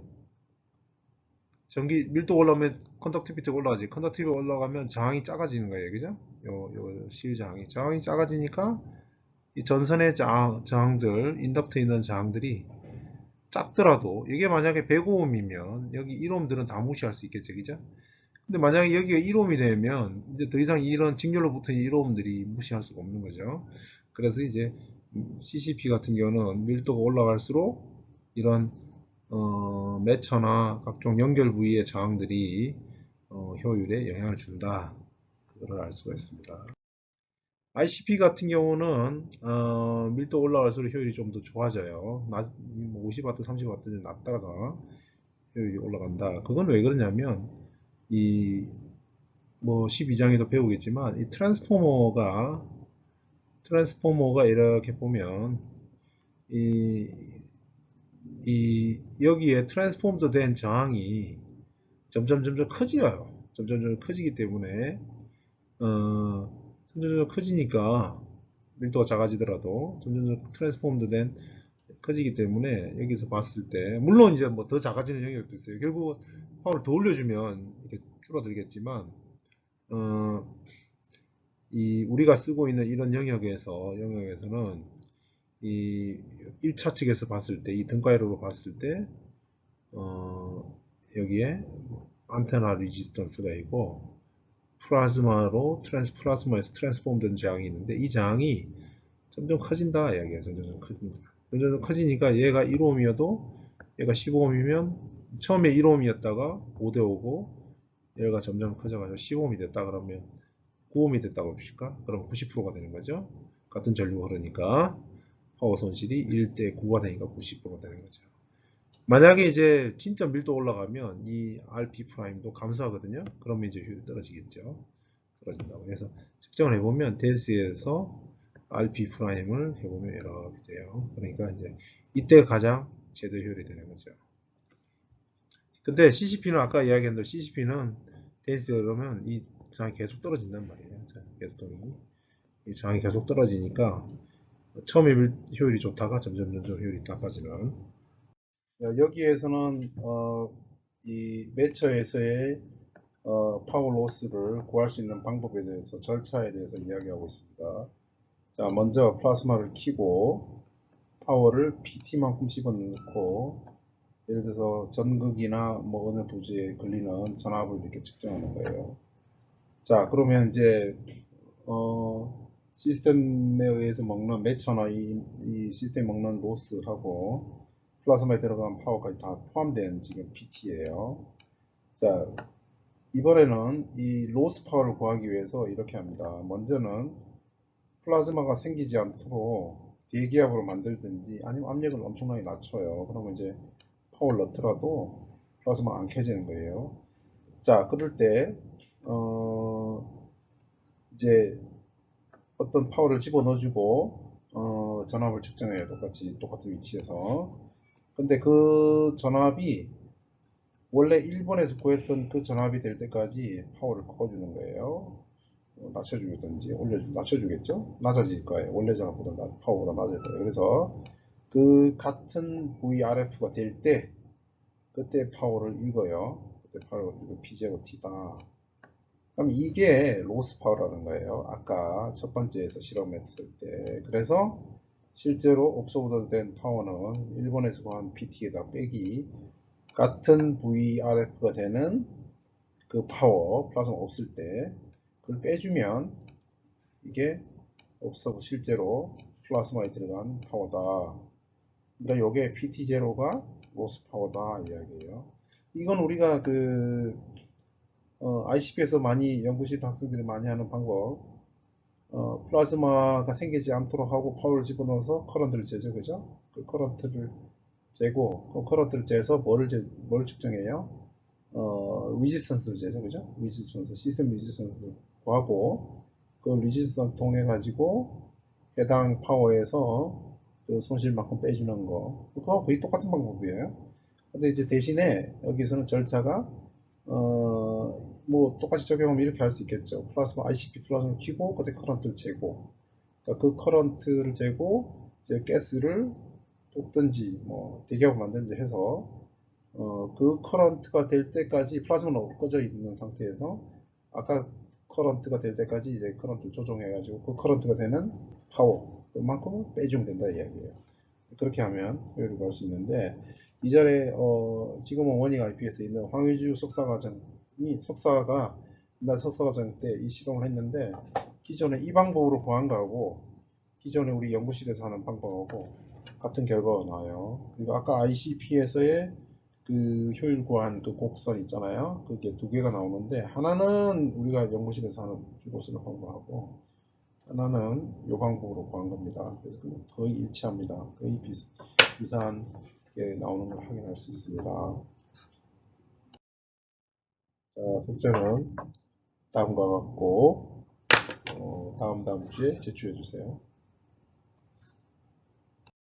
전기 밀도 올라오면 컨덕티비티가 올라가지. 컨덕티비티가 올라가면 저항이 작아지는 거예요. 그죠? 요 실저항이 작아지니까 이 전선의 저항들, 인덕터에 있는 저항들이 작더라도 이게 만약에 105옴이면 여기 1옴들은 다 무시할 수 있겠죠. 그죠? 근데 만약에 여기가 1옴이 되면 이제 더 이상 이런 직렬로 붙은 1옴들이 무시할 수가 없는 거죠. 그래서 이제 CCP 같은 경우는 밀도가 올라갈수록 이런 매처나 각종 연결 부위의 저항들이 효율에 영향을 준다. 그거를 알 수가 있습니다. ICP 같은 경우는 밀도 올라갈수록 효율이 좀 더 좋아져요. 50W, 30W 낮다가 효율이 올라간다. 그건 왜 그러냐면 이 뭐 12장에도 배우겠지만 이 트랜스포머가 이렇게 보면 이, 여기에 트랜스폼드 된 저항이 점점 커져요. 점점 커지기 때문에 점점 커지니까 밀도가 작아지더라도 점점 트랜스폼드 된 커지기 때문에 여기서 봤을 때 물론 이제 뭐 더 작아지는 영역도 있어요. 결국 파워를 더 올려주면 이렇게 줄어들겠지만 이 우리가 쓰고 있는 이런 영역에서는 이 1차 측에서 봤을 때 이 등가이로로 봤을 때 여기에 안테나 리지스턴스가 있고 플라즈마에서 트랜스폼된 저항이 있는데 이 저항이 점점 커진다 이야기야. 점점 커진다. 점점 커지니까 얘가 1옴이어도 얘가 15옴이면 처음에 1옴이었다가 5대5고 얘가 점점 커져가지고 15옴이 됐다 그러면 9옴이 됐다고 봅시까? 그럼 90%가 되는 거죠. 같은 전류가 흐르니까 파워 손실이 1대9가 되니까 90%가 되는 거죠. 만약에 이제 진짜 밀도 올라가면 이 RP 프라임도 감소하거든요. 그러면 이제 효율이 떨어지겠죠. 떨어진다고. 그래서 측정을 해보면 댄스에서 RP 프라임을 해보면 이렇게 돼요. 그러니까 이제 이때가 가장 제대 효율이 되는 거죠. 근데 CCP는 아까 이야기한 대로 CCP는 댄스에 그러면 이 저항이 계속 떨어진단 말이에요. 가스통이. 이 저항이 계속 떨어지니까 처음에 효율이 좋다가 점점 효율이 나빠지는. 여기에서는 이 매처에서의 파워 로스를 구할 수 있는 방법에 대해서 절차에 대해서 이야기하고 있습니다. 자, 먼저 플라스마를 켜고 파워를 PT만큼 집어넣고 예를 들어서 전극이나 뭐 어느 부지에 걸리는 전압을 이렇게 측정하는 거예요. 자, 그러면 이제 시스템에 의해서 먹는 매처나 이 시스템 먹는 로스하고 플라스마에 들어간 파워까지 다 포함된 지금 PT예요. 자, 이번에는 이 로스 파워를 구하기 위해서 이렇게 합니다. 먼저는 플라즈마가 생기지 않도록 대기압으로 만들든지 아니면 압력을 엄청나게 낮춰요. 그러면 이제 파워를 넣더라도 플라즈마가 안 켜지는 거예요. 자, 그럴 때 이제 어떤 파워를 집어넣어주고 전압을 측정해요. 똑같은 위치에서. 근데 그 전압이 원래 1번에서 구했던 그 전압이 될 때까지 파워를 바꿔주는 거예요. 낮춰주겠든지 낮춰주겠죠? 낮아질 거예요. 원래 전압보다 파워보다 낮을 거예요. 그래서 그 같은 VRF가 될 때 그때 파워를 읽어요. 그때 파워를 읽고 P0 T다. 그럼 이게 로스 파워라는 거예요. 아까 첫 번째에서 실험했을 때. 그래서 실제로 옵서브드 된 파워는 1번에서 구한 PT에다 빼기 같은 VRF가 되는 그 파워, 플라즈마 없을 때 그걸 빼주면 이게 옵서브 실제로 플라즈마에 들어간 파워다. 그러니까 이게 PT0가 로스 파워다 이야기예요. 이건 우리가 그 ICP에서 많이 연구실 학생들이 많이 하는 방법, 플라즈마가 생기지 않도록 하고 파워를 집어넣어서 커런트를 재죠, 그죠? 그 커런트를 재고, 그 커런트를 재서 뭘 측정해요? 리지스턴스를 재죠, 그죠? 리지스턴스, 시스템 리지스턴스를 구하고, 그 리지스턴스 통해 가지고 해당 파워에서 그 손실만큼 빼주는 거, 그거 거의 똑같은 방법이에요. 근데 이제 대신에 여기서는 절차가 뭐 똑같이 적용하면 이렇게 할 수 있겠죠. 플라스마 ICP 플라스마를 켜고 그때 커런트를 재고, 그러니까 그 커런트를 재고 이제 가스를 볶든지 뭐 대기압을 만든지 해서 그 커런트가 될 때까지 플라스마는 꺼져 있는 상태에서 아까 커런트가 될 때까지 이제 커런트를 조정해 가지고 그 커런트가 되는 파워 그만큼을 빼주면 된다 이야기예요. 그렇게 하면 효율을 구할 수 있는데 이 자리에 지금은 원익 IP에서 있는 황의주 석사가 옛날 석사과정 때 이 실험을 했는데 기존에 이 방법으로 구한 거하고 기존에 우리 연구실에서 하는 방법하고 같은 결과가 나와요. 그리고 아까 ICP에서의 그 효율 구한 그 곡선 있잖아요. 그게 두 개가 나오는데 하나는 우리가 연구실에서 하는 주로 쓰는 방법하고 하나는 이 방법으로 구한 겁니다. 그래서 거의 일치합니다. 거의 비슷한 게 나오는 걸 확인할 수 있습니다. 자, 숙제는 다음과 같고 다음 주에 제출해 주세요.